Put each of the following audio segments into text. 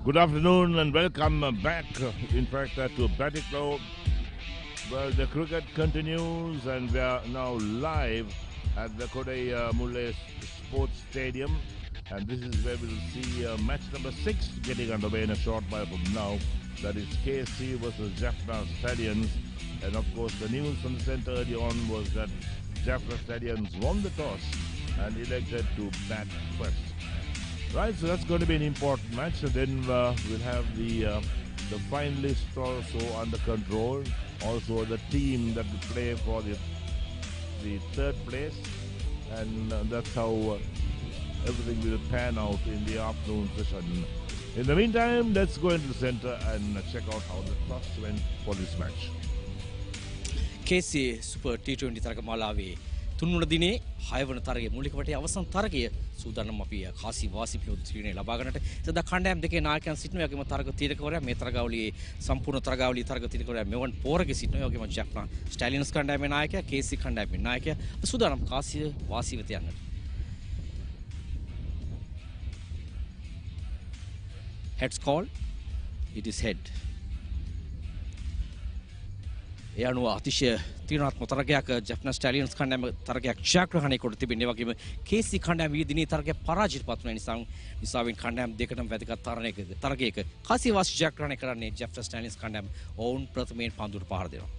Good afternoon and welcome back, in fact, to Batticaloa. Well, the cricket continues and we are now live at the Koddaimunai Sports Stadium. And this is where we'll see match number 6 getting underway in a short while from now. That is KSC versus Jaffna Stallions. And of course, the news from the centre early on was that Jaffna Stallions won the toss and elected to bat first. Right, so that's going to be an important match, and then we'll have the finalists also under control. Also, the team that will play for the third place, and that's how everything will pan out in the afternoon session. In the meantime, let's go into the center and check out how the toss went for this match. KSC Super T20 තරගමාලාවේ තුන්වන දිනේ 6 වන තරගයේ මූලික වටේ අවසන් තරගය සූදානම් අපි කාසි වාසි පිළිබඳ ශ්‍රීණිය ලබා ගන්නට සදා කණ්ඩායම් දෙකේ නායකයන් සිටිනවා. යකම තරග තීරකවරයා මේ තරගාවලියේ සම්පූර්ණ තරගාවලියේ තරග තීරකවරයා මෙවන් පෝරගේ සිටිනවා. යකම ජැෆ්නා ස්ටැලියන්ස් කණ්ඩායමේ නායකයා KSC කණ්ඩායමේ නායකයා සූදානම් කාසි වාසි වෙත යන්නට. Heads call. It is head. ඒ අනුව අතිශය තීරණාත්මක තරගයක් ජැෆ්නා ස්ටැලියන්ස් කණ්ඩායම තරගයක් ජයග්‍රහණය කොට තිබෙනවා. ඒ වගේම KSC කණ්ඩායම ඊයේ දිනේ තරගය පරාජයට පත් වුණ නිසාවෙන් කණ්ඩායම් දෙකටම වැදගත් තරගයක කාසි වාසි ජයග්‍රහණය කරන්නේ ජැෆ්නා ස්ටැලියන්ස් කණ්ඩායම ඔවුන් ප්‍රථමයෙන් පන්දුවට පහර දෙනවා.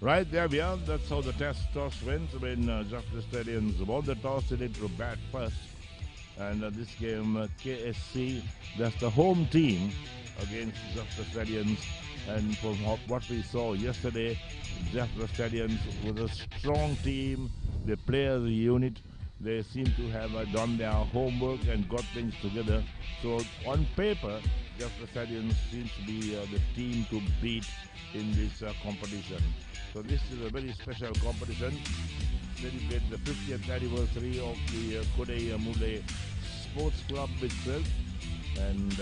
Right, there we are. That's how the toss went when Jaffna Stallions won the toss. They need to bat first. And this game, KSC, that's the home team against Jaffna Stallions. And from what we saw yesterday, Jaffna Stallions was a strong team. They play as a unit. They seem to have done their homework and got things together. So on paper, Jaffna Stallions seems to be the team to beat in this competition. So this is a very special competition. Celebrate the 50th anniversary of the Koddaimunai Sports Club itself. And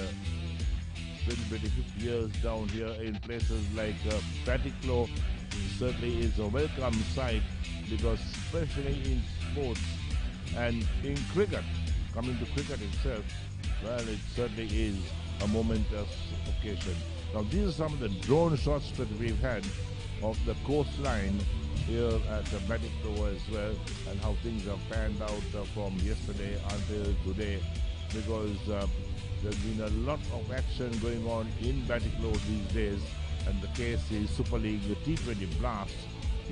celebrating 50 years down here in places like Batticaloa certainly is a welcome sight, because especially in sports and in cricket, coming to cricket itself, well, it certainly is a momentous occasion. Now these are some of the drone shots that we've had of the coastline here at Batticaloa as well, and how things have panned out from yesterday until today, because there's been a lot of action going on in Batticaloa these days, and the KSC Super League, the T20 Blast,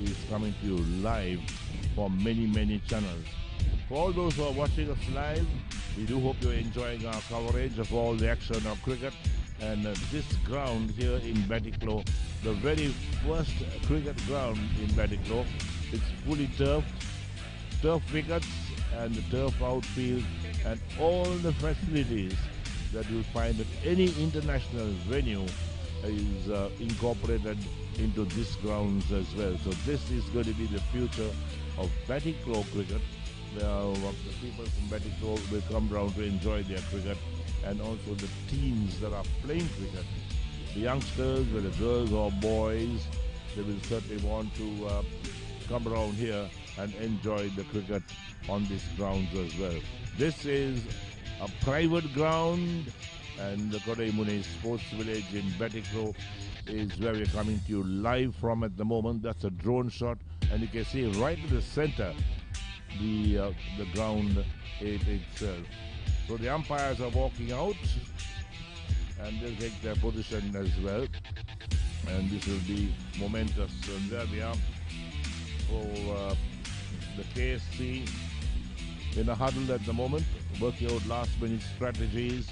is coming to you live from many channels. For all those who are watching us live, we do hope you're enjoying our coverage of all the action of cricket. And this ground here in Batticaloa, the very first cricket ground in Batticaloa, it's fully turfed, turf wickets and the turf outfield, and all the facilities that you'll find at any international venue is incorporated into this grounds as well. So this is going to be the future of Batticaloa cricket. The people from Batticaloa will come round to enjoy their cricket, and also the teams that are playing cricket. The youngsters, whether girls or boys, they will certainly want to come around here and enjoy the cricket on these grounds as well. This is a private ground, and the Koddaimunai Sports Village in Batticaloa is where we're coming to you live from at the moment. That's a drone shot, and you can see right in the center the ground itself. So the umpires are walking out, and they'll take their position as well, and this will be momentous. And there we are for the KSC in a huddle at the moment, working out last minute strategies.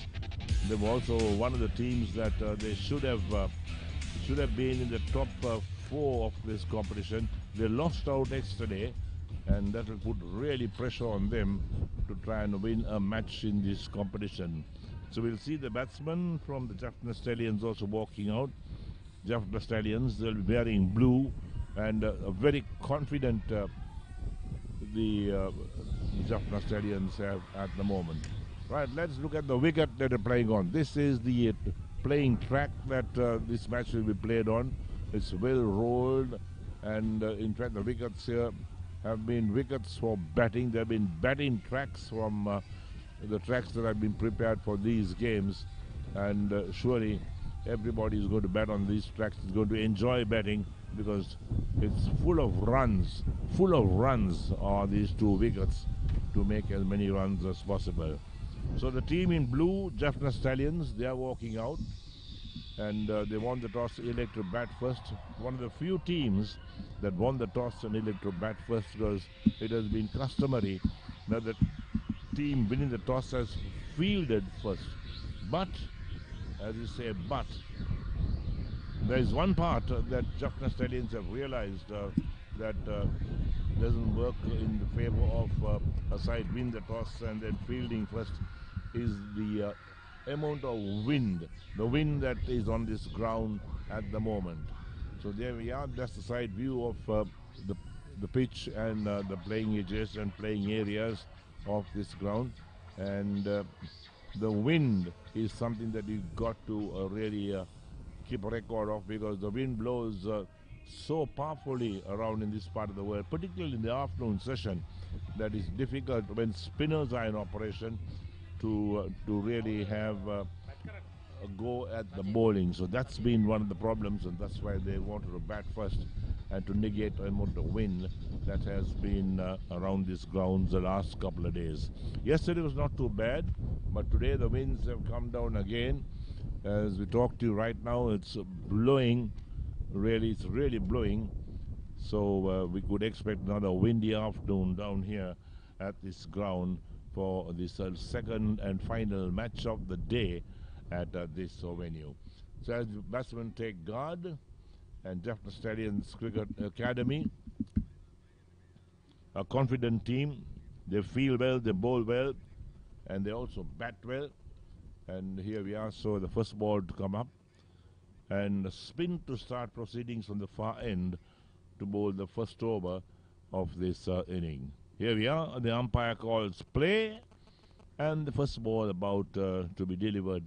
They were also one of the teams that they should have been in the top 4 of this competition. They lost out yesterday, and that will put really pressure on them to try and win a match in this competition. So we'll see the batsmen from the Jaffna Stallions also walking out. Jaffna Stallions, they'll be wearing blue, and a very confident the Jaffna Stallions have at the moment. Right, let's look at the wicket that they're playing on. This is the playing track that this match will be played on. It's well rolled, and in fact the wickets here have been wickets for batting. There have been batting tracks from the tracks that have been prepared for these games, and surely everybody is going to bet on these tracks, is going to enjoy betting because it's full of runs on these 2 wickets to make as many runs as possible. So the team in blue, Jaffna Stallions, they are walking out, and they won the toss, elect to bat first. One of the few teams that won the toss and elect to bat first, because it has been customary that the team winning the toss has fielded first. But, as you say, there is one part that Jaffna Stallions have realized that doesn't work in the favor of a side win the toss and then fielding first, is the amount of wind, the wind that is on this ground at the moment. So there we are, that's the side view of the pitch and the playing edges and playing areas of this ground. And the wind is something that you've got to really keep a record of, because the wind blows so powerfully around in this part of the world, particularly in the afternoon session, that is difficult when spinners are in operation to really have a go at the bowling. So that's been one of the problems, and that's why they wanted to bat first and to negate the amount of wind that has been around these grounds the last couple of days. Yesterday was not too bad, but today the winds have come down again. As we talk to you right now, it's blowing, it's really blowing. So we could expect another windy afternoon down here at this ground for this second and final match of the day at this venue. So as the batsmen take guard, and Jaffna Stallions Cricket Academy, a confident team, they feel well, they bowl well, and they also bat well. And here we are, so the first ball to come up, and a spin to start proceedings from the far end to bowl the first over of this inning. Here we are, the umpire calls play, and the first ball about to be delivered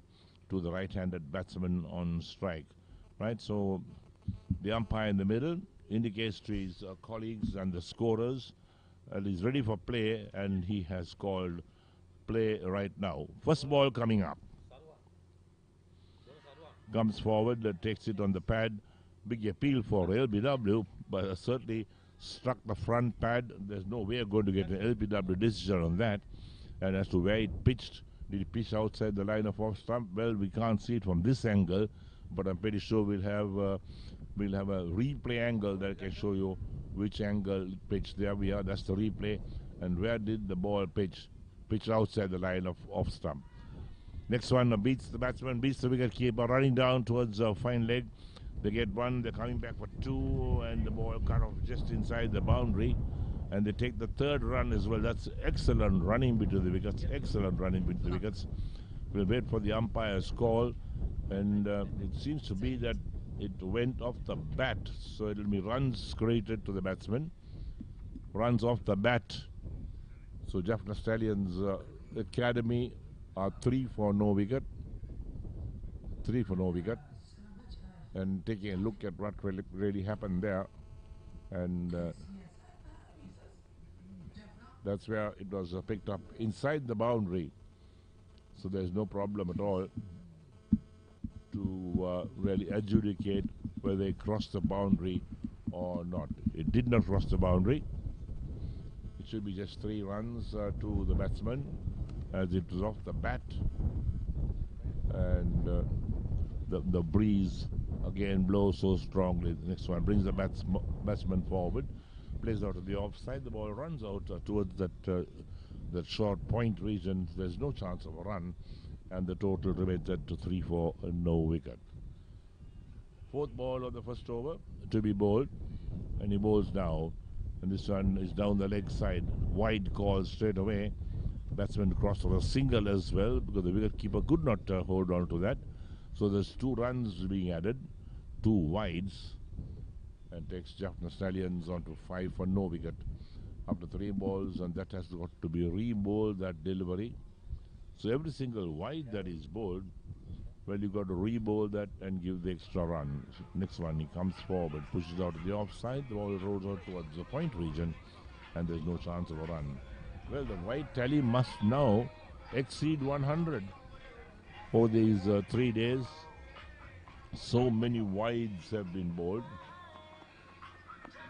to the right-handed batsman on strike. Right, so the umpire in the middle indicates to his colleagues and the scorers that he's ready for play, and he has called play right now. First ball coming up. Comes forward, takes it on the pad. Big appeal for LBW, but certainly struck the front pad. There's no way going to get an LBW decision on that. And as to where it pitched, did it pitch outside the line of off stump? Well, we can't see it from this angle, but I'm pretty sure we'll have a replay angle that can show you which angle it pitched. There we are, that's the replay. And where did the ball pitch? Pitched outside the line of off stump. Next one beats the batsman, beats the wicket keeper, running down towards fine leg. They get one, they're coming back for 2, and the ball cut off just inside the boundary. And they take the third run as well. That's excellent running between the wickets, excellent running between the wickets. We'll wait for the umpire's call, and it seems to be that it went off the bat, so it'll be runs credited to the batsman. Runs off the bat. So Jaffna Stallions Academy are 3 for no wicket. 3 for no wicket. And taking a look at what really happened there, and that's where it was picked up inside the boundary. So there's no problem at all to really adjudicate whether they crossed the boundary or not. It did not cross the boundary. It should be just 3 runs to the batsman, as it was off the bat. And the breeze again blows so strongly. The next one brings the batsman forward, plays out of the offside. The ball runs out towards that short point region. There's no chance of a run, and the total remains at 3 for no wicket. Fourth ball of the first over to be bowled, and he bowls now. And this one is down the leg side. Wide call straight away. Batsman crossed for a single as well, because the wicket keeper could not hold on to that. So there's 2 runs being added, 2 wides, and takes Jaffna Stallions on to 5 for no wicket after 3 balls, and that has got to be re-bowled, that delivery. So every single wide that is bowled, well, you've got to re-bowl that and give the extra run. Next one, he comes forward, pushes out to the offside, the ball rolls out towards the point region, and there's no chance of a run. Well, the white tally must now exceed 100 for these 3 days. So many wides have been bowled.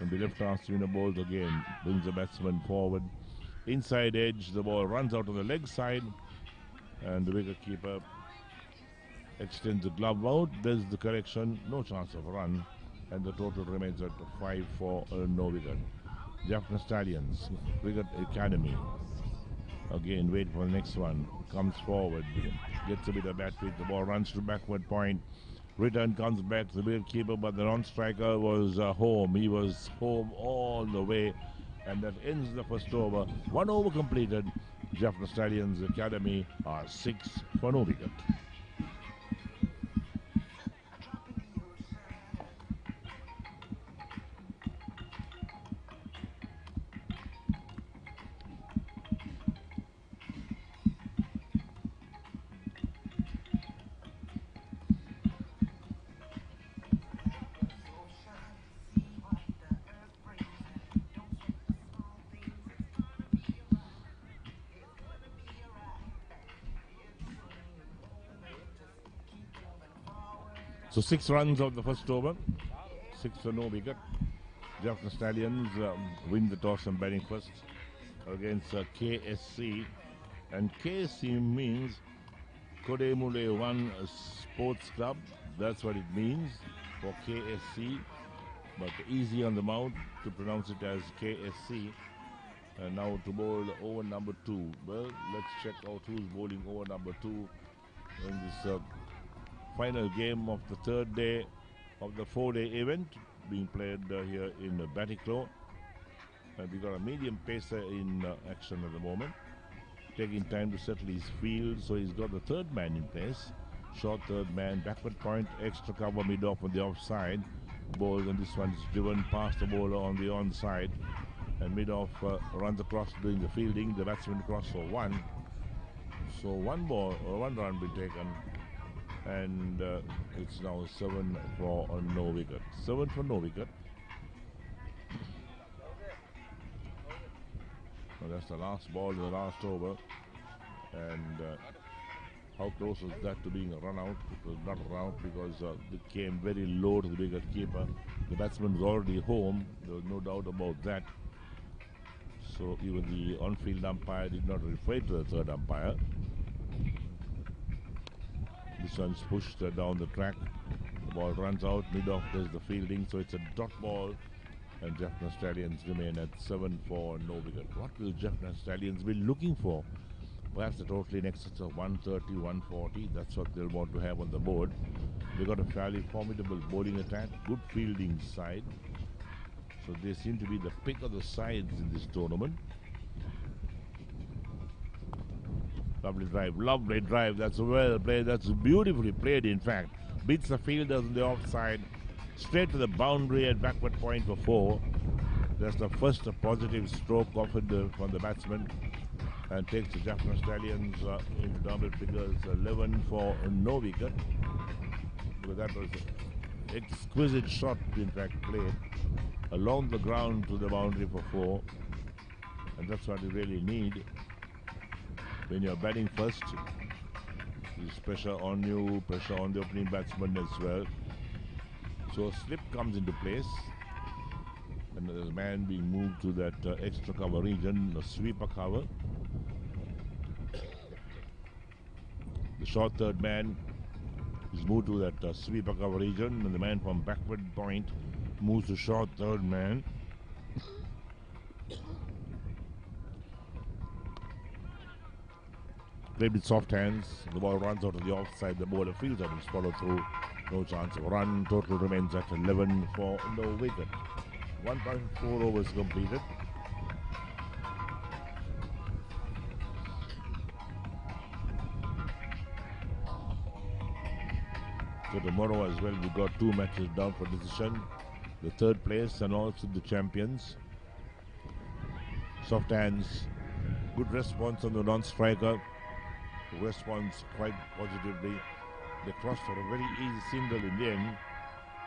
And the left-arm spinner bowls again, brings the batsman forward. Inside edge, the ball runs out on the leg side. And the wicketkeeper extends the glove out. There's the correction, no chance of run. And the total remains at 5 for no wicket. Jaffna Stallions, Cricket Academy. Again, wait for the next one. Comes forward, gets a bit of bat with the ball, runs to backward point. Return comes back to the wicketkeeper, but the non-striker was home. He was home all the way, and that ends the first over. 1 over completed. Jaffna Stallions Academy are 6 for no wicket. So 6 runs of the first over, 6 for no wicket. Jaffna Stallions win the toss and batting first against KSC. And KSC means Koddaimunai 1 Sports Club. That's what it means for KSC. But easy on the mouth to pronounce it as KSC. And now to bowl over number 2. Well, let's check out who's bowling over number 2 in this final game of the 3rd day of the 4-day event being played here in Batticaloa. And we got a medium pacer in action at the moment, taking time to settle his field. So he's got the 3rd man in place, short 3rd man, backward point, extra cover mid off on the offside ball, and this one is driven past the bowler on the onside, and mid off runs across doing the fielding. The batsman across for 1. So 1 run been taken. And it's now 7 for no wicket. 7 for no wicket. Well, that's the last ball in the last over. And how close was that to being a run out? It was not a run out because it came very low to the wicket keeper. The batsman was already home. There was no doubt about that. So even the on-field umpire did not refer to the 3rd umpire. This one's pushed down the track. The ball runs out, mid-off does the fielding, so it's a dot ball. And Jaffna Stallions remain at 7 for no wicket. What will Jaffna Stallions be looking for? Perhaps a total in excess of 130, 140. That's what they'll want to have on the board. They've got a fairly formidable bowling attack, good fielding side. So they seem to be the pick of the sides in this tournament. Lovely drive. That's well played. That's beautifully played, in fact. Beats the fielders on the offside. Straight to the boundary at backward point for 4. That's the first positive stroke offered from the batsman. And takes the Jaffna Stallions into double figures, 11 for no wicket. Because that was an exquisite shot, in fact, played along the ground to the boundary for 4. And that's what you really need when you're batting first. There's pressure on you, pressure on the opening batsman as well. So a slip comes into place, and there's a man being moved to that extra cover region, a sweeper cover. The short 3rd man is moved to that sweeper cover region, and the man from backward point moves to short 3rd man. Played with soft hands. The ball runs out of the offside. The bowler fields out and follow through. No chance of run. Total remains at 11 for no wicket. 1.4 overs completed. So tomorrow as well, we got 2 matches down for decision. The 3rd place and also the champions. Soft hands. Good response on the non-striker. Responds quite positively. They crossed for a very easy single in the end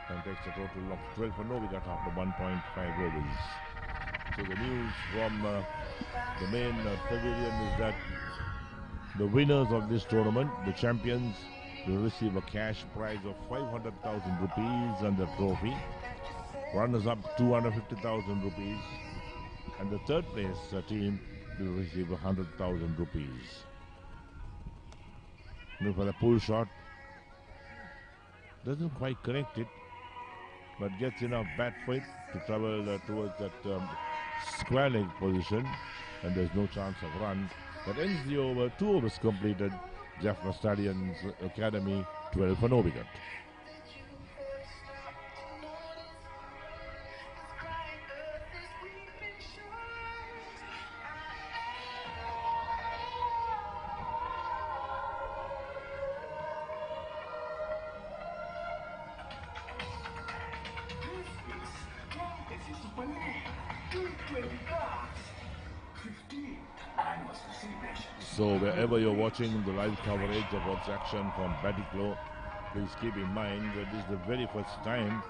and takes a total of 12 for no wicket after 1.5 overs. So the news from the main pavilion is that The winners of this tournament, the champions, will receive a cash prize of 500,000 rupees and the trophy. Runners up 250,000 rupees. And the third place team will receive 100,000 rupees. Now for the pull shot, doesn't quite connect it, but gets enough bat for it to travel towards that square leg position, and there's no chance of run. That ends the over. 2 overs completed. Jaffna Stallions Academy 12 for no wicket. So wherever you're watching the live coverage of what's action from Batticaloa, please keep in mind that this is the very first time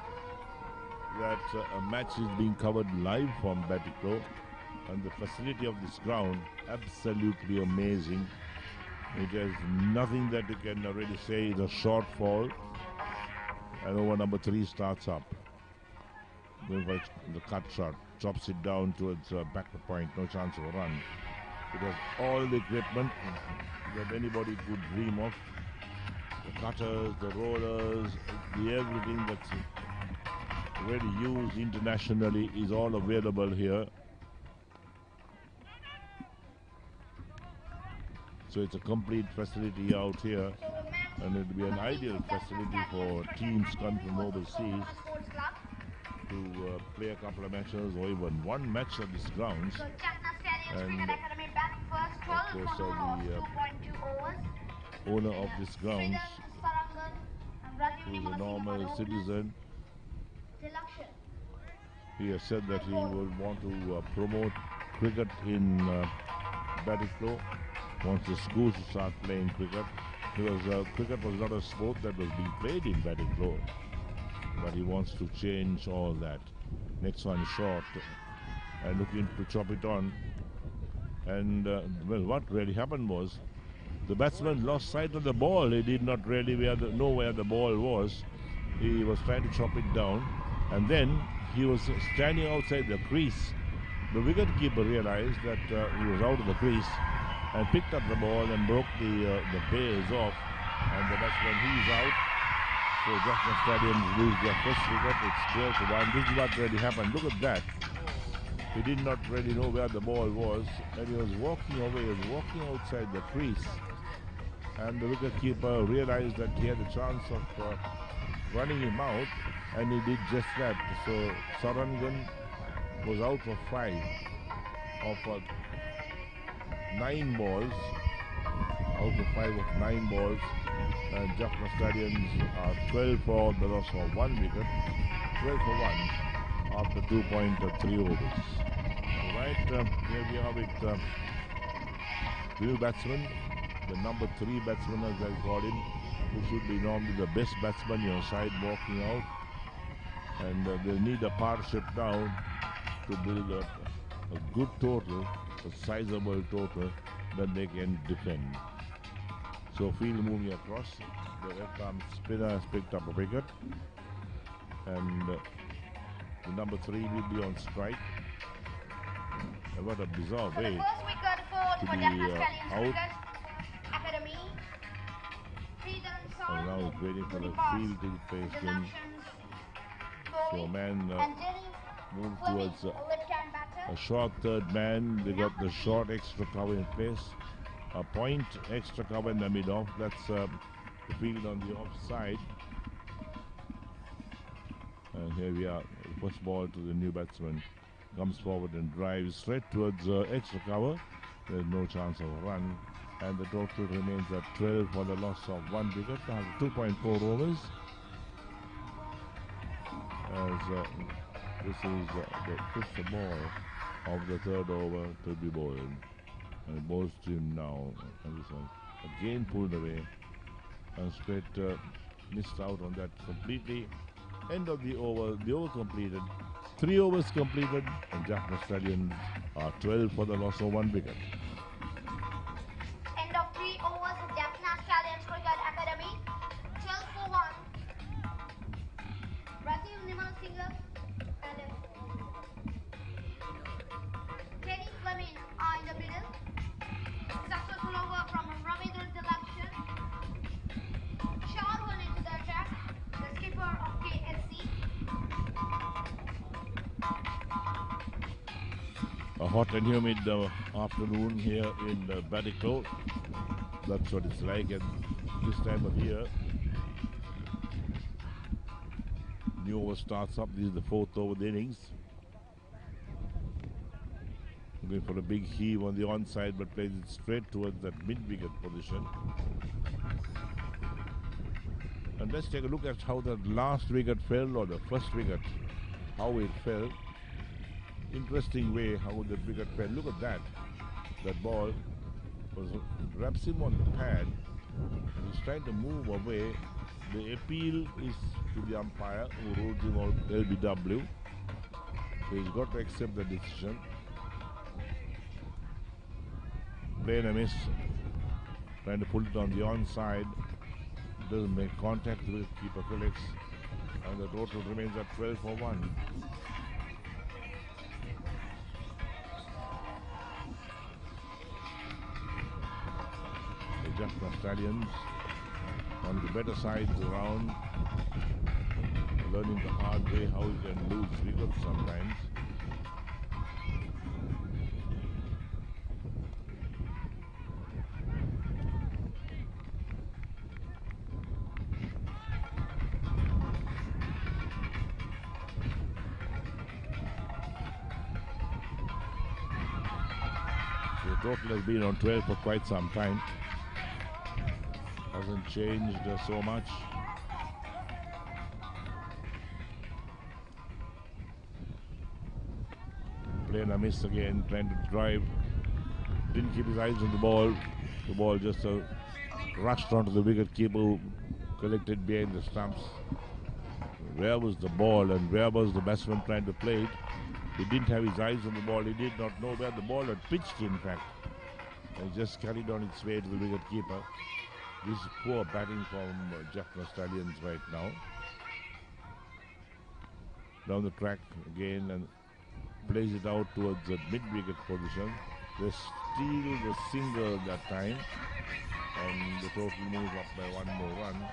that a match is being covered live from Batticaloa, and the facility of this ground absolutely amazing. It has nothing that you can already say is a shortfall, and over number 3 starts up. Going for the cut shot, chops it down towards backward point, no chance of a run. It has all the equipment that anybody could dream of. The cutters, the rollers, everything that's already used internationally is all available here. So it's a complete facility out here, and it will be an ideal facility for teams coming from overseas to play a couple of matches or even one match at these grounds. And of course the owner of this grounds, who is a normal citizen, he has said that he will want to promote cricket in Batticaloa once the schools start playing cricket, because cricket was not a sport that was being played in Batticaloa, but he wants to change all that. Next one short, and looking to chop it on. And well, what really happened was the batsman lost sight of the ball. He did not really know where the ball was. He was trying to chop it down, and then he was standing outside the crease. The wicketkeeper realized that he was out of the crease and picked up the ball and broke the bails off, and the batsman, he's out. So Jaffna Stallions lose their first wicket. It's 12 for 1. This is what really happened. Look at that. He did not really know where the ball was, and he was walking away, he was walking outside the crease. And the wicketkeeper realized that he had a chance of running him out, and he did just that. So Sarangan was out for 5 of 9 balls, out of 5 of 9 balls, and Jaffna Stallions are 12 for the loss of 1 wicket, 12 for 1 after 2.3 overs. Right, here we are with the new batsman, the number 3 batsman as I call him, who should be normally the best batsman on your side walking out. And they need a partnership now to build a good total, a sizable total that they can defend. So field moving across, the left arm spinner has picked up a wicket, and the number 3 will be on strike. And what a bizarre way to be out. And now he's waiting for the field to be placed in. So a man moved towards a short third man. They got the short extra cover in place. A point extra cover in the mid-off. That's the field on the offside. And here we are. First ball to the new batsman. Comes forward and drives straight towards extra cover. There's no chance of a run. And the total remains at 12 for the loss of 1 wicket after 2.4 overs. As this is the 5th ball of the 3rd over to be bowled. And it bowls to him now. And this one again pulled away. And straight missed out on that completely. End of the over completed. 3 overs completed, and Jaffna Stallions are 12 for the loss of 1 wicket. End of 3 a hot and humid afternoon here in Batticaloa. That's what it's like at this time of year. New over starts up. This is the fourth over the innings. Going for a big heave on the onside, but plays it straight towards that mid-wicket position. And let's take a look at how the last wicket fell, or the first wicket, how it fell. Interesting way how the wicket fell. Look at that. That ball wraps him on the pad. He's trying to move away. The appeal is to the umpire who rules him out LBW. So he's got to accept the decision. Playing a miss. Trying to pull it on the onside. Doesn't make contact with keeper collects. And the total remains at 12 for 1. The Jaffna Stallions, one of the better sides around, learning the hard way how you can lose wickets sometimes. So the total has been on 12 for quite some time. Hasn't changed so much. Playing a miss again, trying to drive. Didn't keep his eyes on the ball. The ball just rushed onto the wicket keeper, collected behind the stumps. Where was the ball and where was the batsman trying to play it? He didn't have his eyes on the ball. He did not know where the ball had pitched, in fact. And it just carried on its way to the wicket keeper. This is poor batting from Jaffna Stallions right now. Down the track again and plays it out towards the mid-wicket position. They steal the single that time, and the total moves up by one more run.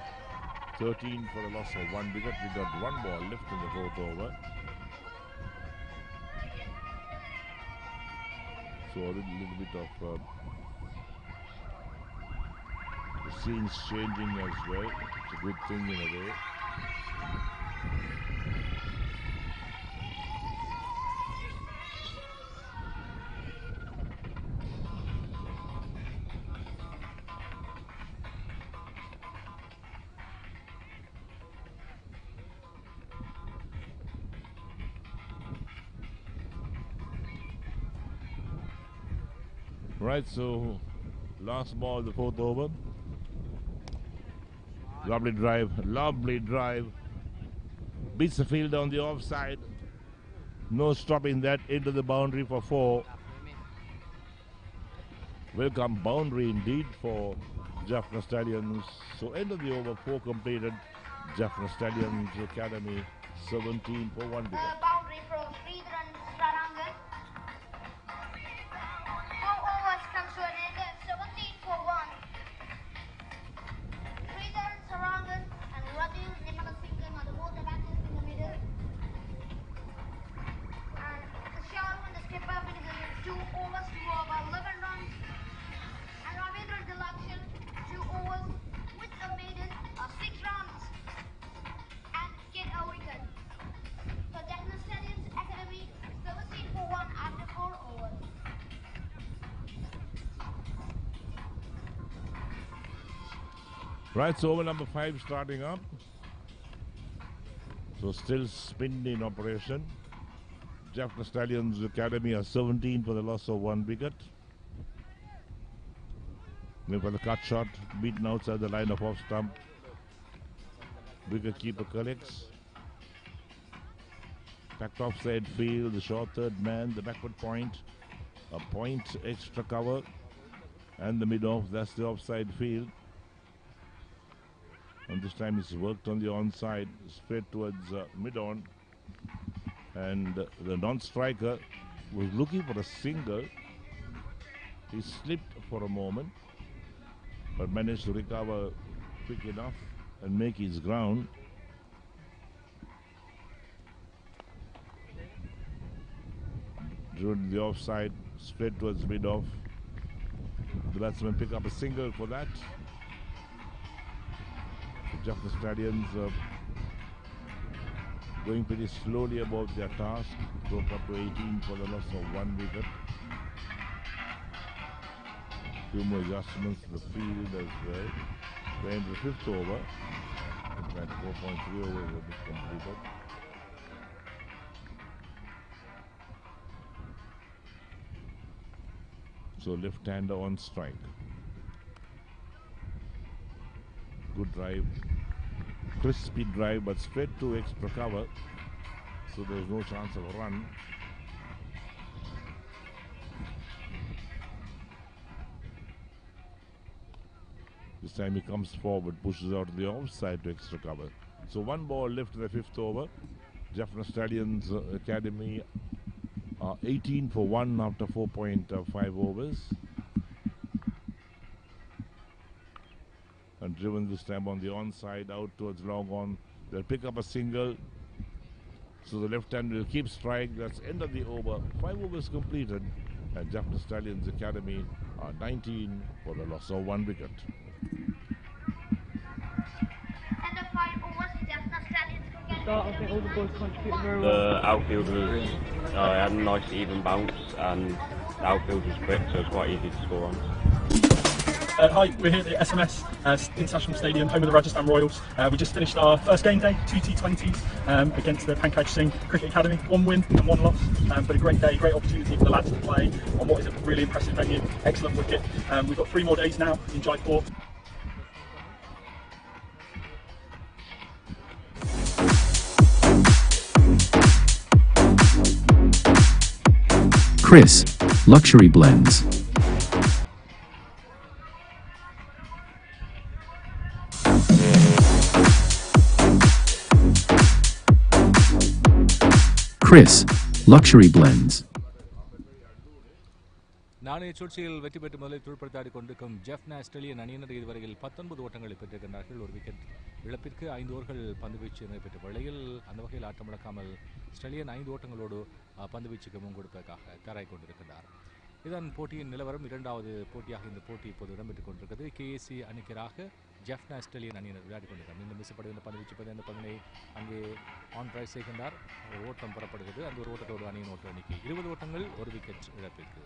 13 for a loss of 1 wicket. We got one ball left in the fourth over. So a little bit of the scene's changing as well. It's a good thing in a way. Right, so last ball of the fourth over. Lovely drive, lovely drive. Beats the field on the offside. No stopping that, into the boundary for 4. Welcome boundary indeed for Jaffna Stallions. So end of the over, 4 completed. Jaffna Stallions Academy 17 for 1 wicket. Boundary from Sridharan Sarangan. 4 overs comes to an end, 17 for 1. Sridharan Sarangan and Raju Nimalasingan are the both the batters in the middle. And Sharon, the skipper, finishes 2 overs, 2 over 11 runs. And Ravindran Dilakshan, 2 overs with a maiden, 6 runs. And get a wicket. So Jaffna Stallions Academy 17 for 1 after 4 overs. Right, so over number 5 starting up. So still spin in operation. Jaffna Stallions Academy are 17 for the loss of 1 wicket. Going for the cut shot, beaten outside the line of off stump. Wicket keeper collects. Packed offside field, the short third man, the backward point. A point extra cover. And the mid-off, that's the offside field. And this time it's worked on the onside, straight towards mid-on. And the non-striker was looking for a single. He slipped for a moment, but managed to recover quick enough and make his ground. Driven the offside, straight towards mid-off. The batsmen pick up a single for that. The Jaffna Stallions going pretty slowly about their task. Broke up to 18 for the loss of 1 wicket. Few more adjustments to the field as well. We're into the 5th over. In fact, 4.3 overs have been completed. So left-hander on strike. Good drive. Crispy drive, but straight to extra cover. So there's no chance of a run. This time he comes forward, pushes out the offside to extra cover. So 1 ball left in the 5th over. Jaffna Stallions Academy 18 for 1 after 4.5 overs. And driven this time on the onside, out towards long on. They'll pick up a single. So the left hand will keep strike. That's end of the over. 5 overs completed. And Jaffna Stallions Academy are 19 for the loss of 1 wicket. And the 5 overs, Jaffna Stallions I think all the boys contributed very well. The outfield was had a nice even bounce, and the outfield was quick, so it was quite easy to score on. Hi, we're here at the SMS International Stadium, home of the Rajasthan Royals. We just finished our first game day, 2 T20s against the Pankaj Singh Cricket Academy. 1 win and 1 loss, but a great day, great opportunity for the lads to play on what is a really impressive venue. Excellent wicket. We've got 3 more days now in Jaipur. Chris, Luxury Blends. Chris, Luxury Blends. நாணய சூழ்ச்சியில் வெற்றி பெற்று முதலில் துடுப்படுத்தாடி கொண்டிருக்கும் Jaffna stallion அணியினர் இதுவரையில் 19 ஓட்டங்களை பெற்றிருக்கின்றார்கள். ஒரு wicket இழப்பிற்கு 5 ஓவர்கள் பந்துவீச்சு நடைபெற்ற வேளையில் அந்த வகையில் ஆட்டமிழக்காமல் ஸ்டாலியன் 5 ஓட்டங்களோடு பந்துவீச்சுக்கு முன்கொடுப்பதற்காக தயாராகிக் கொண்டிருக்கிறார். இதன் போட்டியின் நிலவரம் 2வது போட்டியாக இந்த போட்டி இப்போது இடம்பெற்றுக் கொண்டிருக்கிறது. KSC அணிக்கராக ஜெஃப்னா ஸ்டாலியன் அணியினர் விளையாடி கொண்டிருக்கிறார். மீண்டும் வீசப்படுகின்ற பந்துவீச்சு அந்த பங்கனை அங்கே ஆன் டிரைவ் செய்கின்றார். ஒரு ஓட்டம் பெறப்படுகிறது. அந்த ஒரு ஓட்டத்தோடு அணியின் ஓட்ட எண்ணிக்கை 20 ஓட்டங்கள், 1 விக்கெட் இழப்பிற்கு.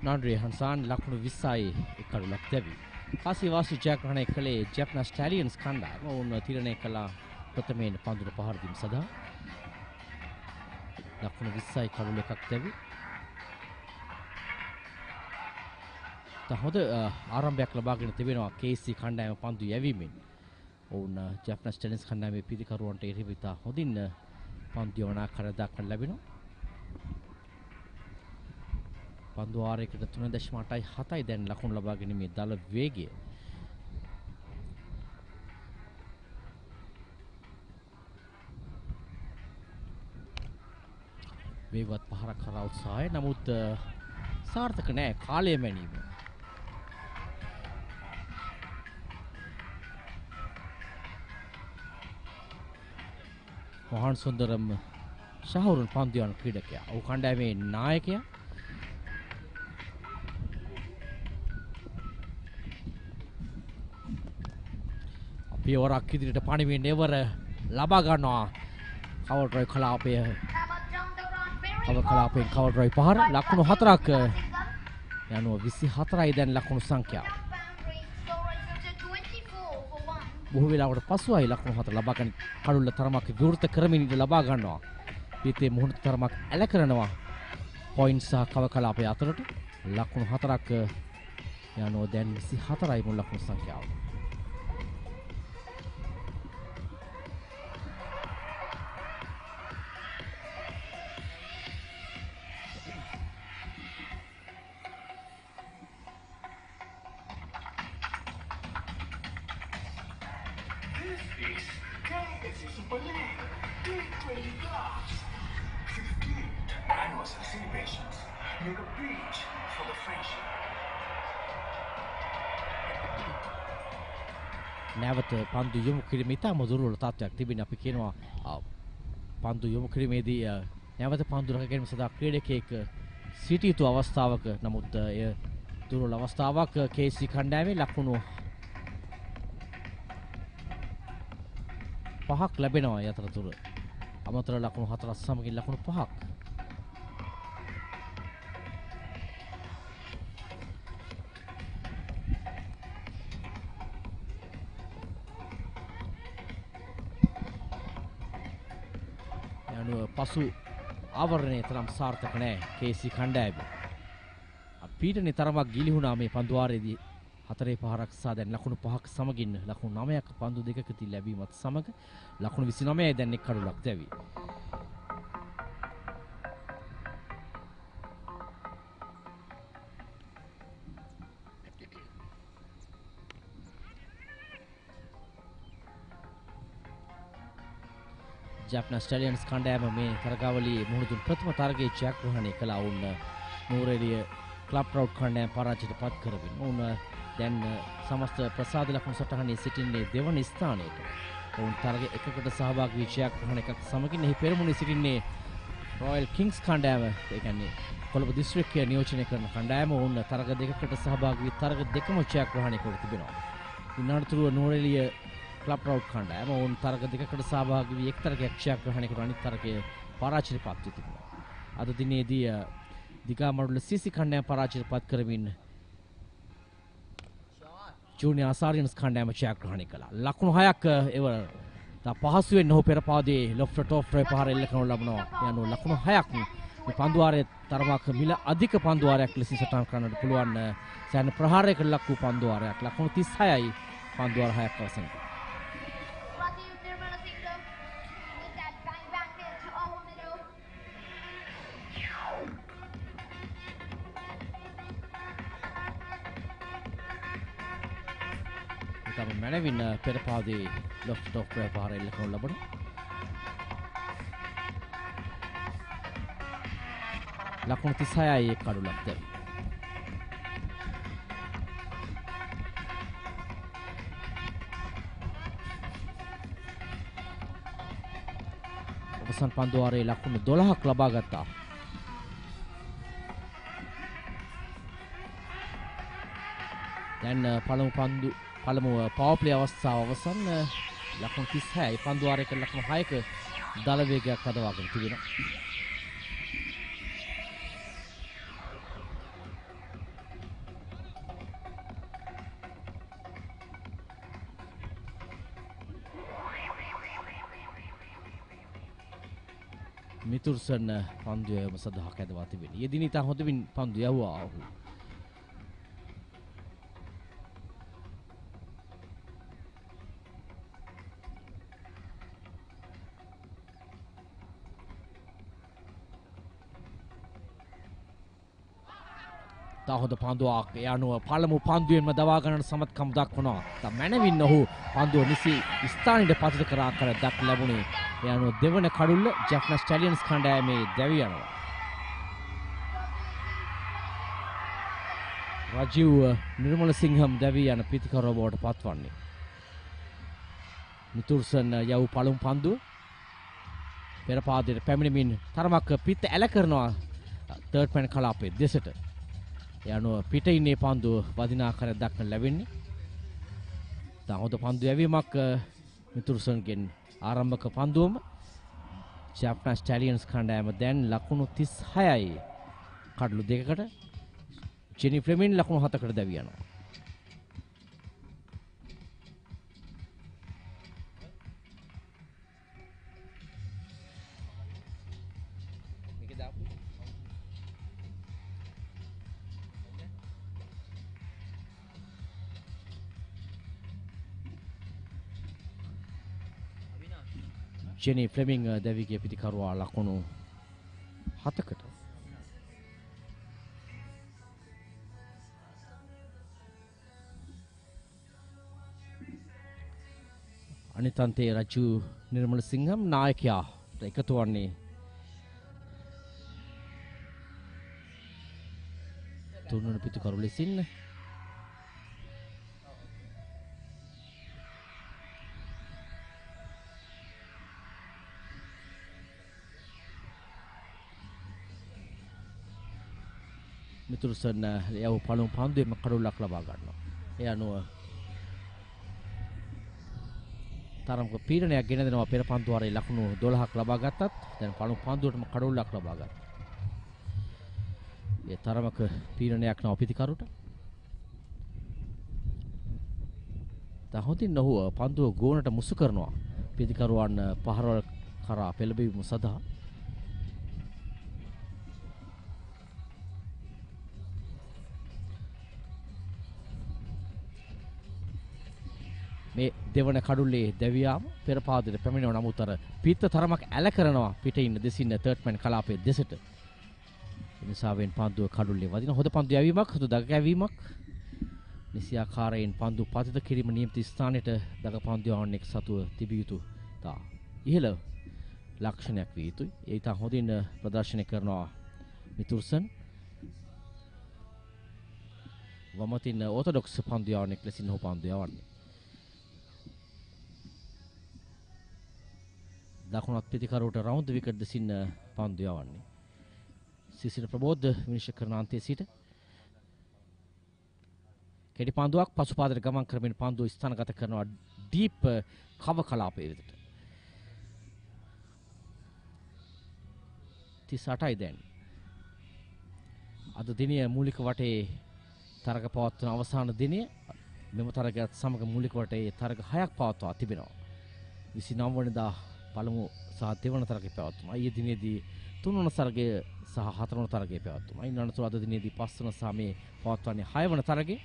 Nandri Hansan Lakunu Visai Karulak Devi. Kasi Vasi Jack Rane Kale, Jaffna Stallions Kanda, on Tirane Kala, Protamen Pandu Pahardim Sada. Lakunu Visai Karulak Devi. The Hoda Arambak Labag in Tibino, KSC Kanda Pandu Yavimin. On Jaffna Stallions Kanda Pidikaru on Terivita, Hodin Pandiona Karada Kalabino. පන්දු ආරයකට 3.7යි දැන් ලකුණු ලබා ගැනීමේ දල වේගය. වේගවත් පහරක් කරා උත්සාහය. නමුත් සාර්ථක නෑ කාලය මැනීම. මොහන් සුන්දරම් ශාහරුන් පන්දුයන් ක්‍රීඩකයා. ඔහු කණ්ඩායමේ නායකයා. පියවරක් ඉදිරියට පණිවිඩ එවර ලබා ගන්නවා කවර් ඩ්‍රයිව් කලාපයේ කවර් ඩ්‍රයිව් පහර ලකුණු 4ක් යනුව 24යි දැන් ලකුණු සංඛ්‍යාව. බොහෝ වෙලාවකට පසුයි ලකුණු 4 ලබා ගන්න කඩුල්ල තරමක් විවෘත කරමින් ඉඳ ලබා ගන්නවා. පිටේ මුහුණු තරමක් ඇල කරනවා. පොයින්ට් සහ කව කලාපය අතරට ලකුණු 4ක් යනුව දැන් 24යි මුල් ලකුණු සංඛ්‍යාව. නැවත පන්දු යොමු කිරීම ඉතාම දුර්වල තත්ත්වයක් තිබෙන අපි කියනවා පන්දු යොමු කිරීමේදී නැවත පන්දු රැක ගැනීම සඳහා ක්‍රීඩකයෙක් සිටිය යුතු අවස්ථාවක නමුත් එය දුර්වල අවස්ථාවක් KSC කණ්ඩායමේ ලකුණු 5ක් ලැබෙනවා යතරතුර අමතර ලකුණු 4ක් සමගින් ලකුණු 5ක් පසු ආවරණය තරම් සාර්ථක නැහැ KSC කණ්ඩායම. පීඩනේ තරමක් ගිලිහුණා මේ පන්දු වාරයේදී 4 පහරක් සහ දැන් ලකුණු 5ක් සමගින් ලකුණු 9ක් පන්දු දෙකකදී ලැබීමත් සමග ලකුණු 29යි දැන් එක් කඩුලක් දැවි. Jaffna Stallions කණ්ඩායම මේ තරගාවලියේ මුහුණ දුන් ප්‍රථම තරගයේ ජයග්‍රහණය කළා. වුණ නූරේලිය ක්ලබ් රවුට් කණ්ඩායම පරාජයට පත් කරමින් වුණ දැන් සමස්ත ප්‍රසාද ලකුණු සටහනේ සිටින්නේ දෙවන ස්ථානයට. වුණ තරග එකකට සහභාගී වී ජයග්‍රහණ එකක් සමගින් එහි පෙරමුණේ සිටින්නේ රොයල් කිංස් කණ්ඩායම. ඒ කියන්නේ කොළඹ දිස්ත්‍රික්කය නියෝජනය කරන කණ්ඩායම. වුණ තරග දෙකකට සහභාගී වී තරග දෙකම ජයග්‍රහණය කර තිබෙනවා. ඉන්නතුරුව නූරේලිය ක්ලබ් රවුට් කණ්ඩායම වුන් තරග දෙකකට සහභාගී වී එක් තරගයක් ජයග්‍රහණය කර අනිත් තරගය පරාජයට පත් වී තිබුණා. අද දිනේදී දිගාමඩුල්ල CC කණ්ඩායම පරාජයට පත් කරමින් ජූනියර් අසාරියන්ස් කණ්ඩායම ජයග්‍රහණය කළා. ලකුණු 6ක් එව පහසුවෙන් ඔහු පෙර පාදයේ ලොෆ්ට් ඔෆ් රේ පහර එල්ල කරනු ලබනවා. යනු ලකුණු 6ක් මේ පන්දුවාරයේ තරමක් මිල අධික පන්දුවාරයක් ලෙස සටහන් කරන්නට පුළුවන් සෑහෙන ප්‍රහාරයකට ලක් වූ පන්දුවාරයක්. ලකුණු 36යි පන්දුවාර 6ක් අවසන්. තම මැනවින් පෙර පාදයේ ලොෆ්ට් ඔෆ් රේ පහර එල්ල කරනු ලබන ලකුණු 36යි එක් කඩුලක් දැවි. අවසන් පන්දුවාරයේ ලකුණු 12ක් ලබා ගත්තා. දැන් පළමු පවර් ප්ලේ අවස්ථාව අවසන්. ලකුණු 36යි පන්දුවාරයක ලකුණු 6ක දල වේගයක් හදවාගෙන තිබෙනවා. මිතුර්සන් පන්දු යවීම සඳහා කැඳවා තිබෙනවා. යෙදින ඉතා හොඳින් පන්දු යවුවා ඔහු. හොඳ පන්දුවක්. ඒ අනුව පළමු පන්දුවෙන්ම දවා ගන්නට සමත්කම් දක්වනවා. මැනවින් ඔහු පන්දුව නිසි ස්ථානයට පතිත කර ආකාරයක් දක් ලැබුණේ. ඒ අනුව දෙවන කඩුල්ල Jaffna Stallions කණ්ඩායමේ දැවි යනවා. රජීව් නිර්මලසිංහම් දැවි යන පිතිකරුව බවට පත්වන්නේ. මිතුර්සන් යව් පළමු පන්දුව පෙර පාදයට පැමිණෙමින් තරමක් පිට ඇල කරනවා තර්ඩ් පැන් කලාපයේ දෙසට. යනුව පිට ඉන්නේ පන්දුව වදිනාකාරයක් දක්වන්න ලැබෙන්නේ. තා හොඳ පන්දු යැවීමක් මිතුරුසන්ගෙන් ආරම්භක පන්දුවම Jaffna Stallions කණ්ඩායම දැන් ලකුණු 36යි කඩලු දෙකකට. ජෙනි ෆ්ලෙමින් ලකුණු 7කට දැවි යනවා. ජෙනි ෆ්ලෙමින් දැවිගේ පිටිකරුවා ලකුණු 7කට. අනිත් අන්තයේ රජු නිර්මලසිංහම් නායකයා එකතු වන්නේ තුන්වන පිටිකරු ලෙසින්. මිතුරුසන් යව පළමු පන්දුවේම කඩුල්ලක් ලබා ගන්නවා. ඒ අනුව තරමක පීඩනයක් ගෙන දෙනවා පෙර පන්දු වාරයේ ලකුණු 12ක් ලබා ගත්තත් දැන් පළමු පන්දුවටම කඩුල්ලක් ලබා ගත්තා. ඒ තරමක පීඩනයක් නව පිතිකරුට. තහොතින් ඔහු පන්දුව ගෝනට මුසු කරනවා පිතිකරුවන් පහරවල් කරා පෙළඹවීම සඳහා. මේ දෙවන කඩුල්ලේ දැවියාම පෙර පාදයට පැමිණෙනවා. නමුත් අර පිත්ත තරමක් ඇල කරනවා පිටේ ඉන්න දෙසින්න තර්ඩ්මන් කලාපයේ දෙසට. එනිසාවෙන් පන්දුව කඩුල්ලේ වදින හොඳ පන්දු යැවීමක් හොඳ දග කැවීමක්. නිසි ආකාරයෙන් පන්දු පතිත කිරීම නියමිත ස්ථානයට දග පන්දු යවන්න එක් සතුව තිබිය යුතු තා ඉහළ ලක්ෂණයක් විය යුතුයි. ඒ ඉතා හොඳින් ප්‍රදර්ශනය කරනවා මිතුරුසන්. වමතින් ඕතොඩොක්ස් පන්දු යවන්න එක් ලෙසින් ඔහු පන්දු යවන්නේ. දකුණත් පිතිකරුවට රවුන්ඩ් විකට් දෙසින් පන්දු යවන්නේ. සිසිර ප්‍රබෝධ විනිශ්චය කරන අන්තයේ සිට කෙටි පන්දුවක් පසු පාදයට ගමන් කරමින් පන්දුව ස්ථානගත කරනවා ඩීප් කව කලාපයේ වෙතට. 38යි දැන්. අද දිනයේ මූලික වටේ තරග පවත්වන අවසාන දිනය මෙම තරගයත් සමග මූලික වටේ තරග 6ක් පවත්වා තිබෙනවා. 29 වෙනිදා පළමු සහ දෙවන තරගය පැවැත්වුණා. ඊයේ දිනේදී තුන්වන තරගය සහ හතරවන තරගය පැවැත්වුණා. ඉන් අනතුරු අද දිනේදී පස්වන සහ මේ පවත්වන්නේ 6 වන තරගය.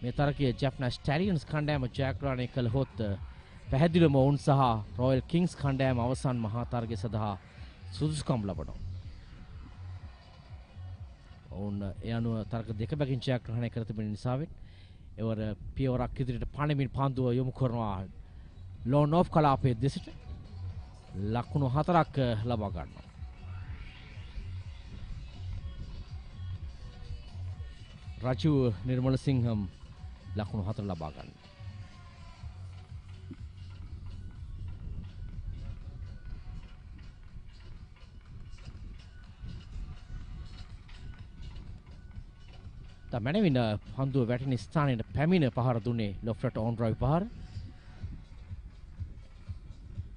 මේ තරගයේ Jaffna Stallions කණ්ඩායම ජයග්‍රහණය කළහොත් පැහැදිලිවම ඔවුන් සහ Royal Kings කණ්ඩායම අවසන් මහා තරගය සඳහා සුදුසුකම් ලබනවා. ඔවුන් ඒ අනුව තරග දෙක බැගින් ජයග්‍රහණය කර තිබෙන නිසාවෙන් එවර පියවරක් ඉදිරියට පණමින් පන්දුව යොමු කරනවා ලෝන් ඔෆ් කලාපයේ දෙසට ලකුණු 4ක් ලබා ගන්නවා. රජු නිර්මලසිංහම් ලකුණු 4 ලබා ගන්නවා. මැනවින් පන්දුව වැටෙන ස්ථානයට පැමිණ පහර දුන්නේ ලොෆ්ට් ඔන් ඩ්‍රයිව් පහර.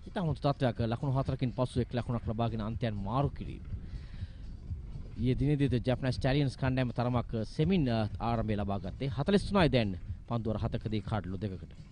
ඉතා හොඳ තත්ත්වයක් ලකුණු 4කින් පසු එක් ලකුණක් ලබාගෙන අන්තයන් මාරු කිරීම. ඊයේ දිනේදී Jaffna Stallions කණ්ඩායම තරමක් සෙමින් ආරම්භය ලබා ගත්තේ 43යි දැන් පන්දුවර 7කදී කාඩ්ලු දෙකකට.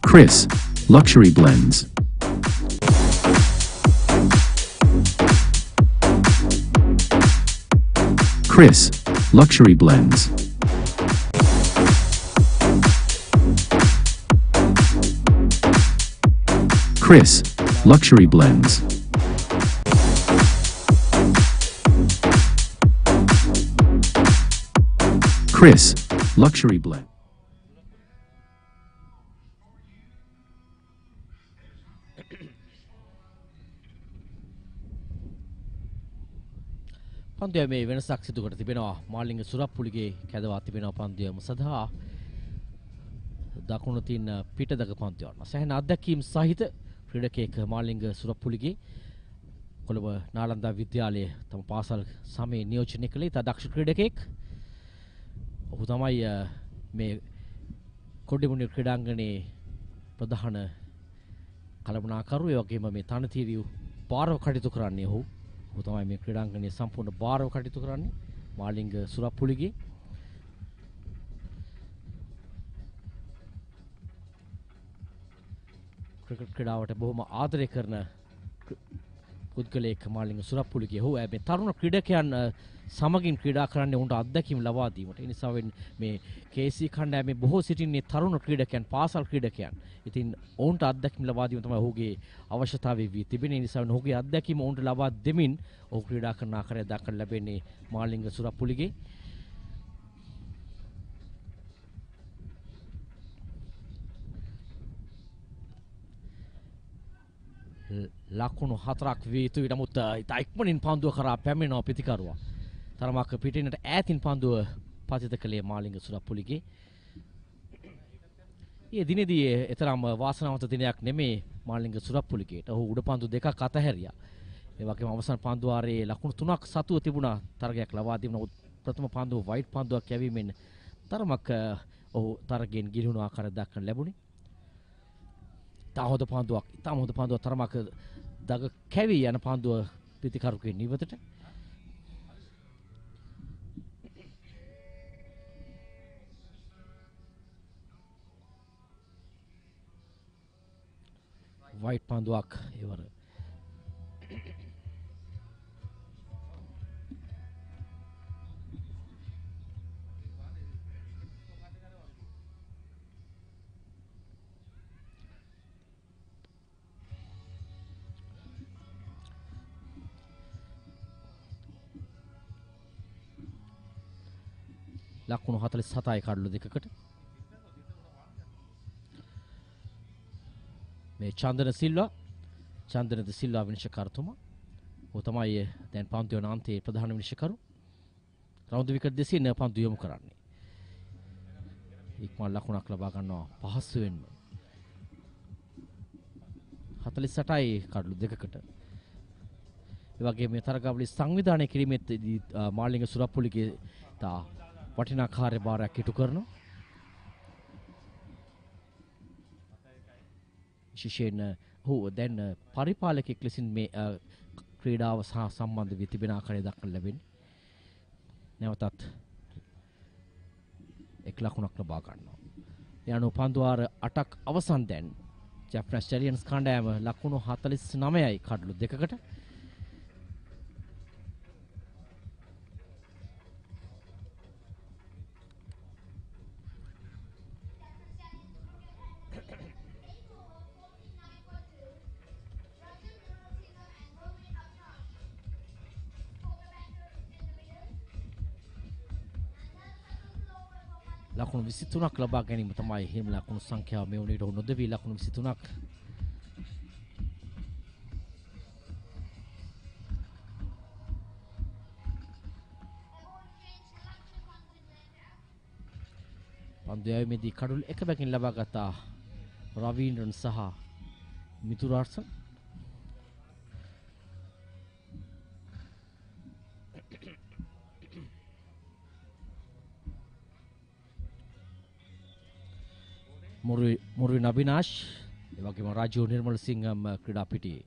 Chris, Luxury Blends. Chris, Luxury Blends. Chris, Luxury Blends. Chris, Luxury Blend. පන්දුවේ මේ වෙනසක් සිදු කර තිබෙනවා. මාලිංග සුරප්පුලිගේ කැදවා තිබෙනවා පන්දුවම සඳහා දකුණු තින් පිටදක පන්දුව යනවා. සෑහෙන අත්දැකීම් සහිත ක්‍රීඩකයෙක් මාලිංග සුරප්පුලිගේ කොළඹ නාලන්දා විද්‍යාලයේ තම පාසල් සමයේ නියෝජනය කළේ දක්ෂ ක්‍රීඩකයෙක්. ඔහු තමයි මේ කොඩ්ඩිමුණිය ක්‍රීඩාංගණයේ ප්‍රධාන කළමනාකරු. ඒ වගේම මේ තනතිරියු පාරව කටයුතු කරන්නේ ඔහු. ඔහු තමයි මේ ක්‍රීඩාංගණයේ සම්පූර්ණ බාරව කටයුතු කරන්නේ මාලිංග සුරප්පුලිගේ. ක්‍රිකට් ක්‍රීඩාවට බොහොම ආදරය කරන පුද්ගලයෙක් මාළිංග සුරප්පුලිගේ ඔහු මේ තරුණ ක්‍රීඩකයන් සමගින් ක්‍රීඩා කරන්නේ උන්ට අත්දැකීම් ලබා දීමට. ඒ නිසා මේ KSC කණ්ඩායමේ බොහෝ සිටින්නේ තරුණ ක්‍රීඩකයන්, පාසල් ක්‍රීඩකයන්. ඉතින් ඔවුන්ට අත්දැකීම් ලබා දීම තමයි ඔහුගේ අවශ්‍යතාවය වී තිබෙන්නේ. ඒ නිසා ඔහුගේ අත්දැකීම් ඔවුන්ට ලබා දෙමින් ඔහු ක්‍රීඩා කරන ආකාරය දක්වන්න ලැබෙන්නේ මාළිංග සුරප්පුලිගේ. ලකුණු 4ක් විය යුතුයි. නමුත් ඉතා ඉක්මනින් පන්දුව කරා පැමිණෙනවා ප්‍රතිකරුවා. තරමක් පිටිනට ඈතින් පන්දුව පතිත කළේ මාළිංග සුරප්පුලිගේ. ඊයේ දිනේදී එතරම් වාසනාවන්ත දිනයක් නෙමේ මාළිංග සුරප්පුලිගේට. ඔහු උඩ පන්දු දෙකක් අතහැරියා. ඒ වගේම අවසන් පන්දු වාරයේ ලකුණු 3ක් සතුව තිබුණා තරගයක් ලබා දීම. නමුත් ප්‍රථම පන්දුව වයිට් පන්දුවක් යැවීමෙන් තරමක් ඔහු තරගයෙන් ගිලිහුණු ආකාරය දක්වන්න ලැබුණේ. හොඳ පන්දුවක්, ඉතාම හොඳ පන්දුවක්, තරමක් දග කැවී යන පන්දුව ප්‍රතිකරුගේ නිවතට. වයිට් පන්දුවක් ඉවර. ලකුණු 47යි කඩලු දෙකකට. මේ චන්දන ද සිල්වා විනිශ්චයකාරතුමා. ඔහු තමයි දැන් පන්දු යන අන්තයේ ප්‍රධාන විනිශ්චයකරු. රවුන්ඩ් විකට් 209 පන්දු යොමු කරන්නේ. ඉක්මන් ලකුණක් ලබා ගන්නවා පහසුවෙන්ම. 48යි කඩලු දෙකකට. ඒ වගේම මේ තරගාවලිය සංවිධානය කිරීමේදී මාළිංග සුරප්පුලිගේ තා වටිනා කාර්යභාරයක් ඉටු කරනවා. විශේෂයෙන් ඔහු දැන් පරිපාලකෙක් ලෙසින් මේ ක්‍රීඩාව සහ සම්බන්ධ වී තිබෙන ආකාරය දක්වන්න ලැබෙන්නේ. නැවතත් එක් ලකුණක් ලබා ගන්නවා. යනු පන්දු වාර 8ක් අවසන් දැන්. ජැෆ්නා ස්ටැලියන්ස් කණ්ඩායම ලකුණු 49යි කඩලු දෙකකට. ලකුණු 23ක් ලබා ගැනීම තමයි හිම ලකුණු සංඛ්‍යාව මේ වුණේට නොදෙවි ලකුණු 23ක්. පන්දු යැවීමේදී කඩුල් එක බැගින් ලබා ගත රවීන්ද්‍රන් සහ මිතුරාර්සන්. මුරුවින් අවිනාශ්, ඒ වගේම රාජීව් නිර්මල සිංහම් ක්‍රීඩා පිටියේ.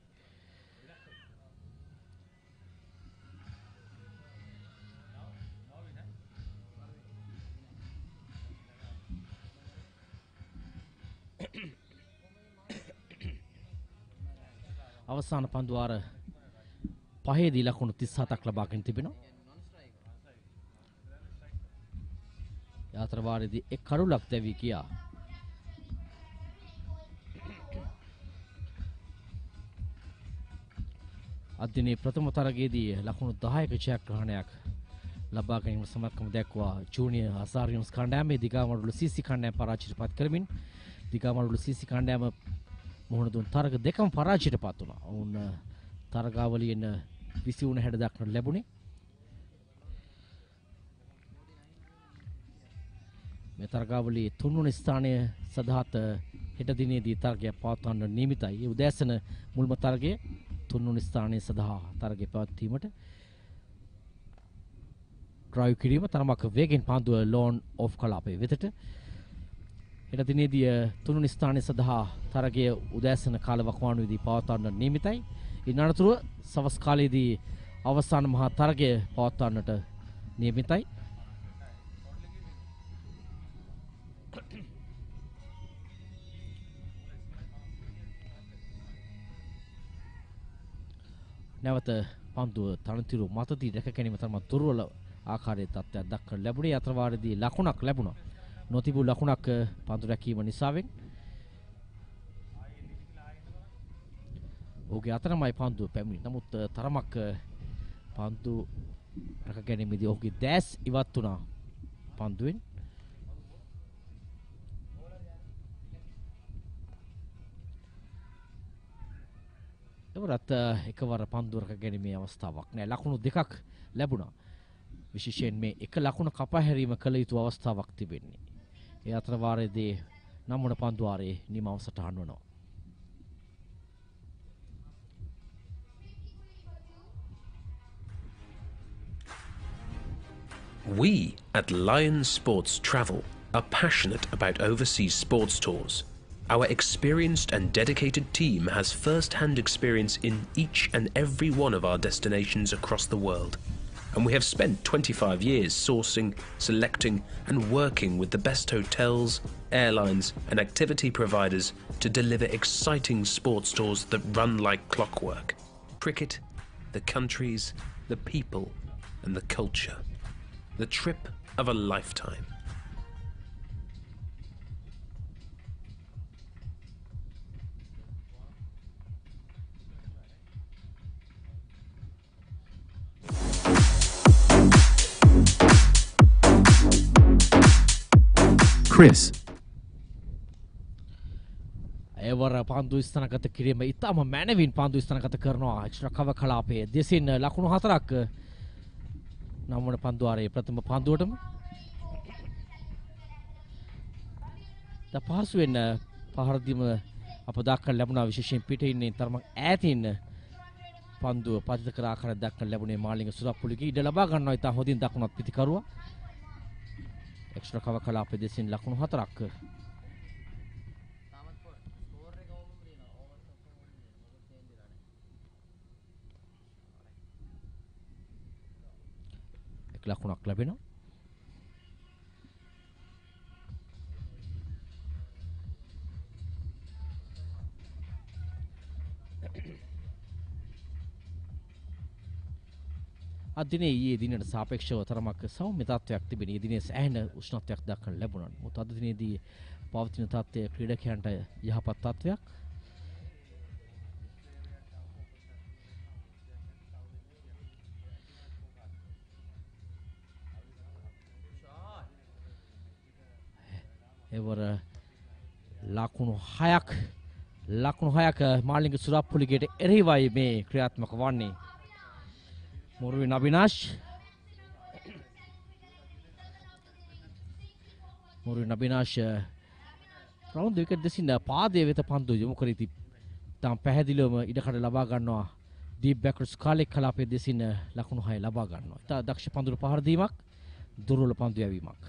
අවසාන පන්දු වාර පහේදී ලකුණු 37ක් ලබාගෙන තිබෙනවා. යාත්‍රා වාරයේදී එක් කඩුලක් දැවී ගියා. අදිනේ ප්‍රථම තරගයේදී ලකුණු 10ක ජයග්‍රහණයක් ලබා ගැනීම සමත්කම දැක්වා ජූනියර් අසාරියන්ස් කණ්ඩායමේ දිගමඩුල්ල CC කණ්ඩායම පරාජයට පත් කරමින් දිගමඩුල්ල CC කණ්ඩායම මුහුණ දුන් තරග දෙකම පරාජයට පත් වුණා. ඔවුන් තරගාවලියෙන් විසි වුණ හැඩ දක්වන්න ලැබුණේ. මේ තරගාවලියේ 3 වන ස්ථානය සඳහාත් හෙට දිනේදී තරගයක් පවත්වන්න නියමිතයි. ඒ උදෑසන මුල්ම තරගයේ 3 වන ස්ථානය සඳහා තරගය පැවැත්වීමට ඩ්‍රයිව් කිරීම තරමක් වේගෙන් පන්දුව ලෝන් ඔෆ් කලාපයේ වෙතට. හෙට දිනේදී 3 වන ස්ථානය සඳහා තරගය උදෑසන කාලවකවානුවේදී පවත්වන්න නියමිතයි. ඉන් අනතුරුව සවස් කාලයේදී අවසාන මහා තරගය පවත්වන්නට නියමිතයි. නැවත පන්දුව තනතිරු මතදී දැක ගැනීම තරම දුර්වල ආකාරයේ තත්ත්වයක් දක්වන ලැබුණේ. අතර වාරයේදී ලකුණක් ලැබුණා. නොතිබූ ලකුණක් පන්දු රැකීම නිසාවෙන්. ඔහුගේ අතරමයි පන්දුව පැමිණි. නමුත් තරමක් පන්දු රැක ගැනීමේදී ඔහුගේ දැස් ඉවත් වුණා පන්දුවෙන්. එවරත් එකවර පන්දු රැක ගැනීමේ අවස්ථාවක් නෑ. ලකුණු දෙකක් ලැබුණා. විශේෂයෙන් මේ එක ලකුණ කපා හැරීම කළ යුතු අවස්ථාවක් තිබෙන්නේ. ඒ අතර වාරයේදී නම්වන පන්දු වාරයේ නිමාව සටහන් වනවා. We at Lions Sports Travel are passionate about overseas sports tours. Our experienced and dedicated team has first-hand experience in each and every one of our destinations across the world. And we have spent 25 years sourcing, selecting and working with the best hotels, airlines and activity providers to deliver exciting sports tours that run like clockwork. Cricket, the countries, the people and the culture. The trip of a lifetime. Chris. එවර පන්දු ස්ථානගත කිරීම ඉතාම මැනවින් පන්දු ස්ථානගත කරනවා extra කව කලාපයේ දෙසින් ලකුණු 4ක් නම්වන පන්දු වාරයේ ප්‍රථම පන්දුවටම පහසුවෙන් පහර දීම අප දක්වන්න ලැබුණා. විශේෂයෙන් පිටේ ඉන්නේ තරමක් ඈතින් පන්දුව පතිත කර ආකාරයක් දක්වන්න ලැබුණේ මාලිංග සුරප්පුලිගේ ඉඩ ලබා ගන්නවා. ඉතා හොඳින් දක්වනත් පිටිකරුවා එක්ස්ට්‍රා කව කලාපයේ දෙසින් ලකුණු 4ක් ලකුණක් ලැබෙනවා. අදිනේ ඊයේ දිනට සාපේක්ෂව තරමක් සෞම්‍ය තත්ත්වයක් තිබෙන. ඊයේ දිනේ සෑහෙන උෂ්ණත්වයක් දක්වන්න ලැබුණා. මොකද අද දිනේදී පවතින තත්ත්වය ක්‍රීඩකයන්ට යහපත් තත්ත්වයක්. එවර ලකුණු 6ක් මාලිංග සුරප්පුලිගේට එරෙහිවයි මේ ක්‍රියාත්මක වන්නේ. මුරුවින් අවිනාශ් රවුන්ඩ් විකට් දෙසින් පාදයේ වෙත පන්දු යොමු කර ඉති. තාම පැහැදිලිවම ඉඩකඩ ලබා ගන්නවා. ඩීප් බැක්වර්ඩ්ස් කාලෙක් කලාපයේ දෙසින් ලකුණු 6 ලබා ගන්නවා. ඉතා දක්ෂ පන්දුර පහර දීමක්, දුර්වල පන්දු යැවීමක්.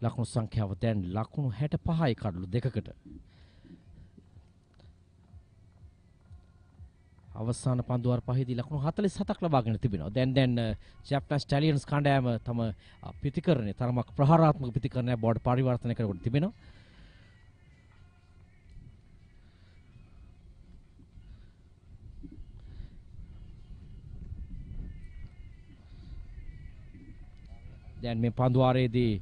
ලකුණු සංඛ්‍යාව දැන් ලකුණු 65යි කඩලු දෙකකට. අවසාන පන්දු වාර පහේදී ලකුණු 47ක් ලබාගෙන තිබෙනවා. දැන් ජැෆ්නා ස්ටැලියන්ස් කණ්ඩායම තම ප්‍රතිකරණය තරමක් ප්‍රහාරාත්මක ප්‍රතිකරණයක් බවට පරිවර්තනය කරගෙන තිබෙනවා. දැන් මේ පන්දු වාරයේදී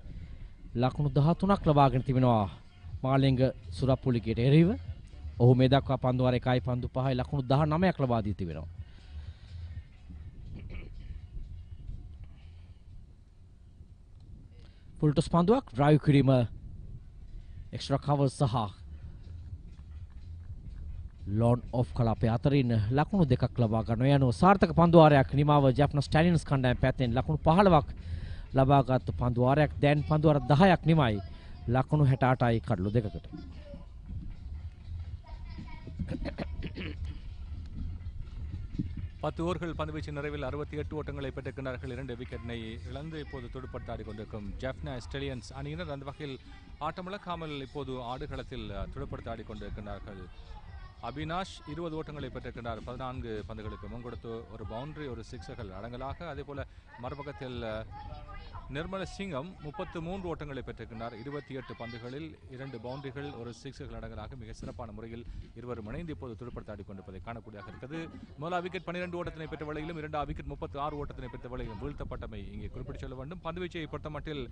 ලකුණු 13ක් ලබාගෙන තිබෙනවා මාලිංග සුරප්පුලිගේට එරෙහිව. ඔහු මේ දක්වා පන්දු වාර 1යි පන්දු 5යි ලකුණු 19ක් ලබා දී තිබෙනවා. ෆුල්ටස් පන්දුවක් ඩ්‍රයිව් කිරීම එක්ස්ට්‍රා කවර් සහ ලෝන් ඔෆ් කලාපයේ අතරින් ලකුණු 2ක් ලබා ගන්නවා. යනු සාර්ථක පන්දු වාරයක් නිමාව ජැෆ්නා ස්ටැලියන්ස් කණ්ඩායම පැත්තෙන් ලකුණු 15ක් ලබාගත් පන්දු වාරයක්. දැන් පන්දු වාර 10ක් නිමයි ලකුණු 68යි කඩලු දෙකකට. பத்து ஓவர்கள் பந்துவீச்சு நிறைவில் 68 ஓட்டங்களை பெற்றிருக்கிறார்கள். 2 விக்கெட்டினை இழந்து இப்போது துடுப்படுத்தாடி கொண்டிருக்கும் ஜாஃப்னா ஸ்டாலியன்ஸ் அணியினர் அந்த வகையில் ஆட்டமிழக்காமல் இப்போது ஆடுகளத்தில் துடுப்படுத்தாடி கொண்டிருக்கிறார்கள். அபினாஷ் 20 ஓட்டங்களை பெற்றிருக்கின்றார். 14 பந்துகளுக்கு முன்கொடுத்து ஒரு பவுண்டரி, ஒரு சிக்ஸர்கள் அடங்கலாக. அதேபோல மறுபக்கத்தில் நிர்மல சிங்கம் 33 ஓட்டங்களை பெற்றிருக்கின்றார். 28 பந்துகளில் 2 பவுண்டரிகள், ஒரு சிக்ஸர்கள் அடங்கலாக மிக சிறப்பான முறையில் இருவரும் இணைந்து இப்போது துடுப்படுத்தாடி கொண்டிருப்பதை காணக்கூடியதாக இருக்கிறது. முதலாம் விக்கெட் 12 ஓட்டத்தினை பெற்ற வேளையிலும், இரண்டாம் விக்கெட் 36 ஓட்டத்தினை பெற்ற வேளையிலும் வீழ்த்தப்பட்டமை இங்கே குறிப்பிட்டு சொல்ல வேண்டும். பந்துவீச்சை பொறுத்தமட்டில்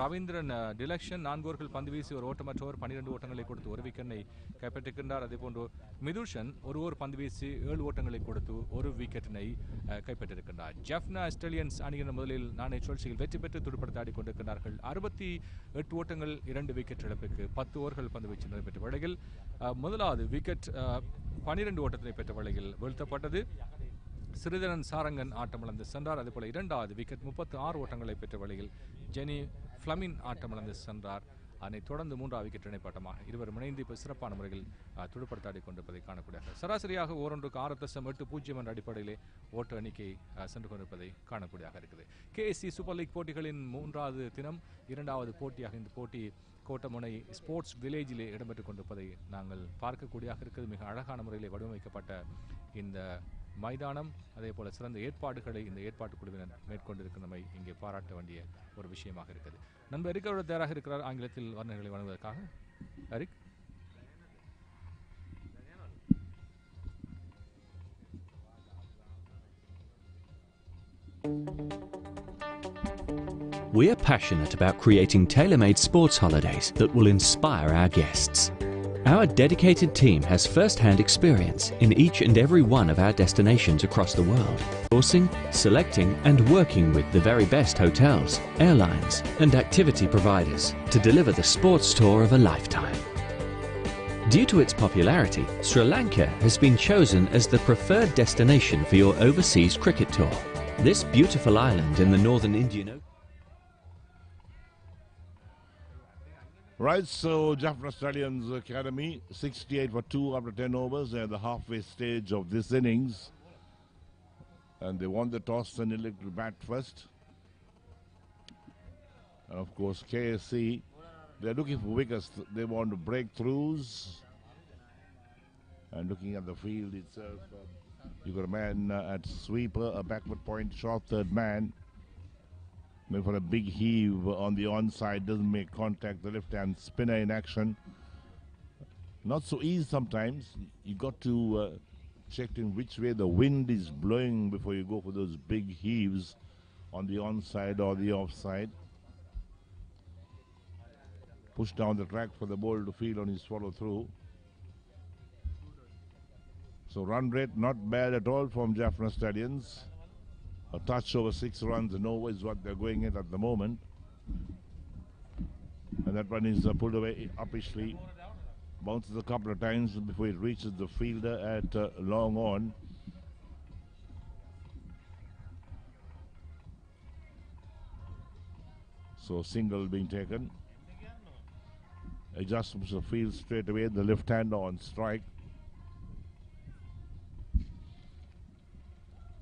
ரவீந்திரன் டிலக்ஷன் 4 ஓவர்கள் பந்து வீசி ஒரு ஓட்டமற்றவர் 12 ஓட்டங்களை கொடுத்து ஒரு விக்கெட்டை கைப்பற்றிருக்கின்றார். அதேபோன்று மிதுஷன் ஒரு ஓவர் பந்து வீசி 7 ஓட்டங்களை கொடுத்து ஒரு விக்கெட்டினை கைப்பற்றிருக்கின்றார். ஜஃப்னா ஸ்டாலியன்ஸ் அணியினர் முதலில் நாணய சுழற்சியில் வெற்றி பெற்று துடுப்படுத்தாடி கொண்டிருக்கிறார்கள். 68 ஓட்டங்கள் 2 விக்கெட் இழப்புக்கு 10 ஓவர்கள் பந்து வீச்சு நடைபெற்ற வேளையில் முதலாவது விக்கெட் 12 ஓட்டத்தினை பெற்ற வேளையில் வீழ்த்தப்பட்டது. சிறிதரன் சாரங்கன் ஆட்டமிழந்து சென்றார். அதேபோல இரண்டாவது விக்கெட் 36 ஓட்டங்களை பெற்ற வேளையில் ஜெனி ஃபிளமின் ஆட்டமிழந்து சென்றார். அதனைத் தொடர்ந்து 3ஆவது விக்கெட் இணைப்பாட்டமாக இருவரும் இணைந்து இப்போ சிறப்பான முறையில் துடுப்படுத்தாடி கொண்டிருப்பதை காணக்கூடியதாக. சராசரியாக ஓரொன்றுக்கு 6.80 என்ற அடிப்படையிலே ஓட்டு எண்ணிக்கை சென்று கொண்டிருப்பதை காணக்கூடியதாக இருக்குது. KSC சூப்பர் லீக் போட்டிகளின் 3வது தினம் 2வது போட்டியாக இந்த போட்டி கோட்டமுனை ஸ்போர்ட்ஸ் வில்லேஜிலே இடம்பெற்றுக் கொண்டிருப்பதை நாங்கள் பார்க்கக்கூடியதாக இருக்கிறது. மிக அழகான முறையிலே வடிவமைக்கப்பட்ட இந்த மைதானம், அதே போல சிறந்த ஏற்பாடுகளை இந்த ஏற்பாட்டு குழுவினர் மேற்கொண்டிருக்கிறமை இங்கே பாராட்ட வேண்டிய ஒரு விஷயமாக இருக்குது. நண்பர் எரிக் அவர்கள் தயாராக இருக்கிறார் ஆங்கிலத்தில் வர்ணனைகளை வழங்குவதற்காக. Eric. We are passionate about creating tailor-made sports holidays that will inspire our guests. Our dedicated team has first-hand experience in each and every one of our destinations across the world, sourcing, selecting and working with the very best hotels, airlines and activity providers to deliver the sports tour of a lifetime. Due to its popularity, Sri Lanka has been chosen as the preferred destination for your overseas cricket tour. This beautiful island in the northern Indian Ocean. Right, so Jaffna Stallions Academy, 68 for 2 after 10 overs. They're at the halfway stage of this innings. And they won the toss and elected to bat first. And of course, KSC, they're looking for wickets. They want to break throughs. And looking at the field itself, you've got a man at sweeper, a backward point, short third man. Going for a big heave on the onside, doesn't make contact. The left-hand spinner in action. Not so easy sometimes. You got to check in which way the wind is blowing before you go for those big heaves on the onside or the offside. Push down the track for the ball to field on his follow through. So run rate not bad at all from Jaffna Stallions. A touch over 6 runs and over is what they're going at the moment. And that one is pulled away uppishly. Bounces a couple of times before it reaches the fielder at long on. So single being taken. Adjustments of field straight away. The left hander on strike.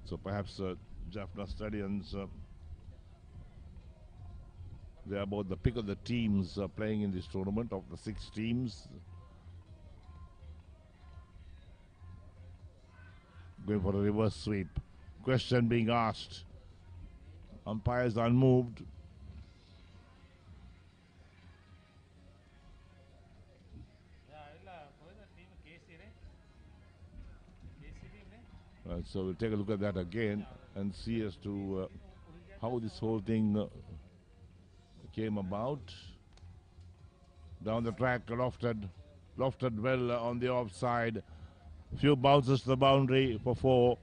So perhaps Jaffna Stallions, they are about the pick of the teams playing in this tournament. Of the 6 teams, going for a reverse sweep. Question being asked. Umpires unmoved. So we'll take a look at that again and see as to how this whole thing came about. Down the track, lofted well on the offside. Few bounces to the boundary for 4.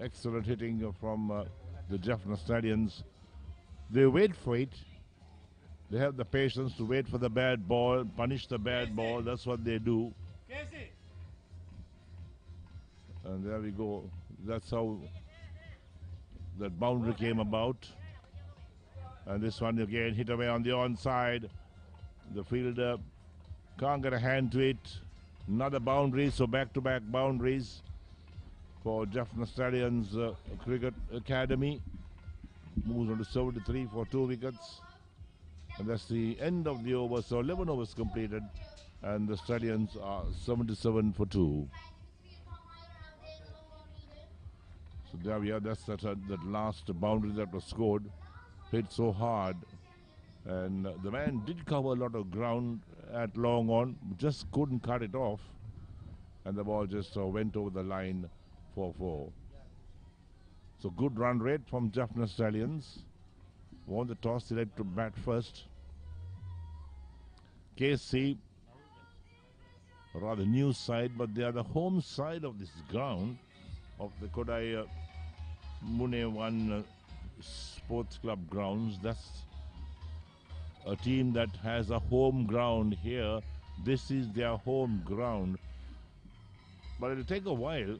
Excellent hitting from the Jaffna Stallions. They wait for it. They have the patience to wait for the bad ball, punish the bad ball. That's what they do. And there we go. That's how that boundary came about. And this one again hit away on the onside. The fielder can't get a hand to it. Another boundary, so back-to-back boundaries for Jaffna Stallions Cricket Academy. Moves on to 73 for 2 wickets. And that's the end of the over. So 11 overs completed. And the Stallions are 77 for 2. So there we are. That's that last boundary that was scored. Hit so hard. And the man did cover a lot of ground at long on. Just couldn't cut it off. And the ball just went over the line for 4. So good run rate from Jaffna Stallions. Won the toss, select to bat first. KSC, a rather new side, but they are the home side of this ground of the Koddaimunai Sports Club grounds. That's a team that has a home ground here. This is their home ground. But it'll take a while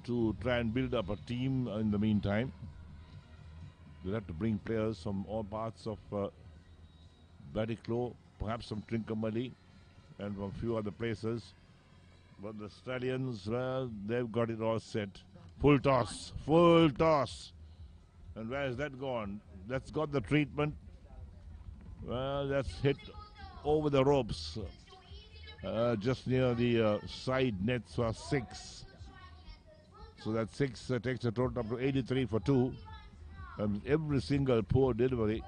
to try and build up a team in the meantime. They'll have to bring players from all parts of Batticaloa, perhaps from Trincomalee and from a few other places. But the Stallions, well, they've got it all set. Full toss, full toss. And where has that gone? That's got the treatment. Well, that's hit over the ropes. Just near the side nets for 6. So that 6 takes a total up to 83 for 2. Every single poor delivery.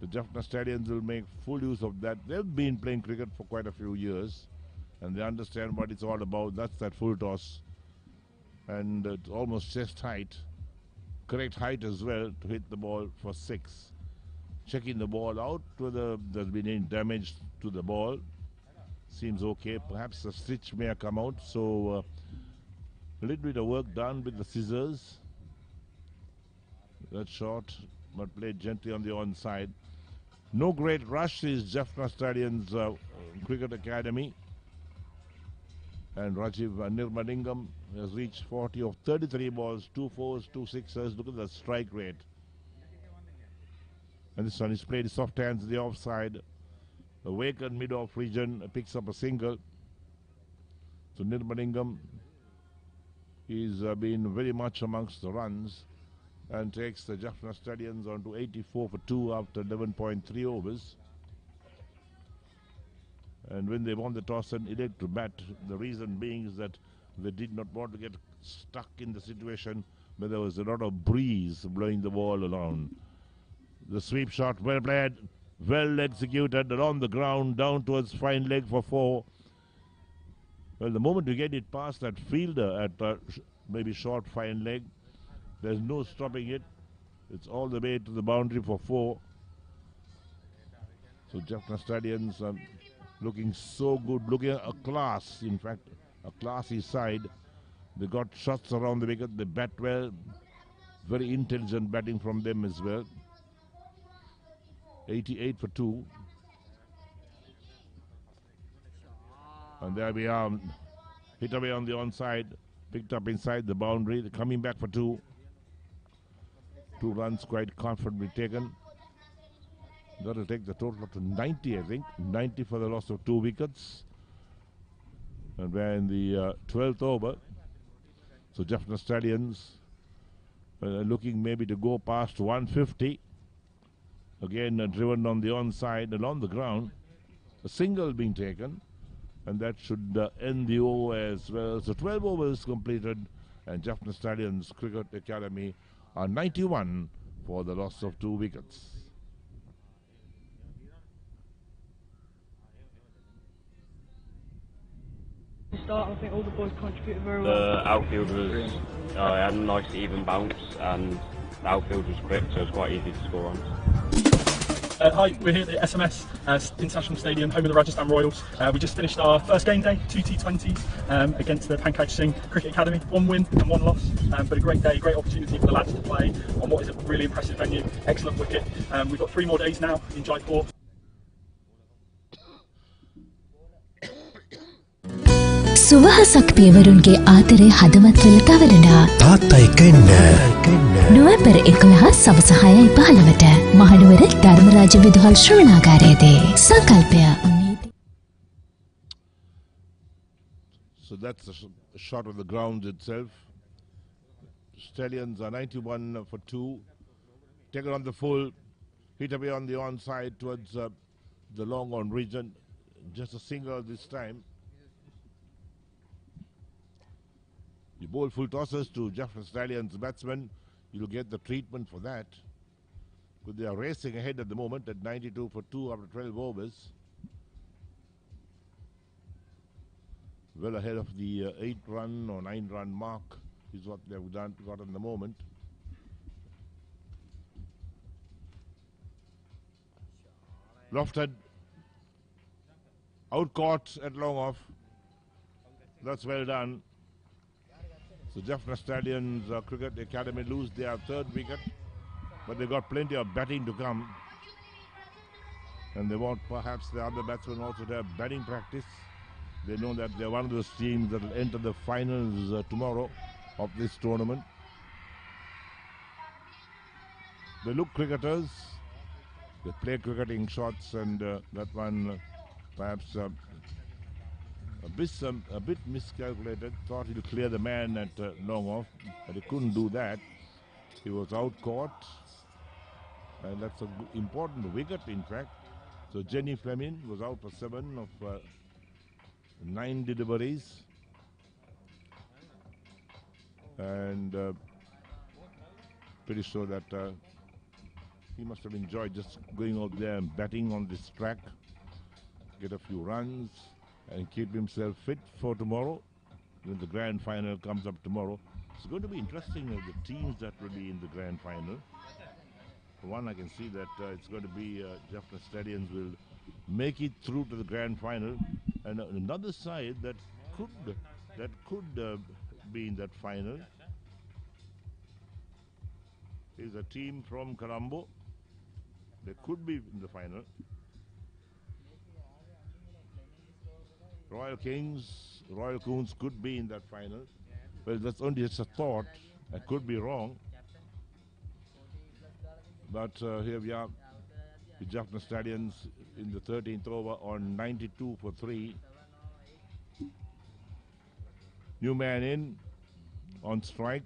The Jaffna Stallions will make full use of that. They've been playing cricket for quite a few years and they understand what it's all about. That's that full toss. And it's almost chest height. Correct height as well to hit the ball for 6. Checking the ball out whether there's been any damage to the ball. Seems okay. Perhaps a stitch may have come out. So a little bit of work done with the scissors. That shot, but played gently on the onside. No great rush is Jaffna Stallions Cricket Academy. And Rajiv Nirmalingam has reached 40 of 33 balls, 2 4s, 2 6s. Look at the strike rate. And this one is played soft hands, the offside. The Waken mid-off region picks up a single. So Nirmalingam is been very much amongst the runs and takes the Jaffna Stallions on to 84 for 2 after 11.3 overs. And when they won the toss and elect to bat, the reason being is that they did not want to get stuck in the situation where there was a lot of breeze blowing the ball around. The sweep shot, well played, well executed, and on the ground, down towards fine leg for 4. Well, the moment you get it past that fielder at maybe short fine leg, there's no stopping it. It's all the way to the boundary for 4. So Jaffna Stallions looking so good, looking a class, in fact, a classy side. They got shots around the wicket, they bat well. Very intelligent batting from them as well. 88 for 2. And there we are. Hit away on the onside. Picked up inside the boundary. They're coming back for 2. 2 runs quite comfortably taken. That will take the total up to 90, I think. 90 for the loss of 2 wickets. And we're in the 12th over. So Jaffna Stallions looking maybe to go past 150. Again, driven on the onside and on the ground. A single being taken. And that should end the over as well. So 12 overs completed. And Jaffna Stallions Cricket Academy are 91 for the loss of 2 wickets. I think all the boys contributed very well. The outfield was had a nice even bounce and the outfield was quick, so it was quite easy to score on. Hi, we're here at SMS International Stadium, home of the Rajasthan Royals. We just finished our first game day, 2 T20s against the Pankaj Singh Cricket Academy. 1 win and 1 loss, but a great day, great opportunity for the lads to play on what is a really impressive venue. Excellent wicket. We've got 3 more days now in Jaipur. සුවහසක් පියවරුන්ගේ ආතරේ හදවත්වල තවරනා තාත්තා එක්ක එන්න නොවැම්බර් 11 සවස 6:15ට මහනුවර ධර්මරාජ විදුහල් ශ්‍රවණාගාරයේදී සංකල්පය. So that's a shot of the ground itself. Stallions are 91 for 2. Taken on the full. Hit away on the onside towards the long on region. Just a single this time. You bowl full tosses to Jaffna Stallions batsmen. You'll get the treatment for that. But they are racing ahead at the moment at 92 for 2 after 12 overs. Well ahead of the 8-run or 9-run mark is what they've got at the moment. Lofted, out caught at long off. That's well done. So Jaffna Stallions Cricket Academy lose their 3rd wicket, but they got plenty of batting to come. And they want perhaps the other batsmen also to have batting practice. They know that they're one of those teams that will enter the finals tomorrow of this tournament. They look cricketers. They play cricketing shots, and that one perhaps a bit miscalculated. Thought he'd clear the man at long off, but he couldn't do that. He was out caught, and that's an important wicket, in fact. So Jenny Fleming was out for 7 of 9 deliveries, and pretty sure that he must have enjoyed just going out there and batting on this track, get a few runs, and keep himself fit for tomorrow when the grand final comes up tomorrow. It's going to be interesting the teams that will be in the grand final. For one, I can see that it's going to be Jaffna Stallions will make it through to the grand final, and another side that could be in that final is a team from Colombo. They could be in the final. Royal Coons could be in that final. Well, that's only just a thought. I could be wrong. But here we are, the Jaffna Stallions in the 13th over on 92 for 3. New man in on strike,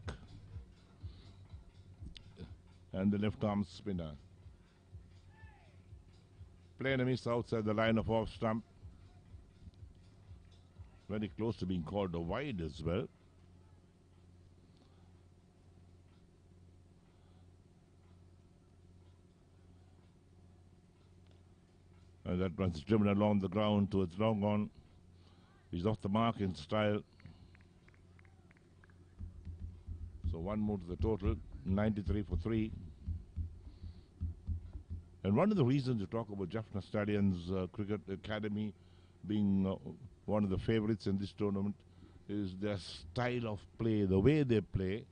and the left arm spinner. Play and a miss outside the line of off stump. Very close to being called a wide as well. And that one's driven along the ground towards long on. He's off the mark in style. So 1 more to the total, 93 for 3. And one of the reasons to talk about Jaffna Stallions Cricket Academy being one of the favorites in this tournament is their style of play, the way they play.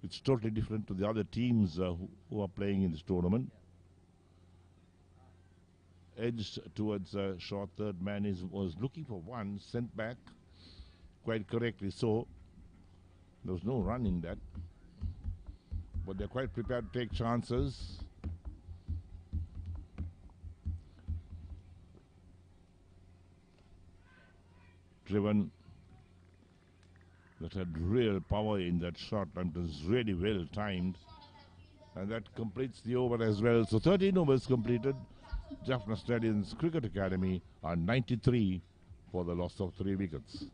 It's totally different to the other teams who are playing in this tournament. Edged towards short third man was looking for one, sent back quite correctly so. There was no run in that, but they're quite prepared to take chances. Driven, that had real power in that shot, and it was really well timed, and that completes the over as well. So 13 overs completed. Jaffna Stallions Cricket Academy are 93 for the loss of 3 wickets.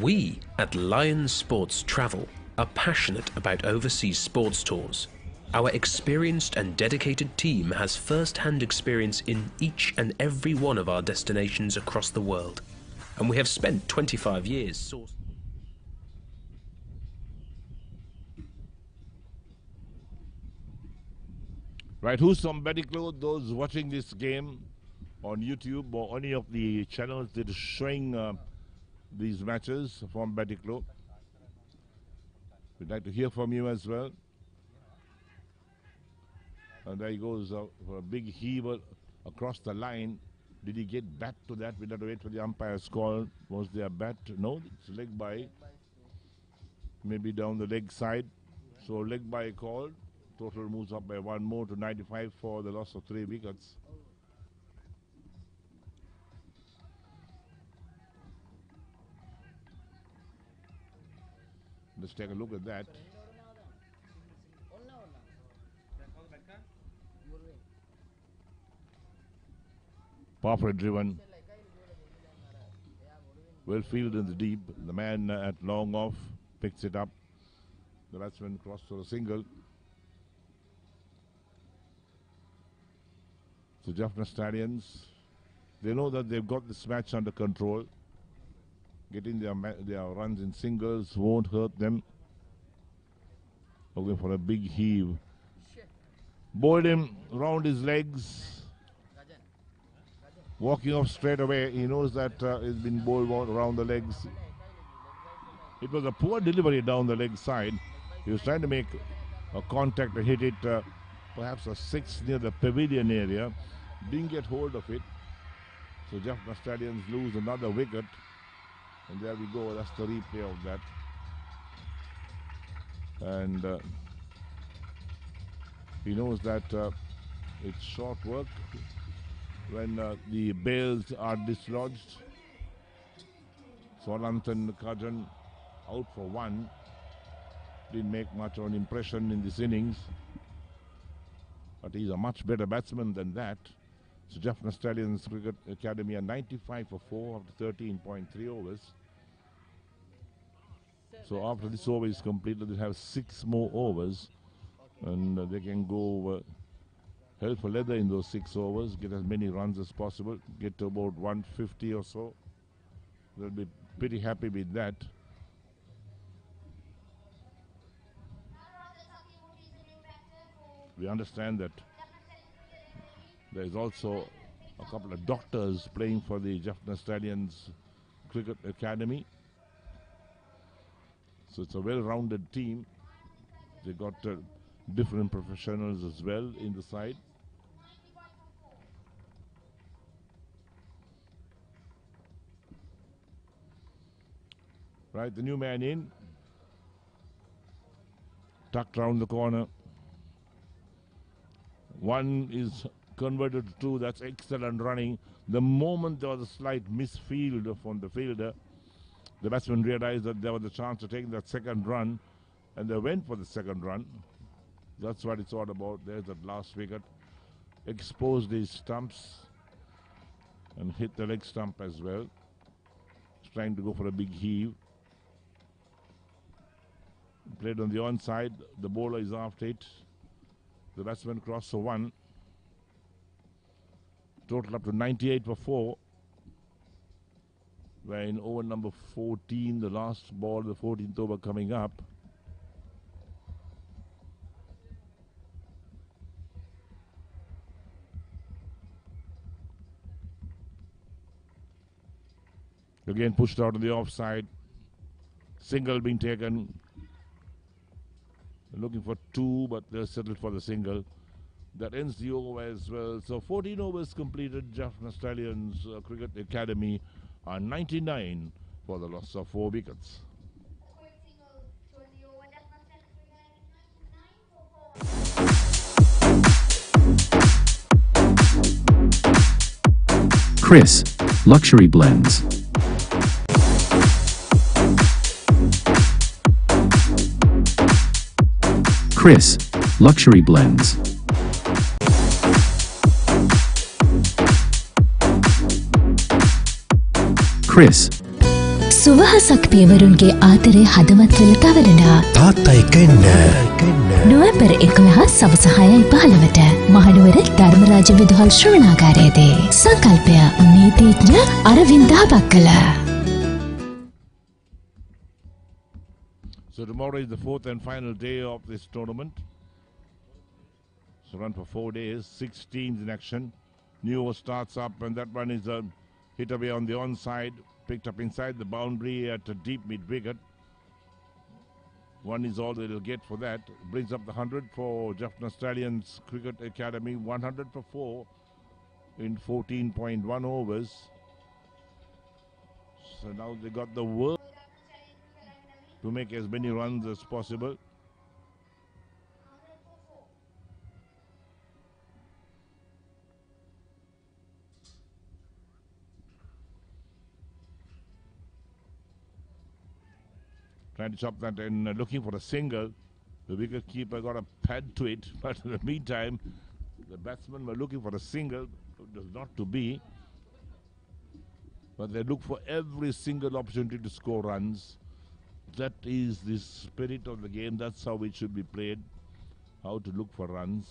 We at Lions Sports Travel are passionate about overseas sports tours. Our experienced and dedicated team has first-hand experience in each and every one of our destinations across the world, and we have spent 25 years sourcing. Right, who's from Batticaloa? Those watching this game on YouTube or any of the channels that are showing these matches from Batticaloa. We'd like to hear from you as well. And there he goes for a big heave across the line. Did he get back to that? We'll have to wait for the umpire's call. Was there a bat? No, it's leg by. Maybe down the leg side. So leg by called. Total moves up by 1 more to 95 for the loss of 3 wickets. Let's take a look at that. Power driven. Well fielded in the deep. The man at long off picks it up. The batsman crossed for a single. So Jaffna Stallions, they know that they've got this match under control. Getting their runs in singles won't hurt them. Looking for a big heave. Bowled him round his legs. Walking off straight away. He knows that it's been bowled around the legs. It was a poor delivery down the leg side. He was trying to make a contact and hit it perhaps a 6 near the pavilion area. Didn't get hold of it. So Jaffna Stallions lose another wicket. And there we go. That's the replay of that. And he knows that it's short work when the bails are dislodged. Solanthan Kajan out for 1. Didn't make much of an impression in this innings. But he's a much better batsman than that. So Jaffna Stallions Cricket Academy are 95 for 4 after 13.3 overs. So after this over is completed, they'll have 6 more overs. And they can go hell for leather in those 6 overs, get as many runs as possible, get to about 150 or so. They'll be pretty happy with that. We understand that there is also a couple of doctors playing for the Jaffna Stallions Cricket Academy. So it's a well-rounded team. They got different professionals as well in the side. Right, the new man in. Tucked round the corner. 1 is converted to 2. That's excellent running. The moment there was a slight misfield from the fielder, the batsman realized that there was a chance to take that second run, and they went for the second run. That's what it's all about. There's that last wicket. Exposed his stumps and hit the leg stump as well. He's trying to go for a big heave. Played on the onside. The bowler is after it. The batsman crossed for 1. Total up to 98 for 4. We're in over number 14, the last ball, the 14th over coming up. Again pushed out on the offside. Single being taken. They're looking for 2, but they'll settle for the single. That ends the over as well. So 14 overs completed. Jaffna Stallions Cricket Academy are 99 for the loss of 4 wickets. Chris, Luxury Blends. Chris, Luxury Blends. Chris. සුවහසක් පියවරුන්ගේ ආතරය හදවත්වල තවරනා තාත්තා එක්ක එන්න. නොවැම්බර් 11 සවස 6:15ට මහනුවර ධර්මරාජ විදුහල් ශ්‍රවණාගාරයේදී සංකල්පය නීතිඥ Aravinda බක්කල. So tomorrow is the 4th and final day of this tournament. So run for 4 days, 6 teams in action. New over starts up, and that one is hit away on the onside, picked up inside the boundary at a deep mid-wicket. 1 is all they'll get for that. Brings up the 100 for Jaffna Stallions Cricket Academy. 100 for 4 in 14.1 overs. So now they got the work to make as many runs as possible. trying to chop that in, looking for a single. The wicket keeper got a pad to it, but in the meantime, the batsmen were looking for a single. It was not to be. But they look for every single opportunity to score runs. That is the spirit of the game. That's how it should be played. How to look for runs.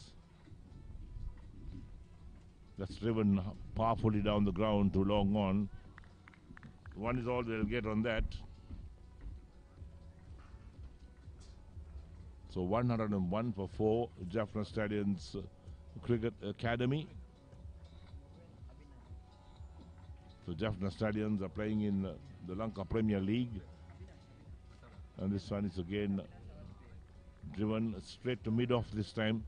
That's driven powerfully down the ground to long on. One is all they'll get on that. So 101 for 4, Jaffna Stallions Cricket Academy. So Jaffna Stallions are playing in the Lanka Premier League. And this one is again driven straight to mid-off this time.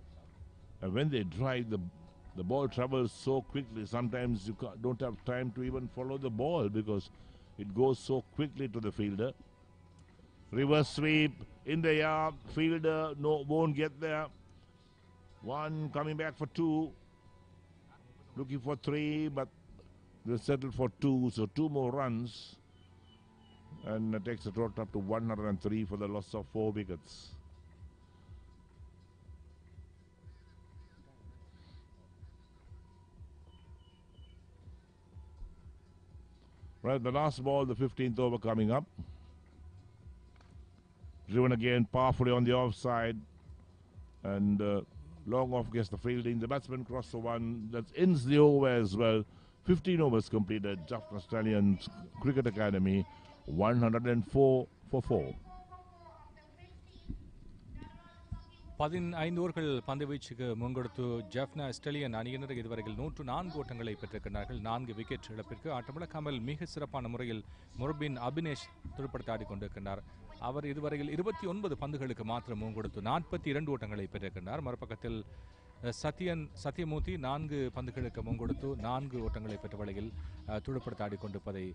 And when they drive, the ball travels so quickly, sometimes you don't have time to even follow the ball because it goes so quickly to the fielder. Reverse sweep in the air, fielder won't get there. One coming back for 2, looking for 3, but they settle for 2, so 2 more runs. And it takes the total up to 103 for the loss of 4 wickets. Right, the last ball, the 15th over coming up. Driven again powerfully on the offside. And long off gets the fielding. The batsman crossed the one. That ends the over as well. 15 overs completed. Jaffna Stallions Cricket Academy, 104 for 4. 15 ஓவர்கள் பந்துவீச்சுக்கு முன்கொடுத்து ஜாஃப்னா ஸ்டெலியன் அணியினர் இதுவரையில் 104 ஓட்டங்களை பெற்றிருக்கிறார்கள். 4 wicket இழப்பிற்கு ஆட்டமிழக்காமல் மிக சிறப்பான முறையில் முர்பின் அபினேஷ் துடுப்படுத்த ஆடிக்கொண்டிருக்கிறார். அவர் இதுவரையில் 29 பந்துகளுக்கு மாத்திரம் முன்கொடுத்து 42 ஓட்டங்களை பெற்றிருக்கிறார். மறுபக்கத்தில் சத்யமூர்த்தி 4 பந்துகளுக்கு முன்கொடுத்து 4 ஓட்டங்களை பெற்ற வழியில் துடுப்படுத்த ஆடிக்கொண்டிருப்பதை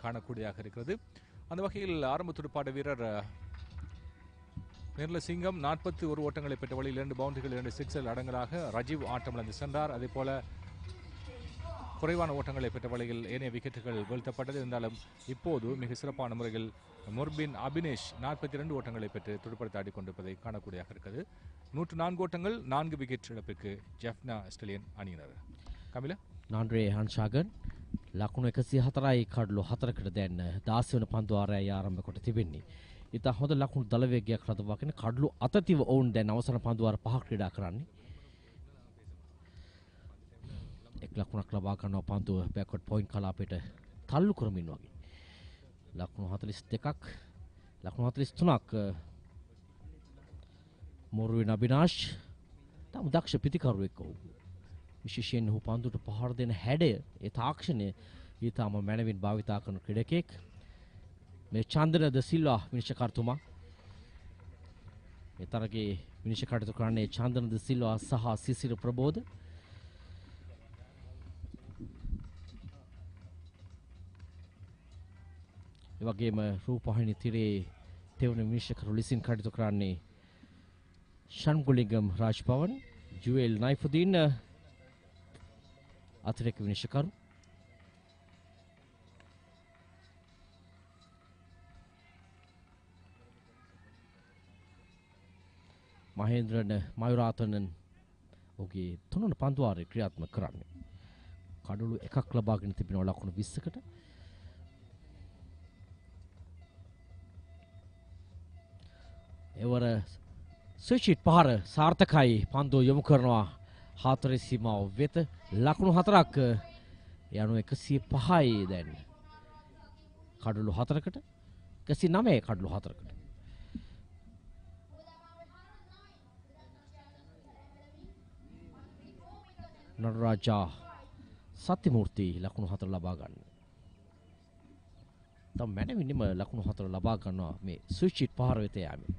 காணக்கூடியதாக இருக்கிறது. அந்த வகையில் ஆரம்ப துடுப்பாட்ட வீரர் நிர்மலசிங்கம் 41 ஓட்டங்களை பெற்ற வழியில் 2 பவுண்டரிகள் 2 சிக்ஸர் அடங்கலாக ரஜீவ் ஆட்டமிழந்து சென்றார். அதேபோல குறைவான ஓட்டங்களை பெற்ற வழியில் ஏனைய விக்கெட்டுகள் வீழ்த்தப்பட்டது. இருந்தாலும் இப்போது மிக சிறப்பான முறையில் முர்பின் அபினேஷ் 42 ஓட்டங்களை பெற்று துடுப்படுத்த ஆடிக்கொண்டிருப்பதை காணக்கூடியதாக இருக்கிறது. 104 ஓட்டங்கள் 4 විකට් ඉලපෙක ජැෆ්නා ස්ටලියන් අනිනර. කමිල නාන්ඩ්‍රේ හන්ෂාගන් ලකුණු 104යි කඩලු 4කට දැන් 16 වන පන්දු ආරය ආරම්භ කොට තිබෙන්නේ. ඉතා හොඳ ලකුණු දල වේගයක් රඳවාගෙන කඩලු අතතිව ඔවුන් දැන් අවසන් පන්දු ආර 5ක් ක්‍රීඩා කරන්නේ. එක් ලකුණක් ලබා ගන්නවා පන්දුව බෑක්වර්ඩ් පොයින්ට් කලාපයට තල්ලු කරමින් වගේ. ලකුණු 42ක් ලකුණු 43ක් මොරුවින් අබිනාෂ් තම දක්ෂ පිතිකරුවෙක් ඔහු. විශේෂයෙන් ඔහු පන්දුවට පහර දෙන හැඩය ඒ තාක්ෂණය ඊටම මැනවින් භාවිතා කරන ක්‍රීඩකෙක්. මේ චන්ද්‍ර ද සිල්වා විනිශ්චයකර්තුමා මේ තරගේ විනිශ්චය කටයුතු කරන්නේ චන්ද්‍ර ද සිල්වා සහ සිසිර ප්‍රබෝධ. ඒ වගේම රූපවාහිනී තිරේ තෙවන විනිශ්චයකරු ලෙසින් කටයුතු කරන්නේ ශන්ගුලිගම් රාජ්පවන්, ජුවෙල් නයිෆුදීන් අතිරේක විනිශ්චයකරු. මහේන්ද්‍රන මයුරාතනන් ඔහුගේ තුන්වන පන්දුවාරේ ක්‍රියාත්මක කරන්නේ. කඩලු එකක් ලබාගෙන තිබෙනවා ලකුණු 20කට. එවර සුචිත් පහර සාර්ථකයි පන්දුව යොමු කරනවා හතරේ සීමාව වෙත. ලකුණු 4ක් යනු 105යි දැන් කඩලු 4කට 109 කඩලු 4කට. නරරාජා සත්‍යමූර්ති ලකුණු 4 ලබා ගන්න. තම මැනවින්ම ලකුණු 4 ලබා ගන්නවා මේ සුචිත් පහර වෙත යෑමෙන්.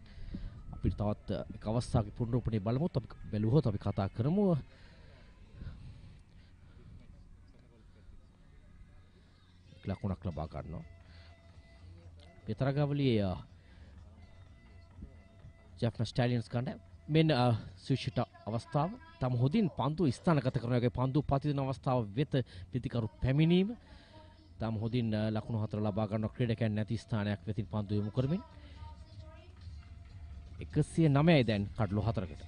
අපිට තවත් එක අවස්ථාවක පුනරුපණය බලමුත් අපි බැලුවොත් අපි කතා කරමු. ලකුණක් ලබා ගන්නවා. පෙතරගවලියේ ජැෆ්නා ස්ටැලියන්ස් කණ්ඩායම මෙන්න සුචිත අවස්ථාව තම හොදින් පන්දු ස්ථානගත කරන වගේ පන්දු පතින අවස්ථාව වෙත පිතිකරු පැමිණීම තම හොදින් ලකුණු 4 ලබා ගන්න ක්‍රීඩකයන් නැති ස්ථානයක් වෙතින් පන්දු යොමු කරමින් 109යි දැන් කඩලු 4කට.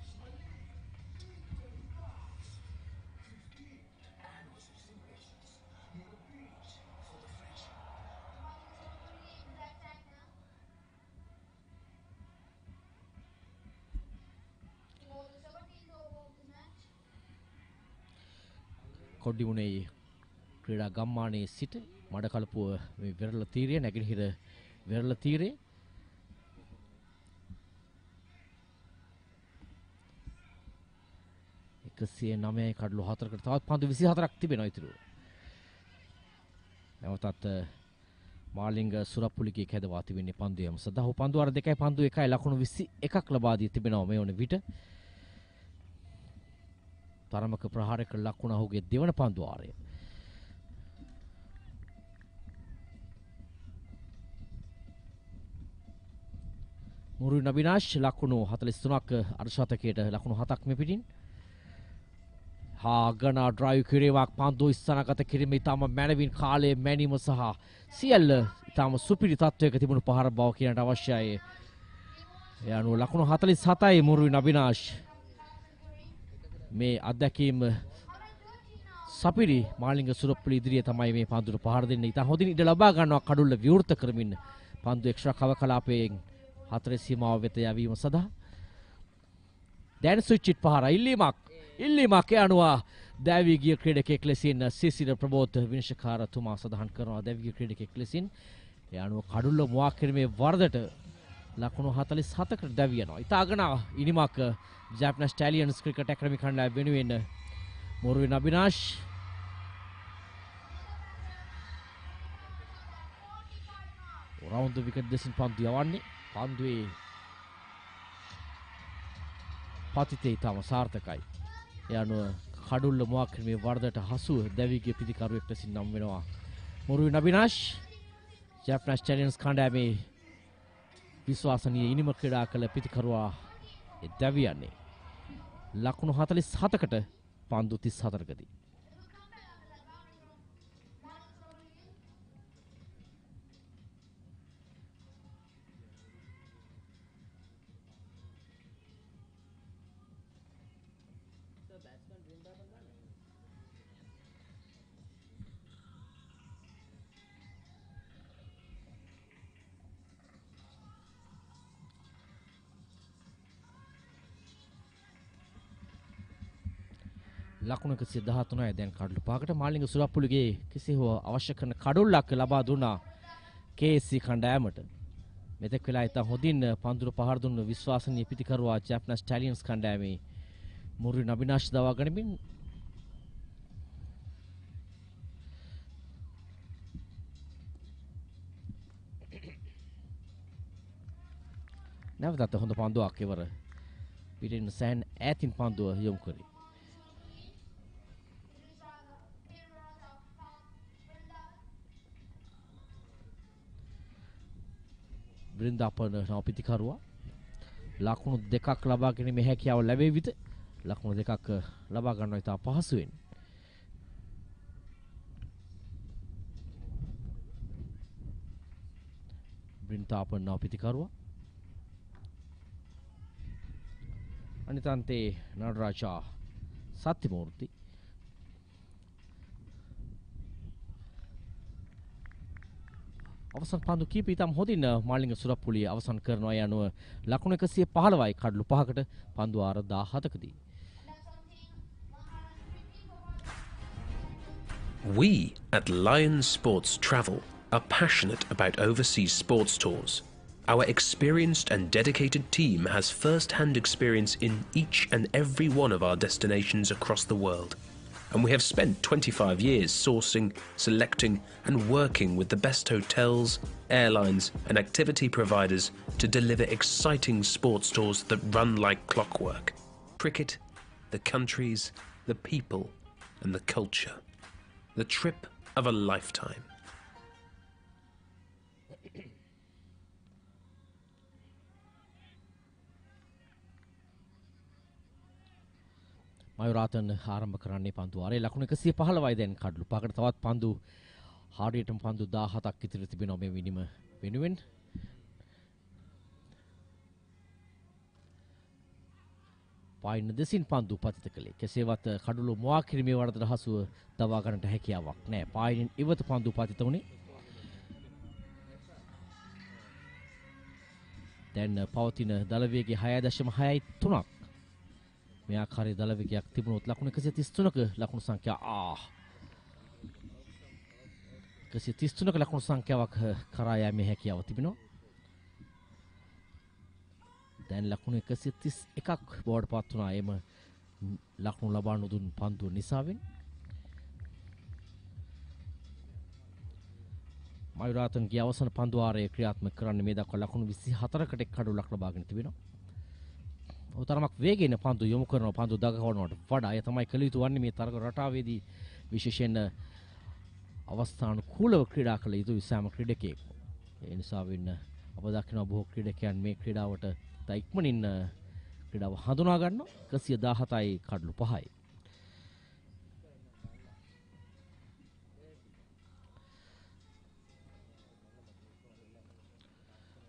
කොඩ්ඩිමුනේ ක්‍රීඩා ගම්මානයේ සිට මඩකලපුව මේ වෙරළ තීරය නැගෙනහිර වෙරළ තීරේ 109යි කඩලු 4කට තවත් පන්දු 24ක් තිබෙනවා ඉතුරු. නැවතත් මාලිංග සුරප්පුලිගේ කැදවා තිබෙන්නේ පන්දු යම සදා ඔහු පන්දු අර 2යි පන්දු 1යි ලකුණු 21ක් ලබා දී තිබෙනවා මේ වන විට. තරමක ප්‍රහාරයක ලකුණ ඔහුගේ දෙවන පන්දු ආරය. මුරු නබිනාෂ් ලකුණු 43ක් අර්ශතකයට ලකුණු 7ක් මෙපිටින්. ගණ ඩ්‍රයිව් කිරීමක් පන්දු ඉස්සනගත කිරීම ඉතාම මැනවින් කාලයේ මැනීම සහ සියල්ල ඉතාම සුපිරි තත්වයක තිබුණු පහර බව කියන්නට අවශ්‍යයි. ඒ අනුව ලකුණු 47යි මුරුයි නබිනාෂ්. මේ අත්දැකීම සපිරි මාලිංග සුරප්පුලි ඉදිරියේ තමයි මේ පන්දුට පහර දෙන්නේ. ඉතා හොඳින් ඉඩ ලබා ගන්නවා කඩුල්ල විවෘත කරමින් පන්දු එක්ස්ට්‍රා කව කලාපයෙන් 4 සීමාව වෙත යැවීම සඳහා. දැන් ස්විච් පහර ඉල්ලීමක් යනුව දැවී ගිය ක්‍රීඩකෙක් ලෙසින් සිසිර ප්‍රබෝධ විනිශ්චයකාරතුමා සඳහන් කරනවා දැවී ගිය ක්‍රීඩකෙක් ලෙසින්. ඒ අනුව කඩුල්ල මුවා කිරීමේ වරදට ලකුණු 47කට දැවී යනවා. ඉතාගෙන ඉනිමක් Jaffna Stallions ක්‍රිකට් ඇකඩමි කණ්ඩායම වෙනුවෙන් මුරුයි නබිනාෂ් රවුන්ඩ් ද විකට් දෙසින් පන්දු යවන්නේ. පන්දුවේ පතිතේ ඉතාම සාර්ථකයි. ඒ අනුව කඩුල්ල මුවා කිරීමේ වරදට හසුව දැවී ගිය පිතිකරුවෙක් ලෙසින් නම් වෙනවා මුරුයි නබිනාෂ්. Jaffna Stallions කණ්ඩායමේ විශ්වාසනීය ඉනිම ක්‍රීඩා කළ පිතිකරුවා දැවී යන්නේ ලකුණු 47කට පන්දු 34කදී. ලකුණු 113යි දැන් කඩලු 5කට මාලිංග සුරප්පුලිගේ කෙසේ හෝ අවශ්‍ය කරන කඩුල්ලක් ලබා දුන්නා KSC කණ්ඩායමට. මෙතෙක් වෙලා ඉතා හොඳින් පන්දුර පහර දුන්න විශ්වාසනීය පිතිකරුවා Jaffna Stallions කණ්ඩායමේ මුරුයි නබිනාෂ් දවා ගනිමින් නැවතත් හොඳ පන්දුවක් ඉවර පිටින් සෑන් ඈතින් පන්දුව යොමු කරේ. බ්‍රින්දාපන නව පිතිකරුවා ලකුණු 2ක් ලබා ගැනීමේ හැකියාව ලැබෙවිද ලකුණු 2ක් ලබා ගන්නවා ඉතා පහසුවෙන්. බ්‍රින්දාපන නව පිතිකරුවා අනිතන්තේ නඩරාජා සත්‍යමූර්ති අවසන් පන්දු කීප ඉතාම හොඳින් මාලිංග සුරප්පුලිය අවසන් කරනවා. ඒ අනුව ලකුණු 115යි කඩලු 5කට පන්දු 17කදී. We at Lions Sports Travel are passionate about overseas sports tours. Our experienced and dedicated team has first-hand experience in each and every one of our destinations across the world. And we have spent 25 years sourcing, selecting and working with the best hotels, airlines and activity providers to deliver exciting sports tours that run like clockwork. Cricket, the countries, the people and the culture. The trip of a lifetime. මයුරාතන් ආරම්භ කරන්නේ පන්දු ආරේ ලකුණු 115යි දැන් කඩලු 5කට තවත් පන්දු හරියටම පන්දු 17ක් ඉතිරි තිබෙනවා මේ විනිම වෙනුවෙන්. පායින් දෙසින් පන්දු පතිත කළේ. කෙසේවත් කඩුළු මුවා කිරීමේ වරදට හසුව දවා ගන්නට හැකියාවක් නැහැ. පායින් ඉවත පන්දු පතිත වුණේ. දැන් පවතින දල වේගය 6.6.3ක්. මේ ආකාරයේ දල වේගයක් තිබුණොත් ලකුණු 133ක ලකුණු සංඛ්‍යාව 133ක ලකුණු සංඛ්‍යාවක් කරා යෑමේ හැකියාව තිබෙනවා. දැන් ලකුණු 131ක් බවට පත් වුණා. එම ලකුණු ලබා නොදුන් පන්දුව නිසාවෙන්. මයුරාතන්ගේ අවසන් පන්දු වාරයේ ක්‍රියාත්මක කරන්න මේ දක්වා ලකුණු 24කට එක් කඩුලක් ලබාගෙන තිබෙනවා. උතරමක් වේගයෙන් පන්දු යොමු කරන පන්දු දගහවනවට වඩා එය තමයි කළ යුතු වන්නේ මේ තරග රටාවේදී විශේෂයෙන් අවස්ථානුකූලව ක්‍රීඩා කළ යුතු සෑම ක්‍රීඩකයෙක්. ඒ නිසා වෙන්න අප දකිනවා බොහෝ ක්‍රීඩකයන් මේ ක්‍රීඩාවට ඉක්මනින් ක්‍රීඩාව හඳුනා ගන්නවා. 117යි කඩලු 5යි.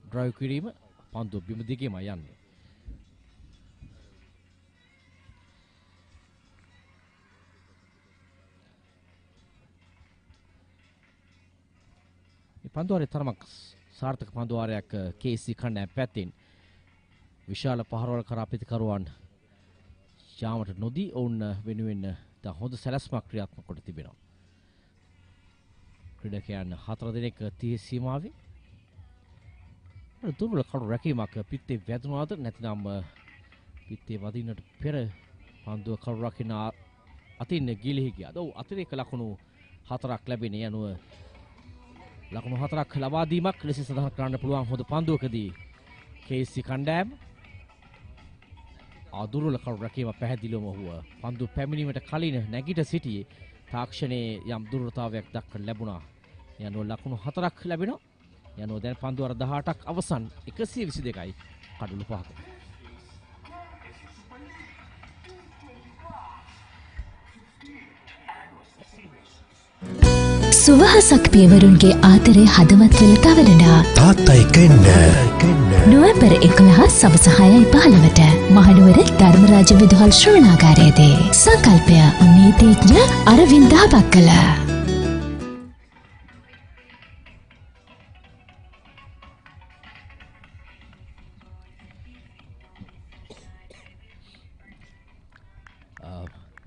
ඩ්‍රයිව් කිරීම පන්දු බිම දිගේම යන්නේ. මේ පන්දුවාරේ තරමක් සාර්ථක පන්දුවාරයක් KSC කණ්ඩායම පැත්තෙන් විශාල පහරවල් කරා ප්‍රතිකරුවන් යාමට නොදී ඔවුන් වෙනුවෙන් තා හොඳ සැලැස්මක් ක්‍රියාත්මක කොට තිබෙනවා. ක්‍රීඩකයන් 4 දෙනෙක් තී සීමාවේ දුර්වල කඩු රැකීමක් පිත්තේ වැදුනාද නැතිනම් පිත්තේ වදින්නට පෙර පන්දුව කඩු රකින්න අතින් ගිලිහි ගියාද? ඔව් අතිරේක ලකුණු 4ක් ලැබෙන යනුව ලකුණු 4ක් ලබා දීමක් ලෙස සඳහන් කරන්න පුළුවන් හොඳ පන්දුවකදී KSC කණ්ඩායම දුර්වල කඩු රැකීම පැහැදිලිවම ඔහුව පන්දු පැමිණීමට කලින් නැගිට සිටියේ තාක්ෂණයේ යම් දුර්වලතාවයක් දක්වන්න ලැබුණා. යනුව ලකුණු 4ක් ලැබෙනවා. යනුව දැන් පන්දු වර 18ක් අවසන් 122යි කඩලු 5ක. සුවහසක් පියවරුන්ගේ ආදරය හදවත්වල තවලනා තාත්තා එක්ක එන්න. නොවැම්බර් 11 සවස 6:15ට මහනුවර ධර්මරාජ විදුහල් ශ්‍රවණාගාරයේදී සංකල්පය නීතිඥ අරවින්ද බක්කල.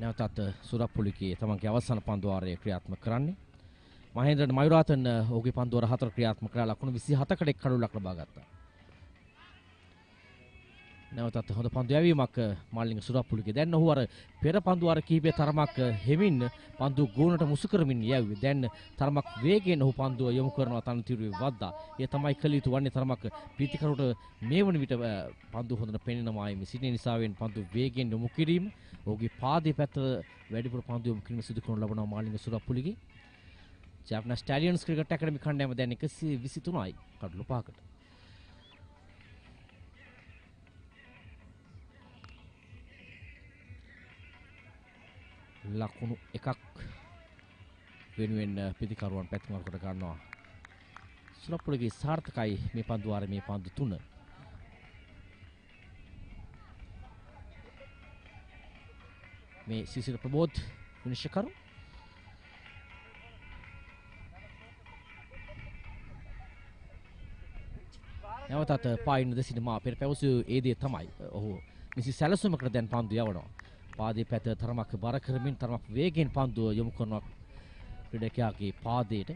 නැවතත් සුරප්පුලිකේ තමන්ගේ අවසන් පන්දු වාරයේ ක්‍රියාත්මක කරන්නේ. මහේන්ද්‍රන් මයුරාතන් ඔහුගේ පන්දු වාර 4 ක්‍රියාත්මක කරලා ලකුණු 27කට එක් කඩුලක් ලබා ගත්තා. නැවතත් හොඳ පන්දු යැවීමක් මාලිංග සුරප්පුලිකේ. දැන් ඔහු අර පෙර පන්දු වාර කිහිපය තරමක් හෙමින් පන්දු ගෝනට මුසු කරමින් යැව්වේ. දැන් තරමක් වේගයෙන් ඔහු පන්දුව යොමු කරනවා තනතිරුවේ වද්දා. ඒ තමයි කළ යුතු වන්නේ. තරමක් ප්‍රීතිකරුට මේ වන විට පන්දු හොඳට පෙනෙනවා. මේ සිටින නිසාවෙන් පන්දු වේගයෙන් යොමු කිරීම ඔහුගේ පාදයේ පැත්ත වැඩිපුර පන්දු යොමු කිරීම සිදු කරන ලබනවා මාලිංග සුරප්පුලිගේ. Jaffna Stallions ක්‍රිකට් ඇකඩමි කණ්ඩායම දැන් 123යි කඩලු 5කට. ලකුණු 1ක් වෙනුවෙන් පිටිකරුවන් පැතුමක් කොට ගන්නවා. සුරප්පුලිගේ සාර්ථකයි මේ පන්දු වාරයේ මේ පන්දු 3. මේ සිසිර ප්‍රබෝධ් විනිශ්චයකරු නැවතත් පායින් දෙසින් මා පෙර පැවසූ ඒ දේ තමයි. ඔහු නිසි සැලසුමකට දැන් පන්දු යවනවා. පාදයේ පැත තරමක් බර කරමින් තරමක් වේගෙන් පන්දුව යොමු කරනවා ක්‍රීඩකයාගේ පාදයට.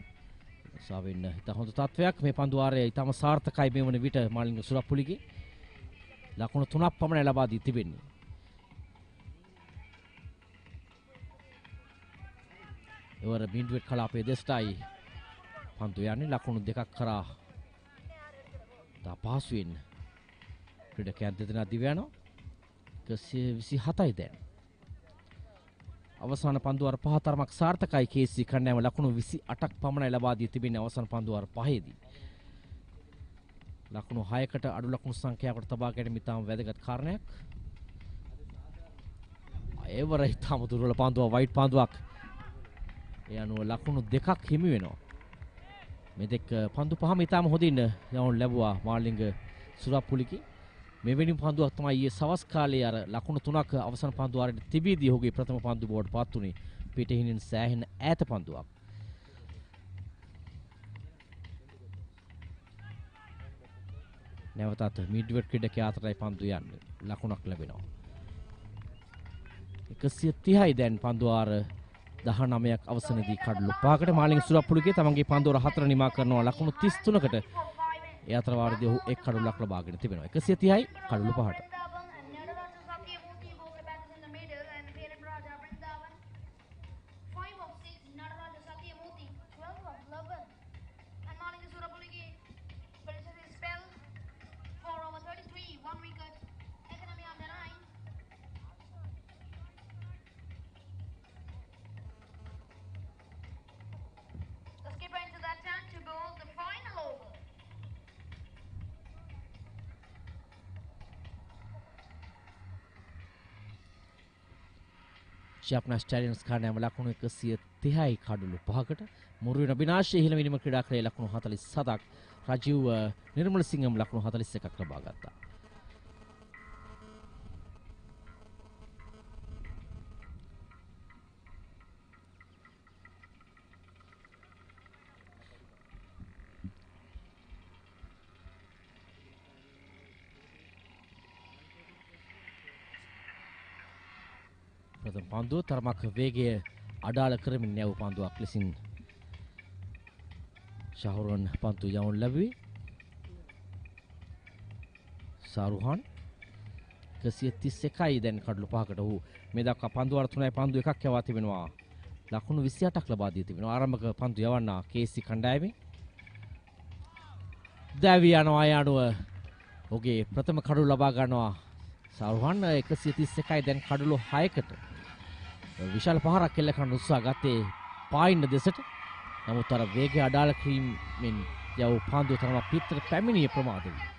සාවෙන්න හිත හොඳ තත්වයක් මේ පන්දු වාරයේ ඊටම සාර්ථකයි මේ වන විට මාලිංග සුරප්පුලිගේ ලකුණු 3ක් පමණ ලබා දී තිබෙන්නේ. එවර බින්දුවෙක් කලාපයේ දෙසටයි පන්දු යන්නේ ලකුණු 2ක් කරා පහසුවෙන් ක්‍රීඩකයන් දෙදෙනා දිව යනවා. 127යි දැන්. අවසාන පන්දු වාර 5 තරමක් සාර්ථකයි KSC කණ්ඩායම ලකුණු 28ක් පමණයි ලබා දී තිබෙන්නේ අවසාන පන්දු වාර 5ේදී. ලකුණු 6කට අඩු ලකුණු සංඛ්‍යාවකට තබා ගැනීම ඉතාම වැදගත් කාරණයක්. ඒවර ඉතාම දුර්වල පන්දුවක් වයිට් පන්දුවක්. ඒ අනුව ලකුණු 2ක් හිමි වෙනවා. මෙතෙක් පන්දු 5ම ඉතාම හොඳින් යවුන් ලැබුවා මාලිංග සුරප්පුලිකේ. මෙවැනි පන්දුවක් තමයි ඊයේ සවස් කාලේ අර ලකුණු 3ක අවසන් පන්දු වාරයේ තිබීදී ඔහුගේ ප්‍රථම පන්දු බෝඩ් පත් වුණේ පිටිහිනින් සෑහෙන ඈත පන්දුවක්. නැවතත් මිඩ්විඩ් ක්‍රීඩකයා අතරයි පන්දු යන්නේ. ලකුණක් ලැබෙනවා. 130යි දැන් පන්දු වාර 19ක් අවසනයේදී කඩලු 5කට මාලිංග සුරප්පුළුගේ තමන්ගේ පන්දු වාර 4 නිමා කරනවා ලකුණු 33කට. ඒ අතර වාරයේදී ඔහු එක් කඩලුවක් ලබාගෙන තිබෙනවා. 130යි කඩලු 5ට. Jaffna Stallions කණ්ඩායම ලකුණු 130යි කඩලු 5කට. මුරුවින අවිනාශ ඉහළ මිනිම ක්‍රීඩාකරේ ලකුණු 47ක්. රජීව් නිර්මලසිංහම් ලකුණු 41ක් ලබා ගත්තා. ප්‍රථම පන්දුව තරමක් වේගය අඩාල කරමින් යව පන්දුවක් ලෙසින් ශහරුන් පන්දු යවුන් ලැබුවේ. සාරුහන් 131යි දැන් කඩලු 5කට ඔහු මේ දක්වා පන්දු වර 3යි පන්දු එකක් යවා තිබෙනවා. ලකුණු 28ක් ලබා දී තිබෙනවා. ආරම්භක පන්දු යවන්න KSC කණ්ඩායමේ. දැවි යනවා යනුව ඔහුගේ ප්‍රථම කඩලු ලබා ගන්නවා. සාරුහන් 131යි දැන් කඩලු 6කට. විශාල පහරක් කෙල්ල කරන්න උත්සාහ ගත්තේ පායින්න දෙසට. නමුත් අර වේගය අඩාල කිරීමෙන් යව පන්දුව තරම පිටතට පැමිණිය ප්‍රමාද වී.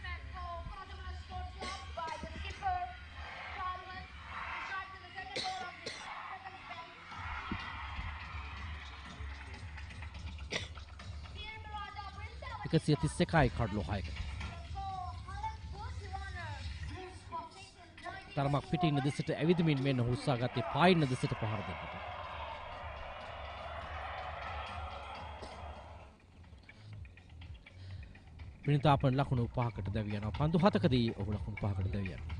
එකසිය 31යි කඩලු 6කට. තරමක් පිටින් දෙසට ඇවිදමින් මෙන්න උත්සාහ ගත්තේ පායින්න දෙසට පහර දෙන්නට. පිනිතාපන් ලකුණු 5කට දැවි යනවා. පන්දු 7කදී ඔහු ලකුණු 5කට දැවි යනවා.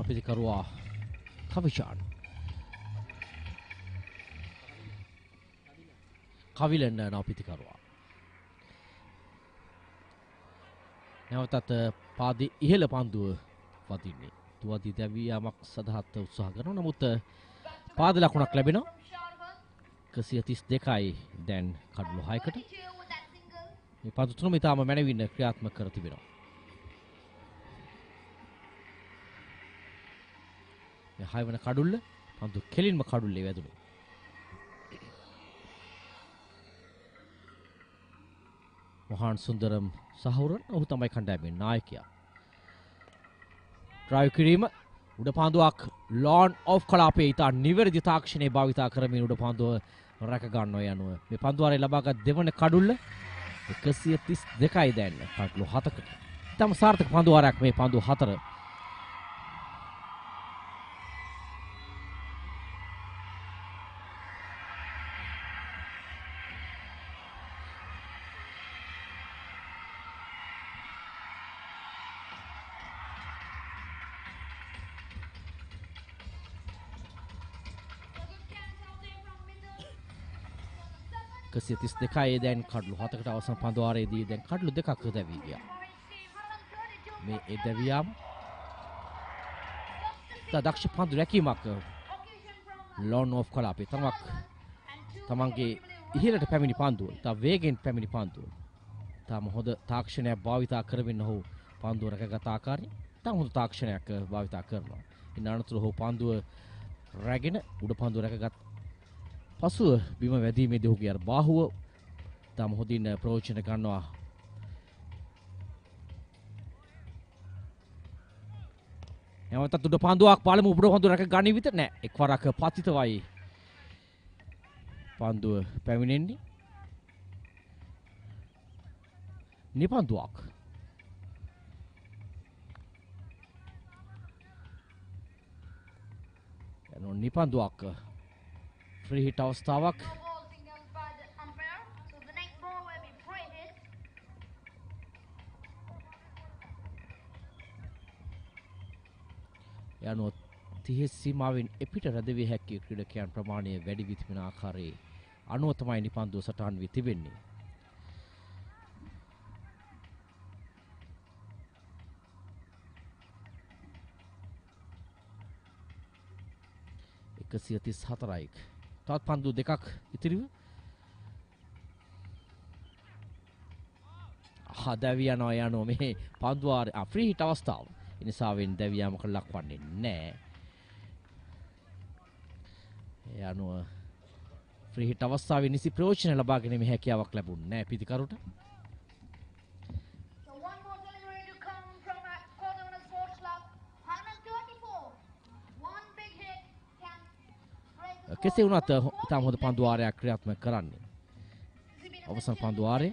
Batticaloa Kavishan Kavilan Batticaloa නැවතත් පාදි ඉහළ පන්දුව වදින්නේ. තුවදී දැවියාමක් සදහත් උත්සාහ කරනවා. නමුත් පාද ලකුණක් ලැබෙනවා. 132යි දැන් කඩලු 6කට. මේ පන්දු තුනම ඉතාම මැනවින් ක්‍රියාත්මක කර තිබෙනවා. මේ 6 වන කඩුල්ල පන්දු කෙලින්ම කඩුල්ලේ වැදුනේ. මොහාන් සුන්දරම් සහවුරන් ඔහු තමයි කණ්ඩායමේ නායකයා. ඩ්‍රයිව් කිරීම උඩ පන්දුවක් ලෝන් ඔෆ් කලාපයේ ඉතා නිවැරදි තාක්ෂණයේ භාවිතා කරමින් උඩ පන්දුව රැක ගන්නවා යනුව මේ පන්දුවාරේ ලබාගත් දෙවන කඩුල්ල 132යි දැන් කඩලු 7කට. තම සාර්ථක පන්දුවාරයක් මේ පන්දු 4. දෙකයි දැන් කඩලු 7කට අවසන් පන්දුවාරයේදී දැන් කඩලු 2ක් දැවි ගියා. මේ ඒ දැවියාම දක්ෂ පන්දු රැකීමක් ලෝන් ඔෆ් කලාපේ තමන්ගේ ඉහළට පැමිණි පන්දුව තා වේගෙන් පැමිණි පන්දුව තාම හොඳ තාක්ෂණයක් භාවිතා කරමින් ඔහු පන්දුව රැකගත ආකාරය තාම හොඳ තාක්ෂණයක් භාවිතා කරනවා. ඉන් අනතුරු ඔහු පන්දුව රැගෙන උඩ පන්දුව රැකගත් පසුව බිම වැදීමේදී ඔහුගේ අර බාහුව තාම හොඳින් ප්‍රයෝජන ගන්නවා නැවතත් උඩ පන්දුවක් පළමු උඩ පන්දුව රැක ගනි විතර නෑ. එක්වරක් පතිතවයි පන්දුව පැමිණෙන්නේ. නිපන්දුවක්. යනෝ නිපන්දුවක්. ෆ්‍රී හිට් අවස්ථාවක්. යනෝ 30 සීමාවෙන් එපිට රැඳවිය හැකි ක්‍රීඩකයන් ප්‍රමාණය වැඩි වී තිබෙන ආකාරයේ අනුව තමයි නිපන්දුව සටහන් වී තිබෙන්නේ. එකසිය 34යි. තවත් පන්දු දෙකක් ඉතිරිව. දැවි යනවා යනෝ මේ පන්දුවාර ෆ්‍රී හිට් අවස්ථාව. එනිසාවෙන් දැවියාමක ලක්වන්නේ නැහැ. යනුව ෆ්‍රී හිට් අවස්ථාවේ නිසි ප්‍රයෝජන ලබා ගැනීමේ හැකියාවක් ලැබුණේ නැහැ පිටිකරුට. කෙසේ වුණත් ඉතාම හොඳ පන්දුවාරයක් ක්‍රියාත්මක කරන්නේ. අවසන් පන්දුවාරය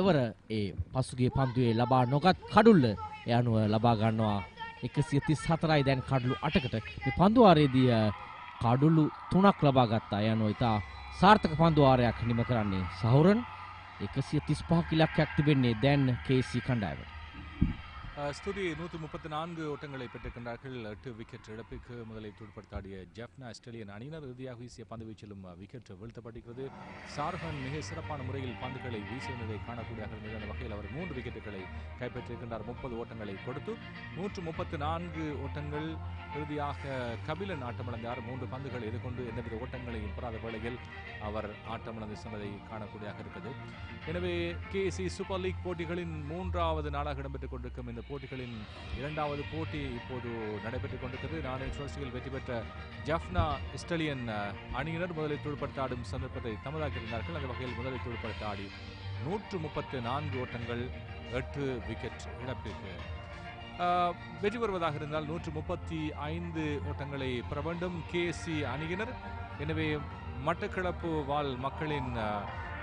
එවර ඒ පසුගිය පන්දුවේ ලබා නොගත් කඩුල්ල ඒ අනුව ලබා ගන්නවා 134යි දැන් කඩලු 8කට. මේ පන්දුවාරයේදී කඩුළු 3ක් ලබා ගත්තා. ඒ අනුව ඉතා සාර්ථක පන්දුවාරයක් නිම කරන්නේ සහුරන්. 135ක ඉලක්කයක් තිබෙන්නේ දැන් KSC කණ්ඩායමට. ஸ்துதி 134 ஓட்டங்களை பெற்றிருக்கின்றார்கள். 8 விக்கெட் இழப்பிற்கு முதலை துடுப்படுத்தாடிய ஜெஃப்னா ஸ்டேலியன் அணியினர் இறுதியாக வீசிய பந்து வீச்சிலும் விக்கெட் வீழ்த்தப்பட்டிருக்கிறது. சார்ஹன் மிக சிறப்பான முறையில் பந்துகளை வீசியதை காணக்கூடியதாக இருந்தது. அந்த வகையில் அவர் 3 விக்கெட்டுகளை கைப்பற்றியிருக்கின்றார். 30 ஓட்டங்களை கொடுத்து 134 ஓட்டங்கள். இறுதியாக கபிலன் ஆட்டமிழந்தார். 3 பந்துகள் எதிர்கொண்டு எந்தவித ஓட்டங்களையும் பெறாத வேளையில் அவர் ஆட்டமிழந்து சென்றதை காணக்கூடியதாக இருக்கிறது. எனவே KSC சூப்பர் லீக் போட்டிகளின் 3வது நாளாக இடம்பெற்றுக் கொண்டிருக்கும் இந்த போட்டிகளின் 2வது போட்டி இப்போது நடைபெற்றுக் கொண்டிருக்கிறது. 4 சுழற்சிகள் வெற்றி பெற்ற ஜாஃப்னா ஸ்டாலியன் அணியினர் முதலில் துடுப்படுத்த ஆடும் சந்தர்ப்பத்தை தமதாக்கியிருந்தார்கள். அந்த வகையில் முதலில் துடுப்படுத்த ஆடி 134 ஓட்டங்கள் 8 விக்கெட் இழப்பிற்கு வெற்றி பெறுவதாக இருந்தால் 135 ஓட்டங்களை பெற வேண்டும் KSC அணியினர். எனவே மட்டக்களப்பு வாழ் மக்களின்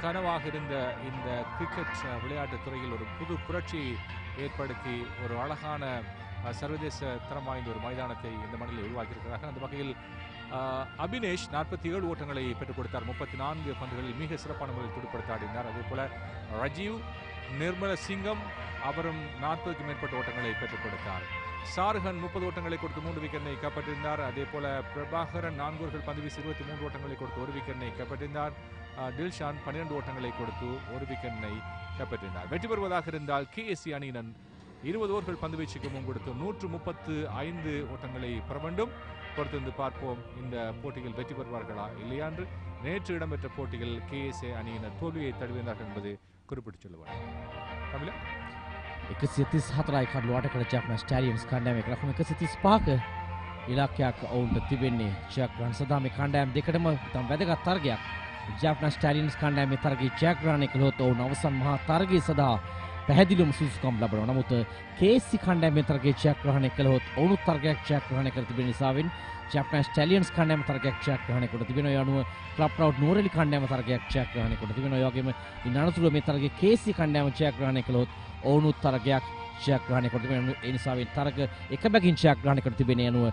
கனவாக இருந்த இந்த கிரிக்கெட் விளையாட்டுத் துறையில் ஒரு புது புரட்சி ஏற்படுத்தி ஒரு அழகான சர்வதேச தரம் வாய்ந்த ஒரு மைதானத்தை இந்த மண்ணில் உருவாக்கியிருக்கிறார்கள். அந்த வகையில் அபினேஷ் 47 ஓட்டங்களை பெற்றுக் கொடுத்தார். 34 பந்துகளில் மிக சிறப்பான முறையில் துடுப்படுத்த ஆடினார். அதே போல ரஜீவ் நிர்மல சிங்கம் அவரும் 40க்கும் மேற்பட்ட ஓட்டங்களை பெற்றுக் கொடுத்தார். சார்ஹன் 30 ஓட்டங்களை கொடுத்து 3 விக்கெட்டை கைப்பற்றியிருந்தார். அதே போல பிரபாகரன் 4 ஓவர்கள் பந்து வீசி 23 ஓட்டங்களை கொடுத்து 1 விக்கெட்டை கைப்பற்றியிருந்தார். டில்ஷான் 12 ஓட்டங்களை கொடுத்து 1 விக்கெட்டை கைப்பற்றினார். வெற்றி பெறுவதாக இருந்தால் KSC அணியினர் 20 ஓவர்கள் பந்து வீச்சுக்கு முன் கொடுத்து 135 ஓட்டங்களை பெற வேண்டும். பொறுத்திருந்து பார்ப்போம் இந்த போட்டிகள் வெற்றி பெறுவார்களா இல்லையா என்று. நேற்று இடம்பெற்ற போட்டிகள் KSC அணியினர் தோல்வியை தழுவினார்கள் என்பது குறிப்பிட்டு சொல்லுவார். தமிழ 134යි කඩලු 8කට ජැෆ්නා ස්ටෑලියන්ස් කණ්ඩායමේ ලකුණු 135ක ඉලක්කයක් ඔවුන්ට තිබෙන්නේ. ජයග්‍රහණ සඳහා මේ කණ්ඩායම් දෙකටම තම වැදගත් තරගයක්. ජැෆ්නා ස්ටෑලියන්ස් කණ්ඩායමේ තරගයේ ජයග්‍රහණය කළොත් ඔවුන් අවසන් මහා තරගය සඳහා පැහැදිලිවම සුදුසුකම් ලබනවා. නමුත් KSC කණ්ඩායමේ තරගයේ ජයග්‍රහණය කළොත් ඔවුන් තරගයක් ජයග්‍රහණය කර තිබෙන නිසාවෙන් ජැෆ්නා ස්ටෑලියන්ස් කණ්ඩායම තරගයක් ජයග්‍රහණය කොට තිබෙනවා. ඒ අනුව ක්ලබ් රවුඩ් නෝරෙලි කණ්ඩායම තරගයක් ජයග්‍රහණය කොට තිබෙනවා. ඒ වගේම ඉන් අනතුරුව මේ තරගයේ KSC කණ්ඩායම ජයග්‍රහණය කළොත් ඔවුන් තරගයක් ජයග්‍රහණය කොට තිබෙනවා. ඒ නිසාවෙන් තරග එක බැගින් ජයග්‍රහණය කර තිබෙන යනුව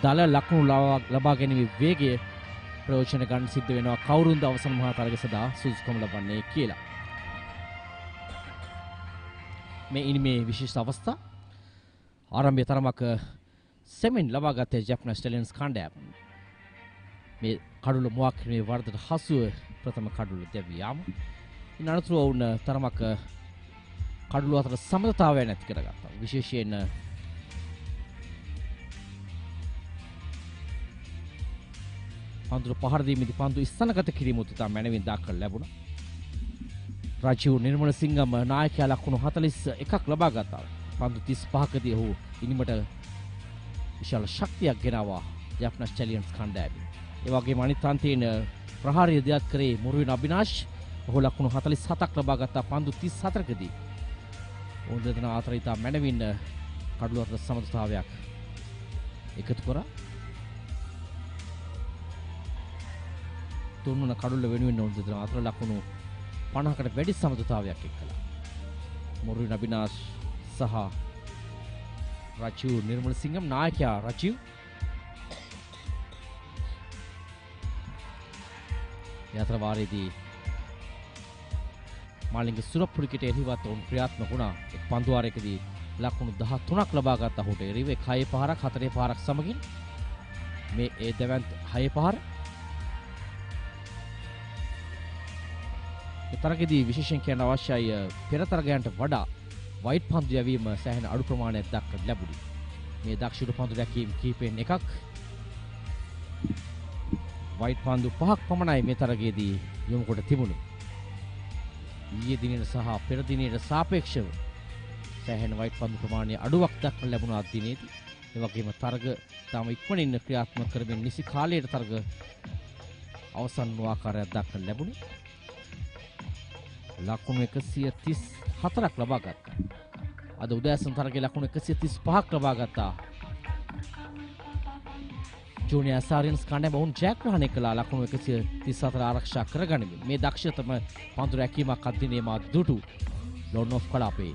දල ලකුණු ලබා ගැනීමේ වේගය ප්‍රයෝජන ගන්න සිද්ධ වෙනවා. කවුරුන්ද අවසන් මහා තරග සඳහා සුදුසුකම් ලබන්නේ කියලා. මේ ඉනිමේ විශේෂ අවස්ථා ආරම්භය තරමක සෙමින් ලබාගත්තේ ජැෆ්නා ස්ටේලියන්ස් කණ්ඩායම. මේ කඩුල මුවක් කිරීමේ වර්ධට හසුව ප්‍රථම කඩුල දැවියාම. ඉන් අනතුරුව වුණ තරමක කඩුළු අතර සමතාවය නැති කරගත්තා. විශේෂයෙන් පන්දුර පහර දීමේදී පන්දු ස්ථානගත කිරීම උදෙසා මැනවින් දක්වලා ලැබුණා. රජීව් නිර්මල සිංගම නායකයා ලකුණු 41ක් ලබා ගත්තා. පන්දු 35කදී ඔහු ඉනිමට විශාල ශක්තියක් ගෙනාවා Jaffna Stallions කණ්ඩායම. ඒ වගේම අනිත් අන්තයෙන් ප්‍රහාරය ඉදිරියට කරේ මුරුවින අබිනාෂ්. ඔහු ලකුණු 47ක් ලබා ගත්තා පන්දු 34කදී. ඔවුන් දෙදෙනා අතර ඉතා මැනවින් කඩළු අතර සමතුලිතතාවයක් එකතු කරා. තුන්වන කඩුල්ල වෙනුවෙන් ඔවුන් දෙදෙනා අතර ලකුණු 50කට වැඩි සමතුලිතතාවයක් එක්කලා. මුරුවින අබිනාෂ් සහ රචිව් නිර්මලසිංහම් නායකයා රචිව් යතර වාරයේදී මාලිංග සුරප්පුලිකට එහිවත් ඔවුන් ක්‍රියාත්මක වුණා. එක් පන්දුවාරයකදී ලකුණු 13ක් ලබා ගත්ත ඔහුට එරෙහිව 6 පහරක් 4 පහරක් සමගින් මේ ඒ දැවන්ත 6 පහර තරගයේදී විශේෂයෙන් කියන්න අවශ්‍යයි පෙර තරගයන්ට වඩා වයිට් පන්දු යැවීම සෑහෙන අඩු ප්‍රමාණයක් දක්වන්න ලැබුණි. මේ දක්ෂිණ පන්දු දැකීම් කීපෙන් එකක් වයිට් පන්දු 5ක් පමණයි මේ තරගයේදී යොමු කොට තිබුණේ. ඊයේ දිනේට සහ පෙර දිනේට සාපේක්ෂව සෑහෙන වයිට් පන්දු ප්‍රමාණය අඩුවක් දක්වන්න ලැබුණා අද දිනේදී. ඒ වගේම තරග තාම ඉක්මනින් ක්‍රියාත්මක කරමින් නිසි කාලයට තරග අවසන් වූ ආකාරයක් දක්වන්න ලැබුණේ. ලකුණු 134ක් ලබා ගත්තා. අද උදෑසන තරගයේ ලකුණු 135ක් ලබා ගත්තා. ජූනියර් සාරියන්ස් කණ්ඩායම වුන් ජයග්‍රහණය කළා ලකුණු 134 ආරක්ෂා කරගනිමින්. මේ දක්ෂතම පන්දු රැකීමක් අත්දිනේ මා දුටු ලොන්නොෆ් කලාපේ.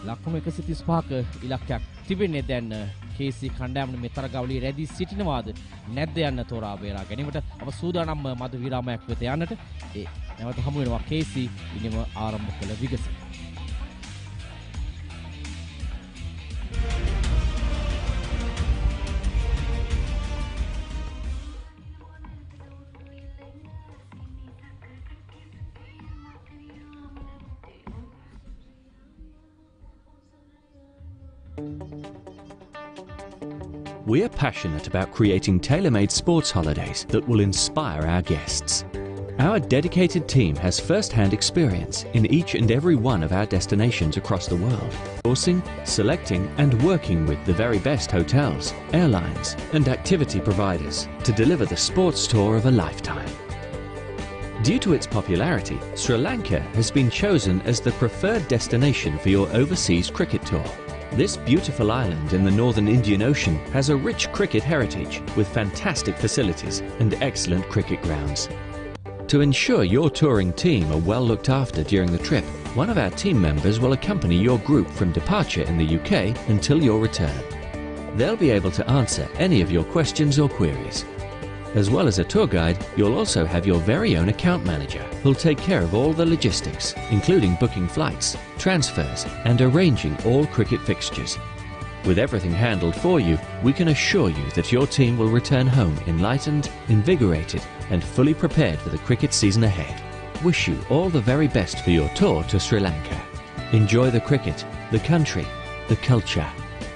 ලකුණු 135ක ඉලක්කයක් තිබෙන්නේ දැන් KSC කණ්ඩායම මේ තරගාවලියේ රැඳී සිටිනවාද නැද්ද යන්න තෝරා බේරා ගැනීමට අප සූදානම් මද විරාමයක් වෙත යන්නට. ඒ නැවත හමු වෙනවා KSC ඉනිම ආරම්භ කළ විගස. We are passionate about creating tailor-made sports holidays that will inspire our guests. Our dedicated team has first-hand experience in each and every one of our destinations across the world, sourcing, selecting and working with the very best hotels, airlines and activity providers to deliver the sports tour of a lifetime. Due to its popularity, Sri Lanka has been chosen as the preferred destination for your overseas cricket tour. This beautiful island in the northern Indian Ocean has a rich cricket heritage with fantastic facilities and excellent cricket grounds. To ensure your touring team are well looked after during the trip, one of our team members will accompany your group from departure in the UK until your return. They'll be able to answer any of your questions or queries. As well as a tour guide, you'll also have your very own account manager who'll take care of all the logistics, including booking flights, transfers and arranging all cricket fixtures. With everything handled for you, we can assure you that your team will return home enlightened, invigorated and fully prepared for the cricket season ahead. Wish you all the very best for your tour to Sri Lanka. Enjoy the cricket, the country, the culture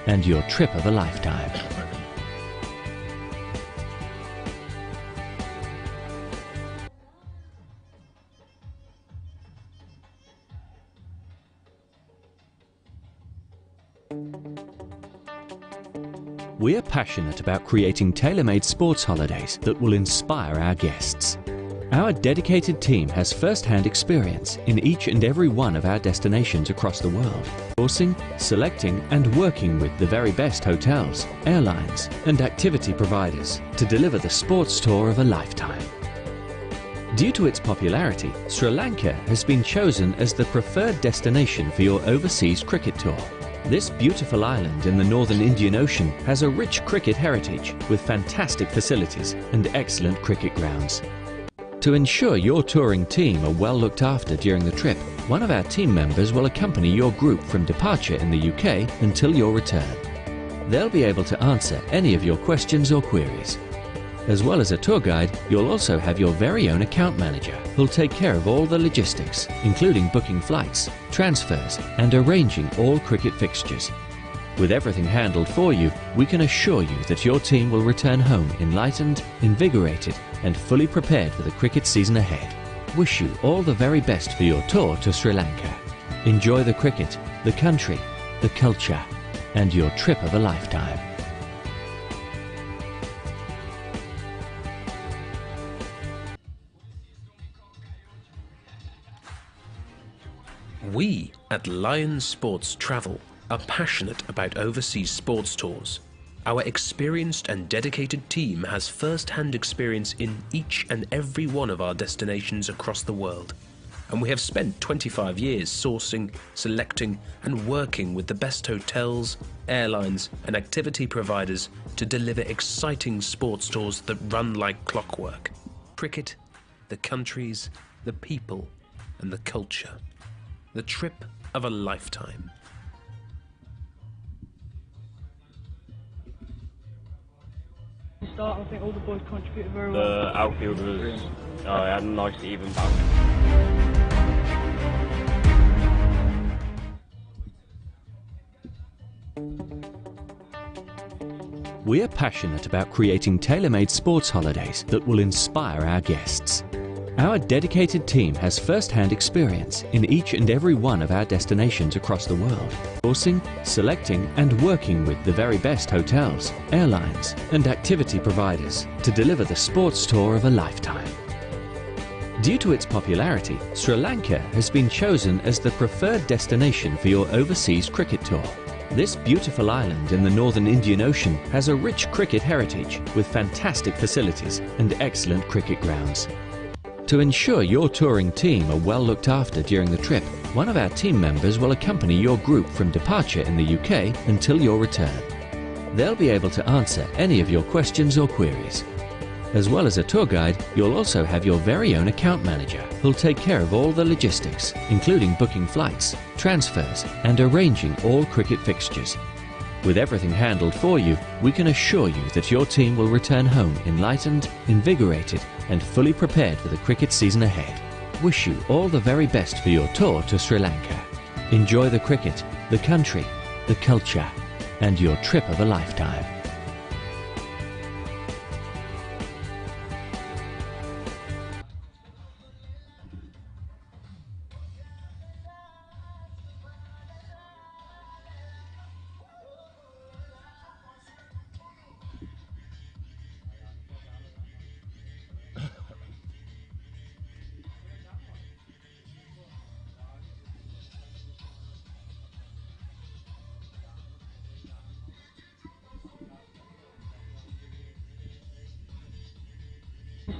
and your trip of a lifetime. We are passionate about creating tailor-made sports holidays that will inspire our guests. Our dedicated team has first-hand experience in each and every one of our destinations across the world, sourcing, selecting and working with the very best hotels, airlines and activity providers to deliver the sports tour of a lifetime. Due to its popularity, Sri Lanka has been chosen as the preferred destination for your overseas cricket tour. This beautiful island in the northern Indian Ocean has a rich cricket heritage with fantastic facilities and excellent cricket grounds. To ensure your touring team are well looked after during the trip, one of our team members will accompany your group from departure in the UK until your return. They'll be able to answer any of your questions or queries. As well as a tour guide, you'll also have your very own account manager who'll take care of all the logistics, including booking flights, transfers and arranging all cricket fixtures. With everything handled for you, we can assure you that your team will return home enlightened, invigorated and fully prepared for the cricket season ahead. Wish you all the very best for your tour to Sri Lanka. Enjoy the cricket, the country, the culture and your trip of a lifetime. We at Lions Sports Travel are passionate about overseas sports tours. Our experienced and dedicated team has first-hand experience in each and every one of our destinations across the world. And we have spent 25 years sourcing, selecting and working with the best hotels, airlines and activity providers to deliver exciting sports tours that run like clockwork. Cricket, the countries, the people and the culture. The trip of a lifetime. I think all the boys contributed very well. The outfield was had a nice even bounce. We are passionate about creating tailor-made sports holidays that will inspire our guests. Our dedicated team has first-hand experience in each and every one of our destinations across the world, sourcing, selecting and working with the very best hotels, airlines and activity providers to deliver the sports tour of a lifetime. Due to its popularity, Sri Lanka has been chosen as the preferred destination for your overseas cricket tour. This beautiful island in the northern Indian Ocean has a rich cricket heritage with fantastic facilities and excellent cricket grounds. To ensure your touring team are well looked after during the trip, one of our team members will accompany your group from departure in the UK until your return. They'll be able to answer any of your questions or queries. As well as a tour guide, you'll also have your very own account manager who'll take care of all the logistics, including booking flights, transfers and arranging all cricket fixtures. With everything handled for you, we can assure you that your team will return home enlightened, invigorated and fully prepared for the cricket season ahead. Wish you all the very best for your tour to Sri Lanka. Enjoy the cricket, the country, the culture and your trip of a lifetime.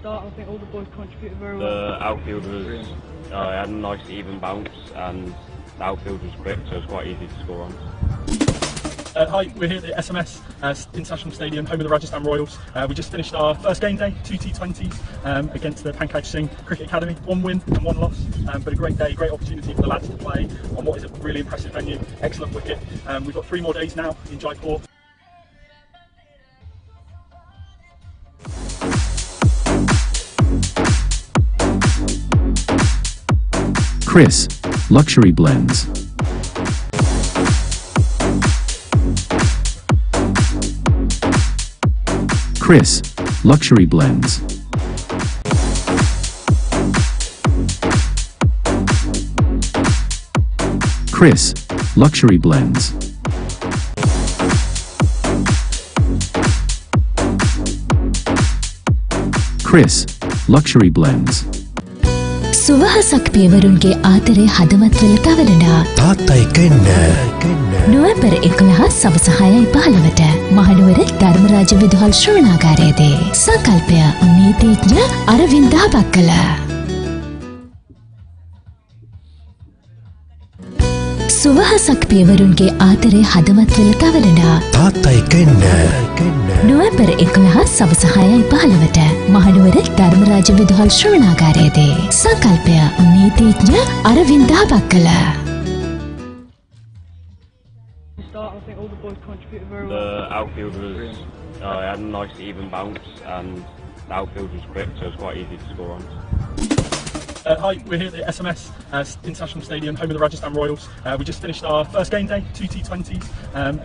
I think all the boys contributed very well. The outfield was had a nice even bounce and the outfield was quick, so it was quite easy to score on. Hi, we're here at SMS International Stadium, home of the Rajasthan Royals. We just finished our first game day, 2 T20s against the Pankaj Singh Cricket Academy. 1 win and 1 loss, but a great day, great opportunity for the lads to play on what is a really impressive venue, excellent wicket. We've got 3 more days now in Jaipur. Chris, Luxury Blends. Chris, Luxury Blends. Chris, Luxury Blends. Chris, Luxury Blends. සුවහසක් පියවරුන්ගේ ආතරේ හදවත්වල තවලනා තාත්තා එක එන්න නොවැම්බර් 11 සවස 6:15ට මහනුවර ධර්මරාජ විදුහල් ශ්‍රවණාගාරයේදී සංකල්පය නීතිඥ අරවින්ද බක්කල සුවහසක් පියවරුන්ගේ ආතරේ හදවත්වල තවලනා තාත්තා එක එන්න නොවැම්බර් 11 සවස 6:15ට මහනුවර ධර්මරාජ විදුහල් ශ්‍රවණාගාරයේදී සංකල්පය නීතිඥ Aravinda බක්කල I think all the boys contributed very well. The outfield was had a nice even bounce and the outfield was quick, so it was quite easy to score on. Hi, we're here at SMS International Stadium, home of the Rajasthan Royals. We just finished our first game day, 2 T20s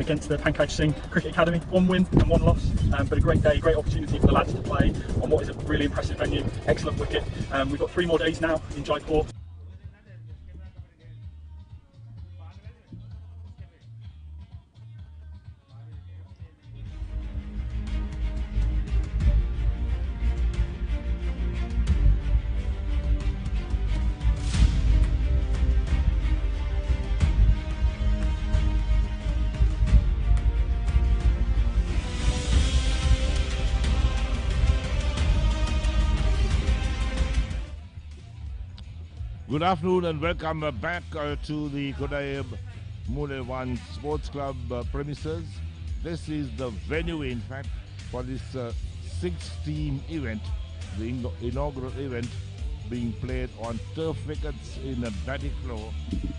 against the Pankaj Singh Cricket Academy. 1 win and 1 loss, but a great day, great opportunity for the lads to play on what is a really impressive venue, excellent wicket. We've got 3 more days now in Jaipur. Good afternoon and welcome back to the Koddaimunai 1 Sports Club premises. This is the venue, in fact, for this 6-team event, the inaugural event being played on turf wickets in Batticaloa,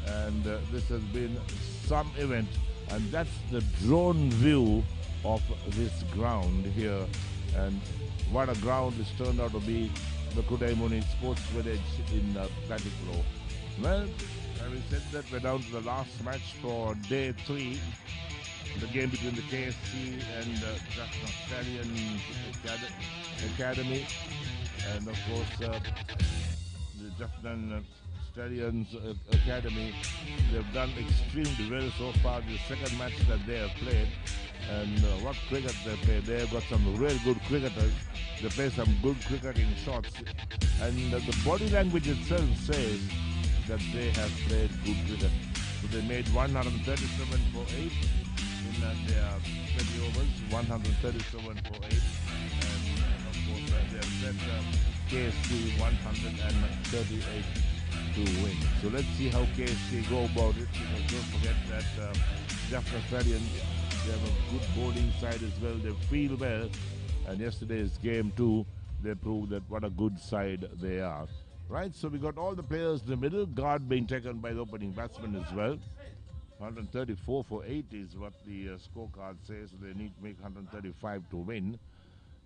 and this has been some event, and that's the drone view of this ground here, and what a ground this turned out to be, the Koddaimunai Sports Village in Batticaloa. Well, having said that, we're down to the last match for day 3, the game between the KSC and Jaffna Stallions Academy, and of course the Jaffna Stallions Academy. They've done extremely well so far. The second match that they have played, and what cricket they play. They have got some real good cricketers. They play some good cricketing shots, and the body language itself says that they have played good cricket. So they made 137 for 8 in their 20 overs, 137 for 8, and of course they have set KSC 138 to win. So let's see how KSC go about it, because don't forget that Jaffna Stallions, they have a good bowling side as well. They feel well, and yesterday's game too, they proved that what a good side they are. Right, so we got all the players in the middle, guard being taken by the opening batsman as well. 134 for 8 is what the scorecard says. So they need to make 135 to win,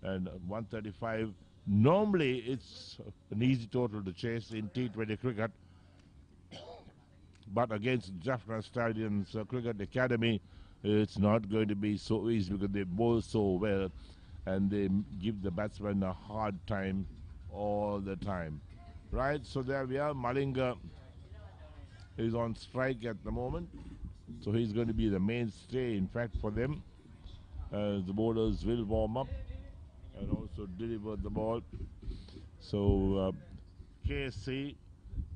and 135. Normally, it's an easy total to chase in T20 cricket, but against Jaffna Stallions Cricket Academy, it's not going to be so easy because they bowl so well and they give the batsman a hard time all the time. Right, so there we are. Malinga is on strike at the moment, so he's going to be the mainstay, in fact, for them. The bowlers will warm up and also deliver the ball. So KSC,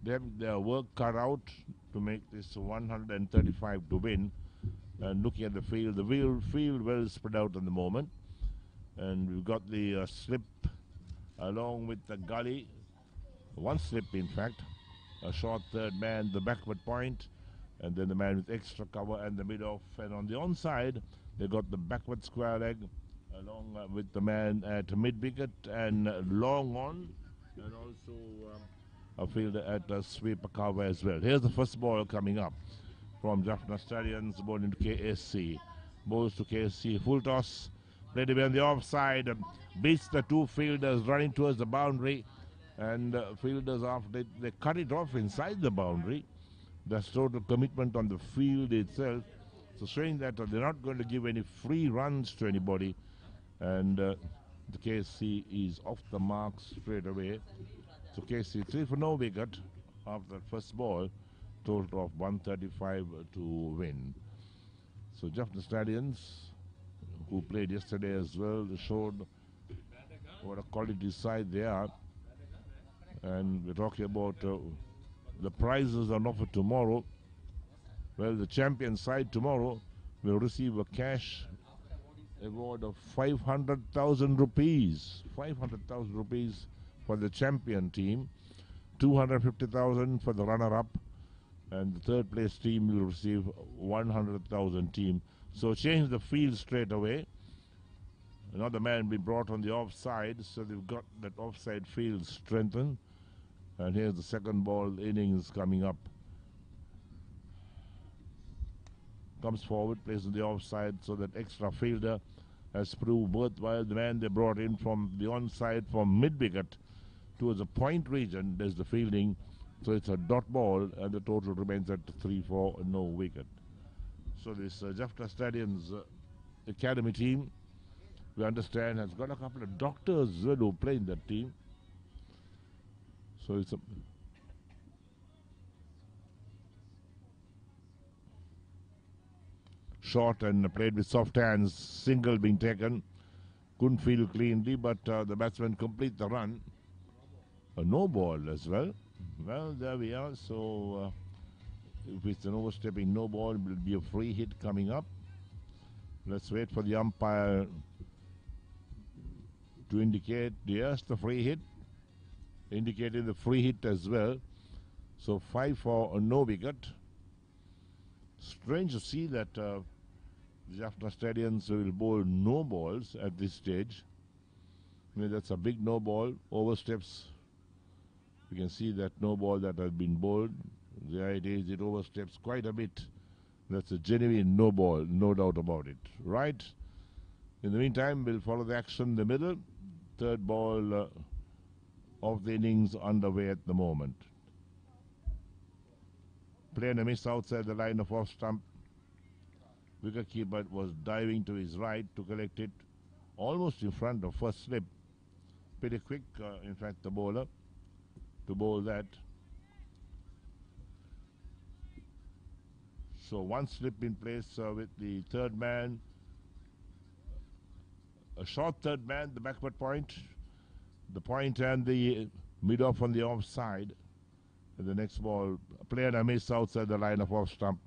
they have their work cut out to make this 135 to win. And looking at the field well spread out at the moment. And we've got the slip along with the gully. One slip, in fact. A short third man, the backward point, and then the man with extra cover and the mid-off. And on the onside, they got the backward square leg along with the man at mid-wicket and long on, and also a fielder at a sweeper cover as well. Here's the first ball coming up from Jaffna Stallions, ball into KSC. Balls to KSC, full toss, played away on the offside, beats the two fielders running towards the boundary, and fielders after they cut it off inside the boundary. That's total commitment on the field itself. So showing that they're not going to give any free runs to anybody, and the KSC is off the mark straight away. So KSC 3 for no wicket after that first ball, total of 135 to win. So Jaffna Stallions, who played yesterday as well, showed what a quality side they are. And we're talking about the prizes on offer tomorrow. Well, the champion side tomorrow will receive a cash award of 500,000 rupees. 500,000 rupees for the champion team, 250,000 for the runner-up, and the third place team will receive 100,000 team. So change the field straight away. Another man will be brought on the offside, so they've got that offside field strengthened. And here's the second ball innings coming up. Comes forward, plays on the offside, so that extra fielder has proved worthwhile. The man they brought in from the onside from mid-wicket towards the point region, there's the fielding. So it's a dot ball, and the total remains at 3 for no wicket. So this Jaffna Stallions Academy team, we understand, has got a couple of doctors who play in that team. So it's a short and played with soft hands, single being taken. Couldn't feel cleanly, but the batsman complete the run. A no ball as well. Well, there we are. So if it's an overstepping no ball, it will be a free hit coming up. Let's wait for the umpire to indicate, yes, the free hit. Indicated the free hit as well. So 5 for no wicket. Strange to see that Jaffna Stallions will bowl no balls at this stage. I mean, that's a big no ball. Oversteps. You can see that no ball that has been bowled. The idea is it oversteps quite a bit. That's a genuine no ball, no doubt about it. Right? In the meantime, we'll follow the action in the middle. Third ball of the innings underway at the moment. Playing a miss outside the line of off stump. Wicketkeeper was diving to his right to collect it almost in front of first slip. Pretty quick, in fact, the bowler to bowl that. So one slip in place with the third man. A short third man, the backward point. The point and the mid-off on the offside. And the next ball, a player a miss outside the line of off stump.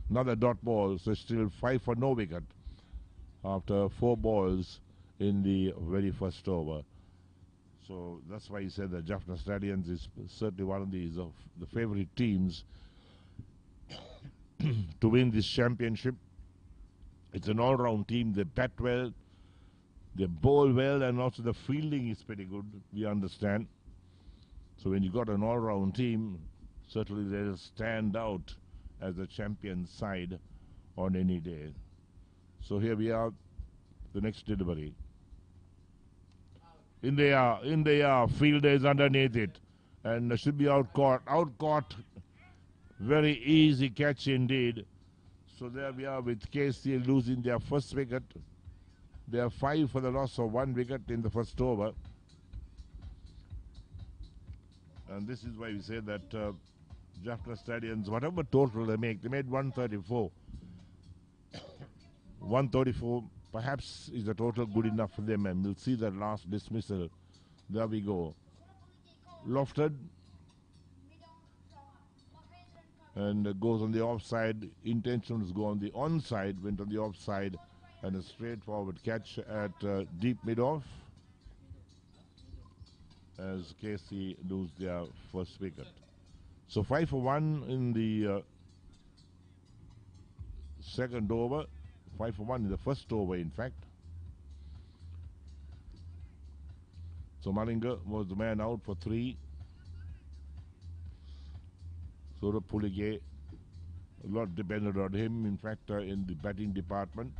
Another dot ball, so still 5 for no wicket after 4 balls in the very first over. So that's why he said that Jaffna Stallions is certainly one of these of the favorite teams to win this championship. It's an all-round team. They bat well, they bowl well, and also the fielding is pretty good, we understand. So when you got an all-round team, certainly they'll stand out as a champion side on any day. So here we are, the next delivery. In the air, fielder is underneath it, and should be out caught. Very easy catch indeed. So there we are with KSC losing their first wicket. They are 5 for the loss of 1 wicket in the first over. And this is why we say that Jaffna Stallions, whatever total they made 134. 134 perhaps is the total good enough for them, and we'll see that last dismissal. There we go. Lofted and goes on the offside. Intention was go on the onside, went on the offside, and a straightforward catch at deep mid-off as KSC lose their first wicket. So 5 for 1 in the second over. 5 for 1 in the first over, in fact. So Malinga was the man out for 3. So Pulige, a lot depended on him, in fact, in the batting department.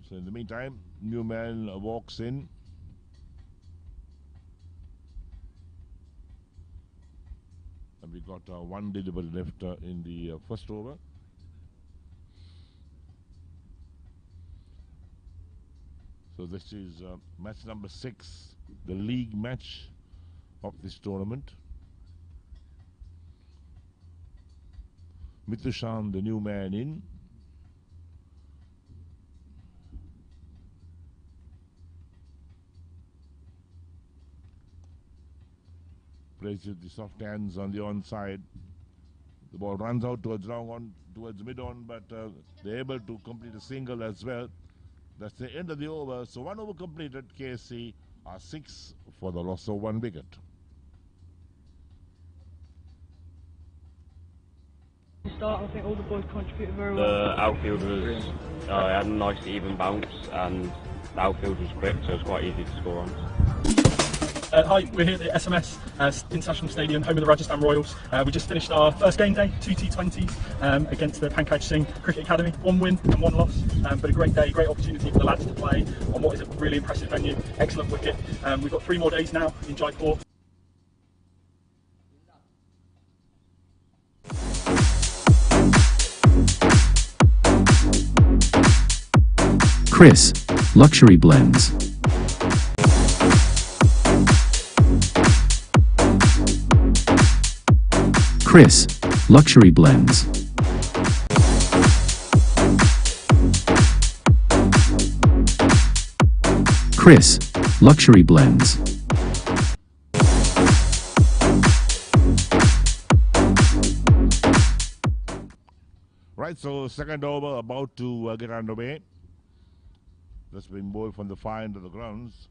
So in the meantime, new man walks in. And we got 1 delivery left in the first over. So this is match number 6, the league match of this tournament. Mithushan, the new man in. Places the soft hands on the onside. The ball runs out towards long on, towards mid on, but they're able to complete a single as well. That's the end of the over. So 1 over completed. KSC are 6 for the loss of 1 wicket. Start, I think all the boys contributed very well. The outfield was had a nice even bounce, and the outfield was quick, so it was quite easy to score on. Hi, we're here at the SMS International Stadium, home of the Rajasthan Royals. We just finished our first game day, 2 T20s against the Pankaj Singh Cricket Academy. 1 win and 1 loss, but a great day, great opportunity for the lads to play on what is a really impressive venue. Excellent wicket. We've got 3 more days now in Jaipur. Chris, Luxury Blends. Chris, Luxury Blends. Chris, Luxury Blends. Right, so second over about to get underway. That's been bowled from the far end of the grounds.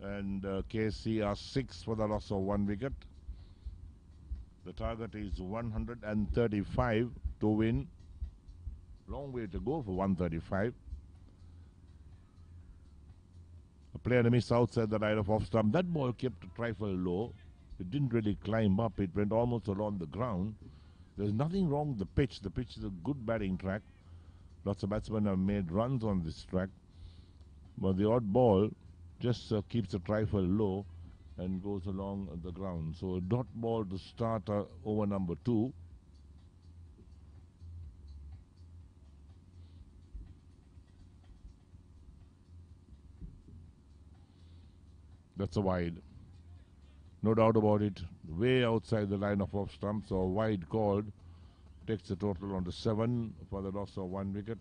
And KSC are 6 for the loss of 1 wicket. The target is 135 to win. Long way to go for 135. A player missed outside the line of off stump. That ball kept a trifle low. It didn't really climb up. It went almost along the ground. There's nothing wrong with the pitch. The pitch is a good batting track. Lots of batsmen have made runs on this track. But the odd ball just keeps a trifle low and goes along the ground. So a dot ball to start over number 2. That's a wide. No doubt about it. Way outside the line of off stump. So a wide called. Takes the total on to 7 for the loss of 1 wicket.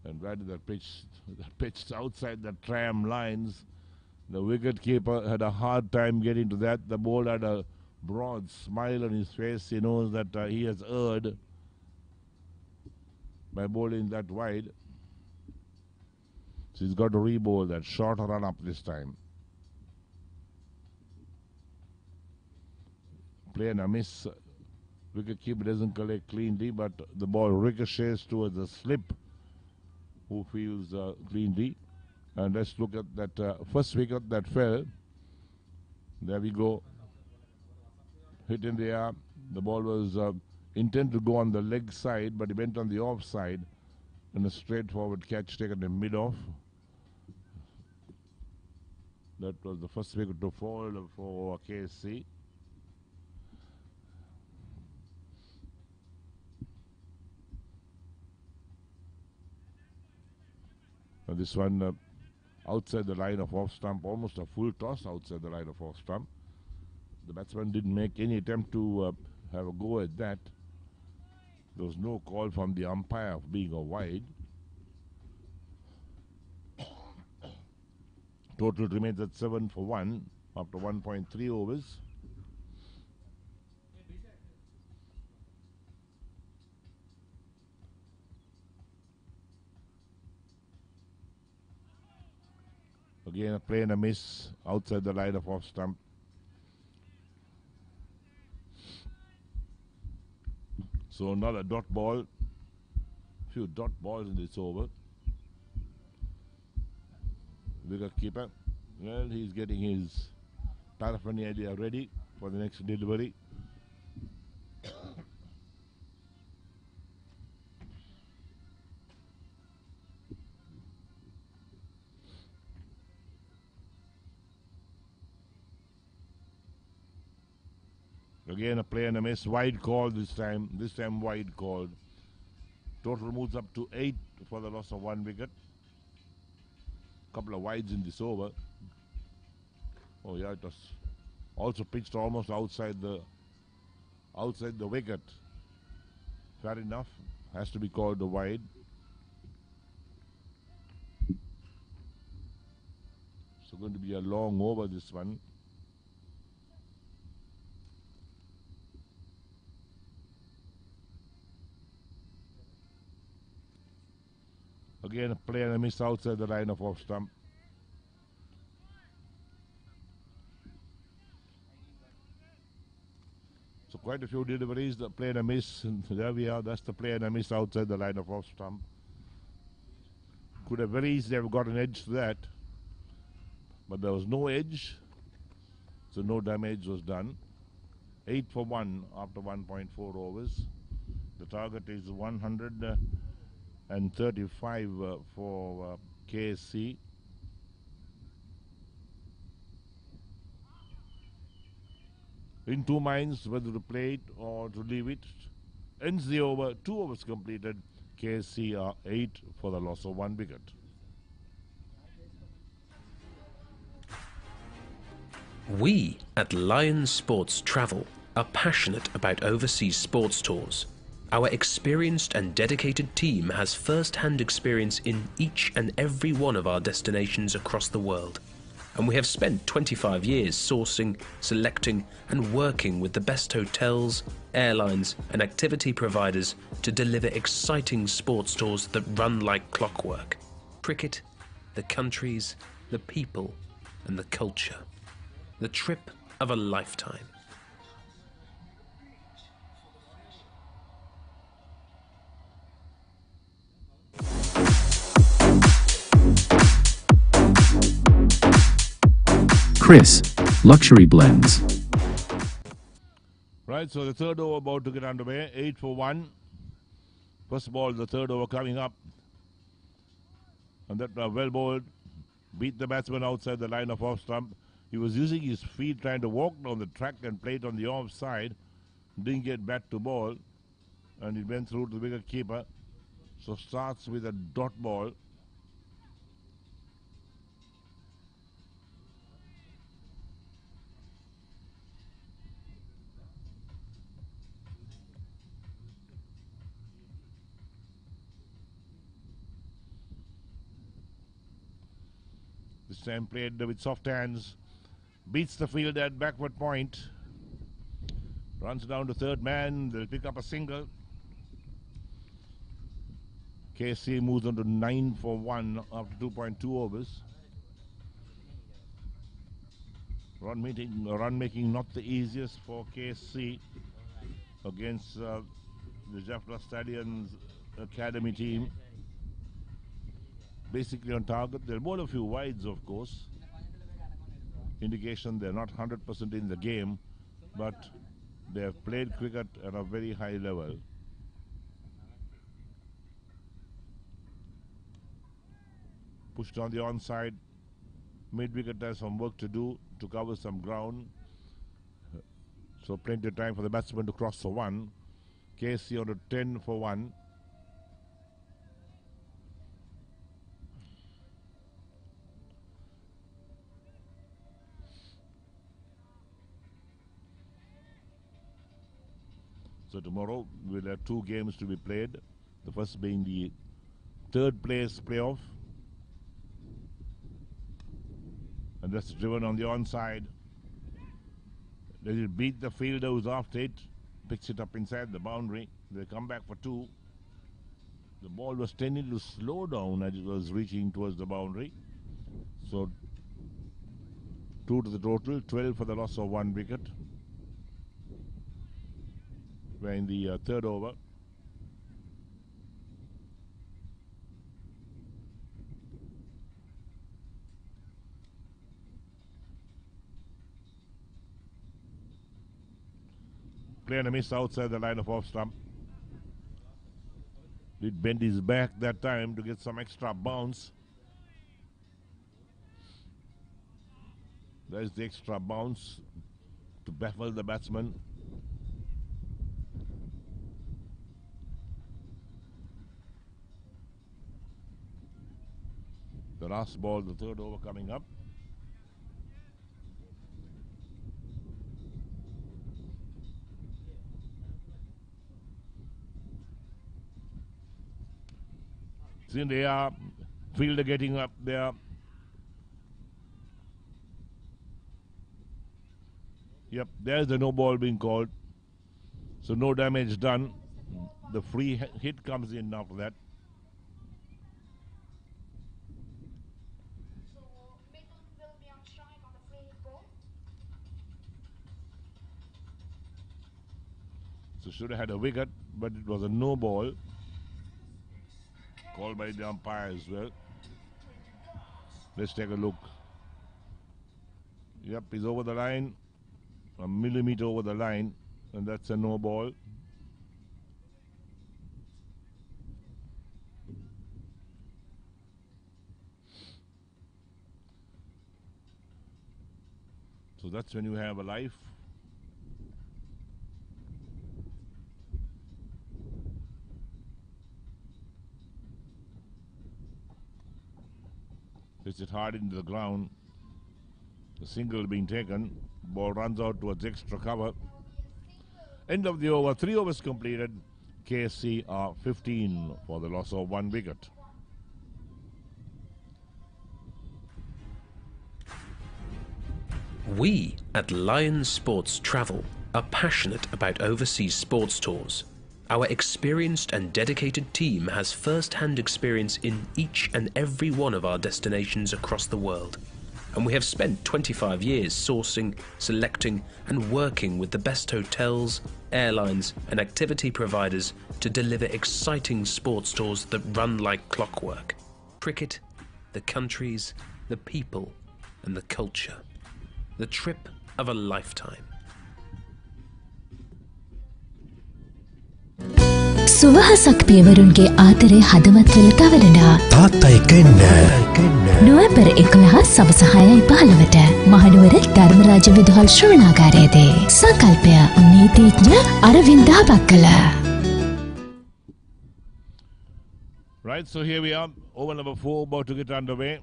And where did that pitch? That pitched outside the tram lines. The wicket keeper had a hard time getting to that. The bowler had a broad smile on his face. He knows that he has erred by bowling that wide. So he's got to re-bowl that short run up this time. Playing a miss. Wicket keeper doesn't collect cleanly, but the ball ricochets towards the slip, who feels cleanly. And let's look at that first wicket that fell. There we go. Hit in the air. The ball was intended to go on the leg side, but it went on the off side. And a straightforward catch taken in mid-off. That was the first wicket to fall for KSC. This one outside the line of off stump, almost a full toss outside the line of off stump. The batsman didn't make any attempt to have a go at that. There was no call from the umpire of being a wide. Total remains at 7 for 1 after 1.3 overs. Again, a play and a miss outside the line of off stump. So another dot ball. Few dot balls in this over. Wicket keeper. Well, he's getting his paraphernalia ready for the next delivery. Again, a play and a miss. Wide call this time. This time wide called. Total moves up to 8 for the loss of 1 wicket. Couple of wides in this over. Oh yeah, it was also pitched almost outside the wicket. Fair enough. Has to be called a wide. So going to be a long over this one. Again, a play and a miss outside the line of off stump. So quite a few deliveries, the play and a miss. And there we are, that's the play and a miss outside the line of off stump. Could have very easily have got an edge to that. But there was no edge. So no damage was done. 8 for 1 after 1.4 overs. The target is 135 for KSC. In 2 minds whether to play it or to leave it. Ends the over, 2 overs completed. KSC are 8 for the loss of 1 wicket. We at Lions Sports Travel are passionate about overseas sports tours. Our experienced and dedicated team has first-hand experience in each and every one of our destinations across the world. And we have spent 25 years sourcing, selecting and working with the best hotels, airlines and activity providers to deliver exciting sports tours that run like clockwork. Cricket, the countries, the people and the culture. The trip of a lifetime. Chris, Luxury Blends. Right, so the third over about to get underway. 8 for 1. First ball, the third over coming up. And that well bowled. Beat the batsman outside the line of off stump. He was using his feet trying to walk down the track and play it on the off side. Didn't get bat to ball. And it went through to the wicket keeper. So starts with a dot ball. This time played with soft hands. Beats the field at backward point. Runs down to third man. They'll pick up a single. KSC moves on to 9 for 1 after 2.2 overs. Run making not the easiest for KSC against the Jaffna Stallions academy team. Basically on target. They'll bowl a few wides, of course. Indication they're not 100% in the game, but they have played cricket at a very high level. Pushed on the onside. Mid-wicket has some work to do to cover some ground. So plenty of time for the batsman to cross for one. KSC on to 10 for 1. So tomorrow we'll have 2 games to be played. The first being the third place playoff. And that's driven on the onside. They will beat the fielder who's after it. Picks it up inside the boundary. They come back for 2. The ball was tending to slow down as it was reaching towards the boundary. So 2 to the total, 12 for the loss of 1 wicket. We're in the third over. Player a miss outside the line of off stump. Did bend his back that time to get some extra bounce. There's the extra bounce to baffle the batsman. The last ball, the third over coming up. See, they are fielder getting up there. Yep, there's the no ball being called. So no damage done. The free hit comes in after that. So should have had a wicket, but it was a no ball. Called by the umpire as well. Let's take a look. Yep, he's over the line. A millimeter over the line. And that's a no ball. So that's when you have a life. Hits it hard into the ground. The single being taken. Ball runs out towards extra cover. End of the over. 3 overs completed. KSC are 15 for the loss of 1 wicket. We at Lions Sports Travel are passionate about overseas sports tours. Our experienced and dedicated team has first-hand experience in each and every one of our destinations across the world. and we have spent 25 years sourcing, selecting, and working with the best hotels, airlines, and activity providers to deliver exciting sports tours that run like clockwork. Cricket, the countries, the people, and the culture. The trip of a lifetime. සුවහසක් පියවරුන්ගේ ආතරේ හදවත්වල තවරලා තාත්තා එක්ක නොවැම්බර් 11 සවස 6:15ට මහනුවර ධර්මරාජ විදුහල් ශ්‍රවණාගාරයේදී සංකල්පය නීතිඥ Aravinda බක්කල. Right, so here we are, over number 4 about to get underway.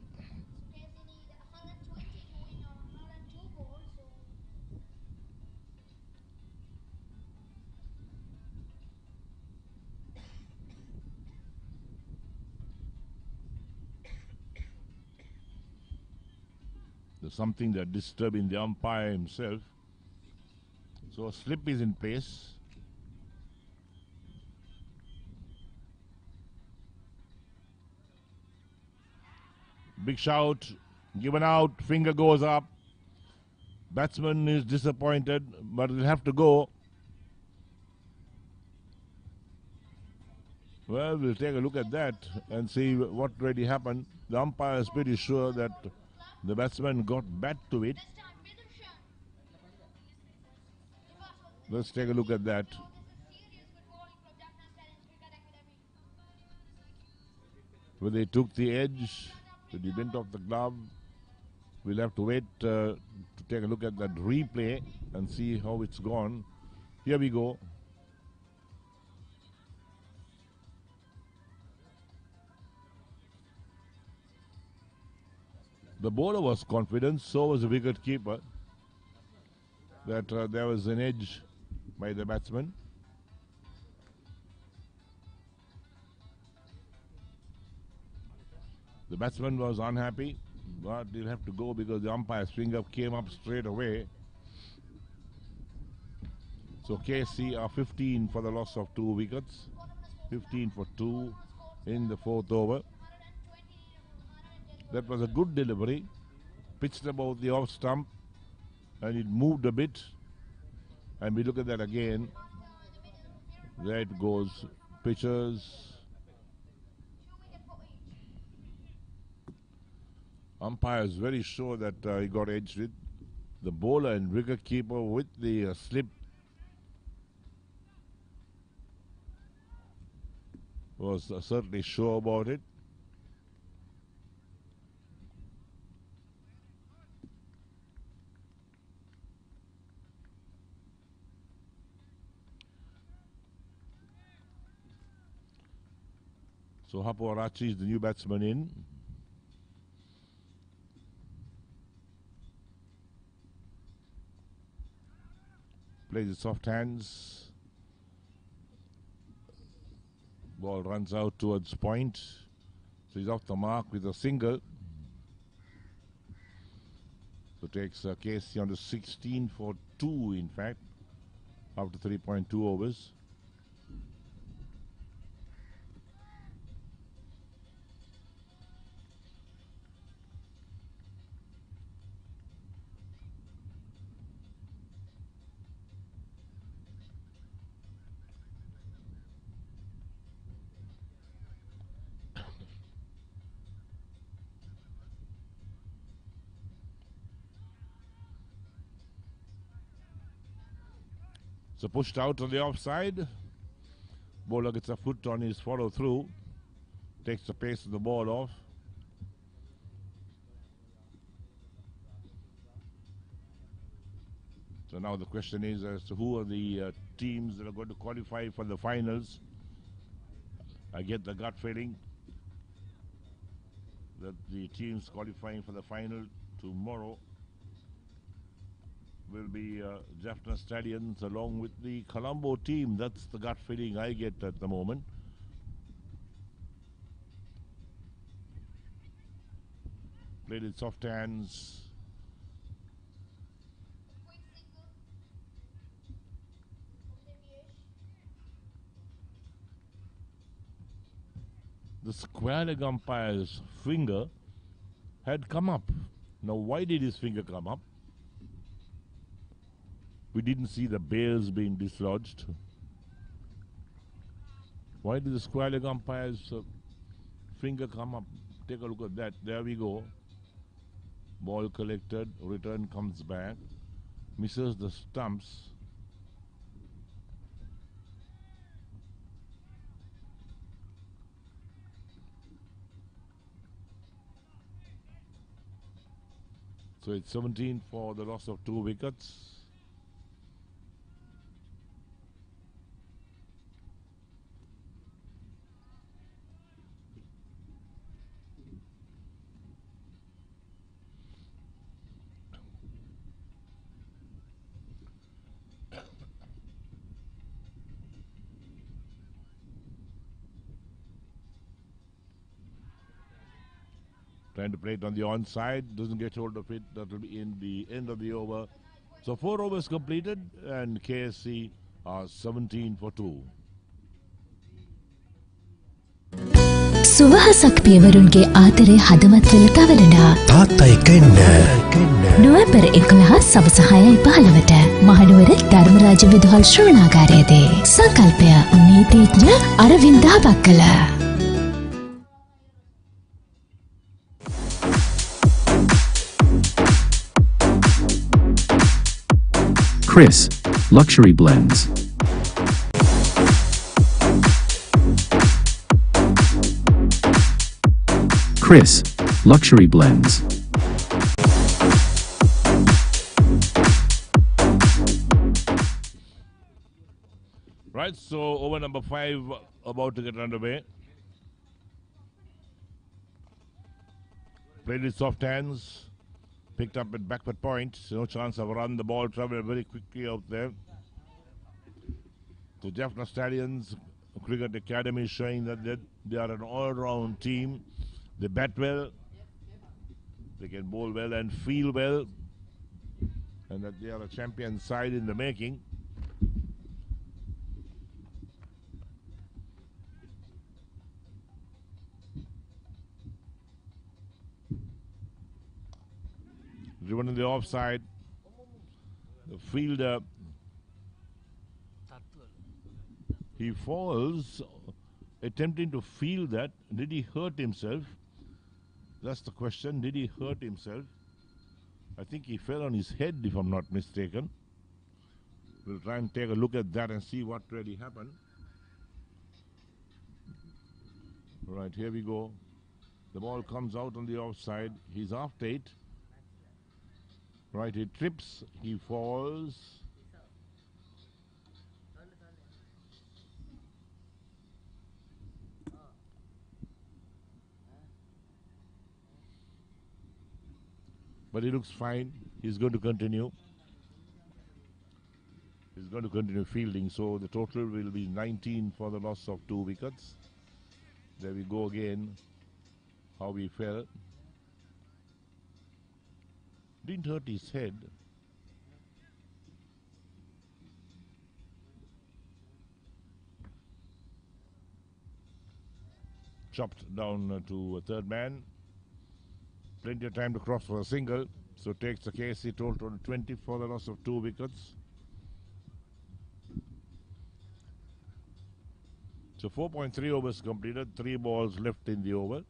There's something that disturbing the umpire himself. So a slip is in place. Big shout, given out, finger goes up. Batsman is disappointed, but will have to go. Well, we'll take a look at that and see what really happened. The umpire is pretty sure that the batsman got back to it. Let's take a look at that. Where they took the edge, they bent off the glove. We'll have to wait to take a look at that replay and see how it's gone. Here we go. The bowler was confident, so was the wicket keeper, that there was an edge by the batsman. The batsman was unhappy, but he'll have to go because the umpire's finger came up straight away. So KSC are 15 for the loss of 2 wickets, 15 for 2 in the 4th over. That was a good delivery, pitched about the off stump, and it moved a bit. And we look at that again. There it goes, pitches. Umpire is very sure that he got edged with. The bowler and wicket keeper with the slip was certainly sure about it. So Hapo Arachi is the new batsman in. Plays the soft hands. Ball runs out towards point. So he's off the mark with a single. So takes KSC on to 16 for 2 in fact, after 3.2 overs. So pushed out on the offside. Bowler gets a foot on his follow through. Takes the pace of the ball off. So now the question is as to who are the teams that are going to qualify for the finals. I get the gut feeling that the teams qualifying for the final tomorrow will be Jaffna Stallions along with the Colombo team. That's the gut feeling I get at the moment. Played in soft hands. The square leg umpire's finger had come up Now, why did his finger come up? We didn't see the bails being dislodged. Why did the square leg umpire's finger come up? Take a look at that. There we go. Ball collected. Return comes back. Misses the stumps. So it's 17 for the loss of 2 wickets. Trying to play it on the onside, doesn't get hold of it. That will be in the end of the over. So 4 overs completed, and KSC are 17 for 2. සුවහසක් පියවරුන්ගේ ආතරේ හදවත් වෙල තවරලා තාත්තා එක්ක එන්න නොවැම්බර් 11 සවස 6:15ට මහනුවර ධර්මරාජ විදුහල් ශ්‍රවණාගාරයේදී සංකල්පය නීතිඥ අරවින්දා බක්කල. Chris, Luxury Blends. Chris, Luxury Blends. Right, so over number 5 about to get underway. Played with soft hands. Picked up at backward point. No chance of a run. The ball traveled very quickly out there. So Jaffna Stallions Cricket Academy showing that they are an all-round team. They bat well. They can bowl well and feel well. And that they are a champion side in the making. Driven in the offside. The fielder, he falls attempting to field that. Did he hurt himself? That's the question. Did he hurt himself? I think he fell on his head, if I'm not mistaken. We'll try and take a look at that and see what really happened. Right, here we go. The ball comes out on the offside. He's after it. Right, he trips, he falls. But he looks fine. He's going to continue. He's going to continue fielding. So the total will be 19 for the loss of 2 wickets. There we go again. How he fell. Didn't hurt his head. Chopped down to a third man. Plenty of time to cross for a single. So takes the KSC total to 20 for the loss of 2 wickets. So 4.3 overs completed. 3 balls left in the over.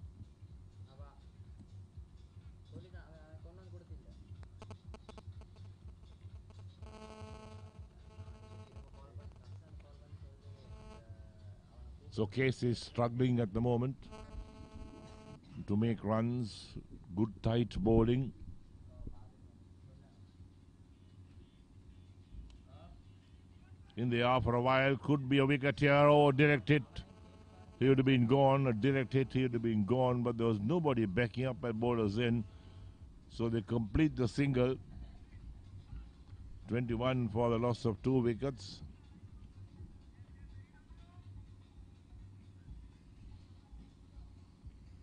So KSC is struggling at the moment to make runs. Good tight bowling. In the air for a while. Could be a wicket here. Oh, direct hit. He would have been gone. A direct hit, he would have been gone. But there was nobody backing up at bowler's end. So they complete the single. 21 for the loss of 2 wickets.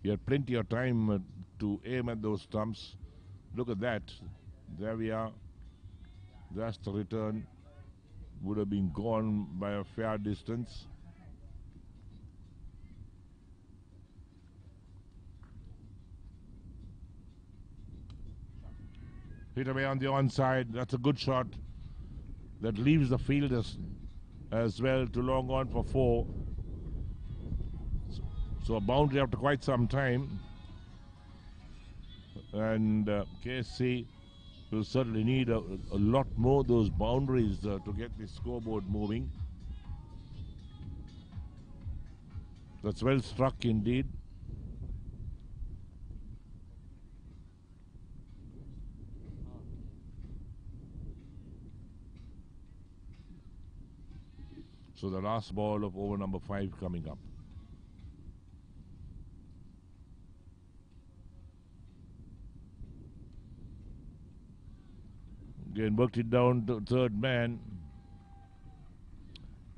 He had plenty of time to aim at those stumps. Look at that. There we are. That's the return. Would have been gone by a fair distance. Hit away on the onside. That's a good shot. That leaves the field as well to long on for 4. So a boundary after quite some time. And KSC will certainly need a lot more of those boundaries to get the scoreboard moving. That's well struck indeed. So the last ball of over number 5 coming up. Again, worked it down to third man.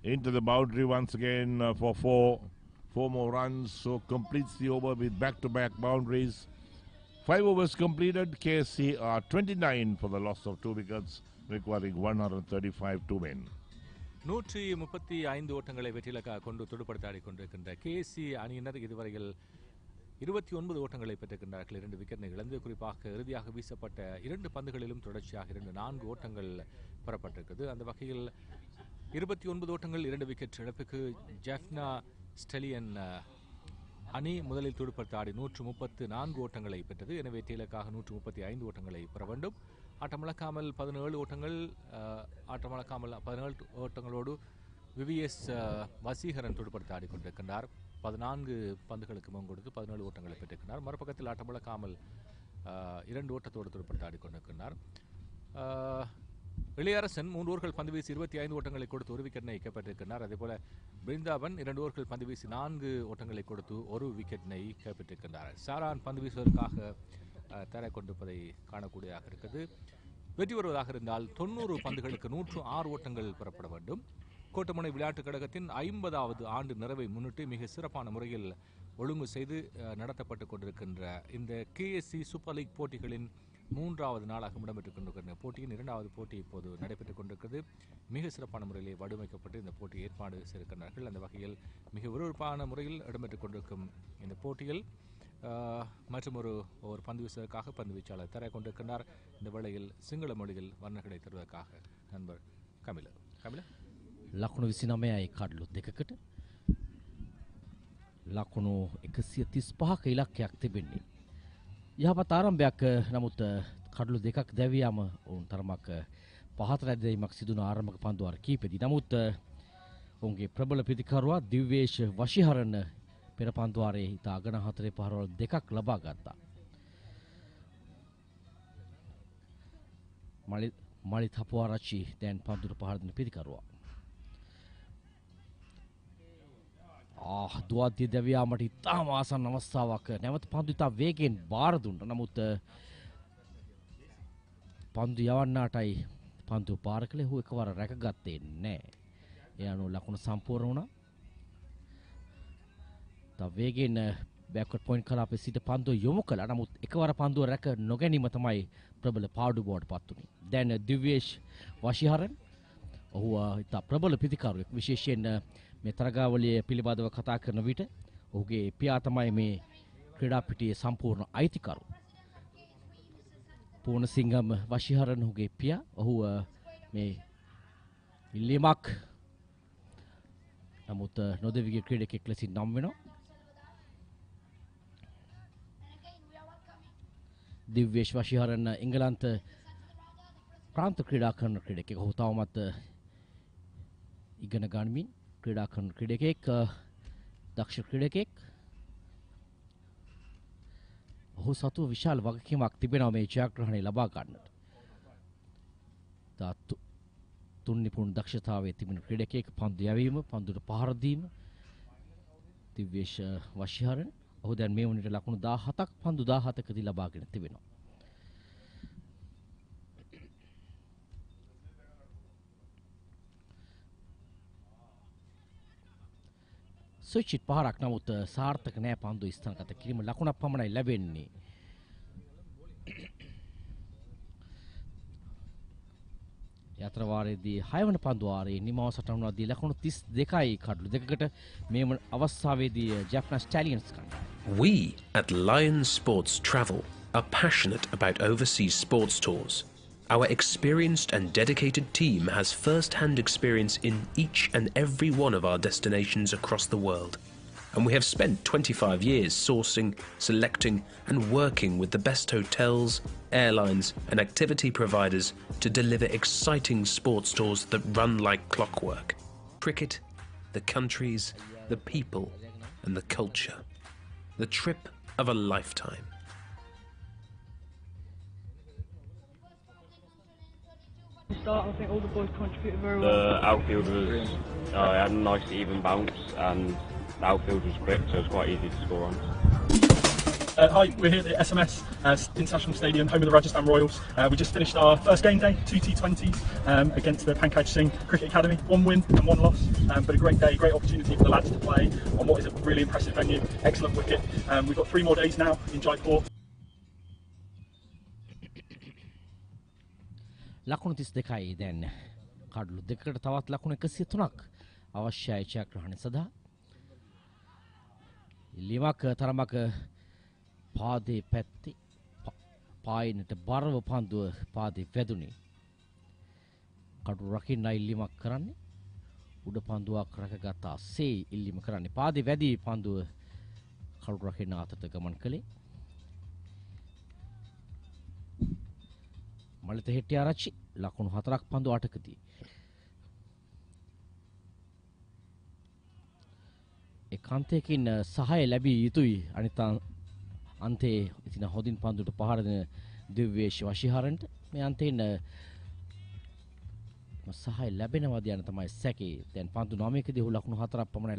Into the boundary once again for 4. 4 more runs, so completes the over with back-to-back boundaries. 5 overs completed. KSC are 29 for the loss of 2 wickets, requiring 135 to win. 135 ஓட்டங்களை வெற்றிலக்காக கொண்டு துடுப்படுத்தாடி கொண்டிருக்கின்ற KSC அணியினர் இதுவரையில் 29 ஓட்டங்களை பெற்றிருக்கின்றார்கள். 2 விக்கெட்டை இழந்து, குறிப்பாக இறுதியாக வீசப்பட்ட 2 பந்துகளிலும் தொடர்ச்சியாக 4 ஓட்டங்கள் பெறப்பட்டிருக்கிறது. அந்த வகையில் 29 ஓட்டங்கள் 2 விக்கெட் இழப்புக்கு ஜாஃப்னா ஸ்டெலியன் அணி முதலில் துடுப்படுத்தாடி 134 ஓட்டங்களை பெற்றது. எனவே வெற்றிலக்காக 135 ஓட்டங்களை பெற வேண்டும். ஆட்டமிழக்காமல் 17 ஓட்டங்கள், ஆட்டமிழக்காமல் 17 ஓட்டங்களோடு விவிஎஸ் வசீகரன் துடுப்படுத்த ஆடிக்கொண்டிருக்கின்றார். 14 பந்துகளுக்கு முன் கொடுத்து 17 ஓட்டங்களை பெற்றிருக்கிறார். மறுபக்கத்தில் ஆட்டமிழக்காமல் 2 ஓட்டத்தோடு துடுப்படுத்த ஆடிக்கொண்டிருக்கிறார். இளையரசன் 3 ஓவர்கள் பந்து வீசி 25 ஓட்டங்களை கொடுத்து 1 விக்கெட்டினை கைப்பற்றிருக்கிறார். அதேபோல பிருந்தாவன் 2 ஓவர்கள் பந்து வீசி 4 ஓட்டங்களை கொடுத்து 1 விக்கெட்டினை கைப்பற்றிருக்கிறார். சாரான் பந்து வீசுவதற்காக தர கொண்டிருப்பதை காணக்கூடியதாக இருக்கிறது. வெற்றி வருவதாக இருந்தால் 90 பந்துகளுக்கு 106 ஓட்டங்கள் பெறப்பட வேண்டும். கோட்டமுனை விளையாட்டுக் கழகத்தின் 50வது ஆண்டு நிறைவை முன்னிட்டு மிக சிறப்பான முறையில் ஒழுங்கு செய்து நடத்தப்பட்டு கொண்டிருக்கின்ற இந்த கேஎஸ்சி சூப்பர் லீக் போட்டிகளின் 3வது நாளாக இடம்பெற்றுக் கொண்டிருக்கின்ற போட்டியின் 2வது போட்டி இப்போது நடைபெற்றுக் கொண்டிருக்கிறது. மிக சிறப்பான முறையிலே வடிவமைக்கப்பட்டு இந்த போட்டி ஏற்பாடு செய்திருக்கிறார்கள். அந்த வகையில் மிக விறுவிறுப்பான முறையில் இடம்பெற்றுக் கொண்டிருக்கும் இந்த போட்டியில் மற்றும் ஒரு பந்து வீசுவதற்காக பந்து வீச்சாளர் தர கொண்டிருக்கின்றார். இந்த வேளையில் சிங்கள மொழியில் வர்ணங்களை தருவதற்காக நண்பர் කමිල ලකුණු 29යි කඩලු දෙකකට ලකුණු 135ක ඉලක්කයක් තිබෙන්නේ. යහපත් ආරම්භයක්, නමුත් කඩලු දෙකක් දැවියාම ඔවුන් තරමක් පහත රැඳීමක් සිදුන ආරම්භක පන්දුවාර කීපෙදී. නමුත් ඔවුන්ගේ ප්‍රබල ප්‍රතිකරුවා දිව්‍යේෂ් වශිහරණ පෙර පන්දුවාරයේ ඉතා අගන 4 පහරවල් දෙකක් ලබා ගත්තා. මලිත් හපුආරච්චි දැන් පන්දුට පහර දෙන ප්‍රතිකරුවා. දුවද්දී දැවියාමට ඉතාම ආසන්න අවස්ථාවක්. නැවත පන්දු ඉතා වේගයෙන් බාර දුන්නා. නමුත් පන්දු යවන්නාටයි පන්දු පාර කළේ හු එකවර රැකගත්තේ නැහැ. ඒ අනුව ලකුණ සම්පූර්ණ වුණා. තව වේගයෙන් බෑක්වර්ඩ් පොයින්ට් කලාපේ සිට පන්දුව යොමු කළා. නමුත් එකවර පන්දුව රැක නොගැනීම තමයි ප්‍රබල පාඩු බවට පත් වුණේ. දැන් දිව්‍යේෂ් වශිහරන් ඔහු ඉතා ප්‍රබල පිතිකරුවෙක්. විශේෂයෙන් මේ තරගාවලිය පිළිබඳව කතා කරන විට ඔහුගේ පියා තමයි මේ ක්‍රීඩා පිටියේ සම්පූර්ණ අයිතිකරු. පූර්ණසිංහම් වශිහරන් ඔහුගේ පියා. ඔහු මේ ඉල්ලීමක් නමුත් නොදෙවිගේ ක්‍රීඩකෙක් ලෙසින් නම් වෙනවා. දිව්‍යේෂ් වශිහරන් එංගලන්ත ප්‍රාන්ත ක්‍රීඩා කරන ක්‍රීඩකෙක්. ඔහු තවමත් ඉගෙන ගනිමින් ක්‍රීඩා කරන ක්‍රීඩකෙක්, දක්ෂ ක්‍රීඩකෙක්. ඔහු සතුව විශාල වගකීමක් තිබෙනවා මේ ජයග්‍රහණය ලබා ගන්නට. තුන් නිපුණ දක්ෂතාවයේ තිබෙන ක්‍රීඩකයෙක්. පන්දු යැවීම, පන්දුට පහර දීම. දිව්‍යේෂ් වශිහරන් ඔහු දැන් මේ වුණට ලකුණු 17ක් පන්දු 17කදී ලබාගෙන තිබෙනවා. සුචිත් පහරක්, නමුත් සාර්ථක නෑ. පන්දු ස්ථානගත කිරීම ලකුණක් පමණයි ලැබෙන්නේ. යත්‍රවාරයේදී 6 වන පන්දුවාරයේ නිමාව සටහන් වුණාදී ලකුණු 32යි කඩලු දෙකකට මේ අවස්ථාවේදී Jaffna Stallions කණ්ඩායම. We at Lions Sports Travel are passionate about overseas sports tours. Our experienced and dedicated team has first-hand experience in each and every one of our destinations across the world. And we have spent 25 years sourcing, selecting and working with the best hotels, airlines and activity providers to deliver exciting sports tours that run like clockwork. Cricket, the countries, the people and the culture. The trip of a lifetime. Start, I think all the boys contributed very The well. outfield was had a nice even bounce, and the outfield was quick, so it was quite easy to score on. Hi, we're here at the SMS International Stadium, home of the Rajasthan Royals. We just finished our first game day, 2 T20s against the Pankaj Singh Cricket Academy. 1 win and 1 loss, but a great day, great opportunity for the lads to play on what is a really impressive venue. Excellent wicket. We've got 3 more days now in Jaipur. ලකුණු 32යි දැන් කඩලු දෙකකට තවත් ලකුණු 103ක් අවශ්‍යයි ජයග්‍රහණය සඳහා. ඉල්ලීමක් තරමක පාදේ පැත්තේ පායිනට බරව පන්දුව පාදේ වැදුනේ. කඩු රකින්න ඉල්ලීමක් කරන්නේ. උඩ පන්දුවක් රැකගත්තා සේ ඉල්ලීම කරන්නේ. පාදේ වැදී පන්දුව කඩු රකින්න අතට ගමන් කළේ. මලිත හෙට්ටිආරච්චි ලකුණු 4ක් පන්දු 8කදී. ඒකාන්තයකින් සහාය ලැබී යුතුයි අනිත් අන්තයේ ඉතින් හොදින් පන්දුට පහර දෙන දිව්‍යේශ වශීහරන්ට මේ අන්තයෙන් සහාය ලැබෙනවද යන තමයි සැකේ. දැන් පන්දු 9කදී ඔහු ලකුණු 4ක් පමණයි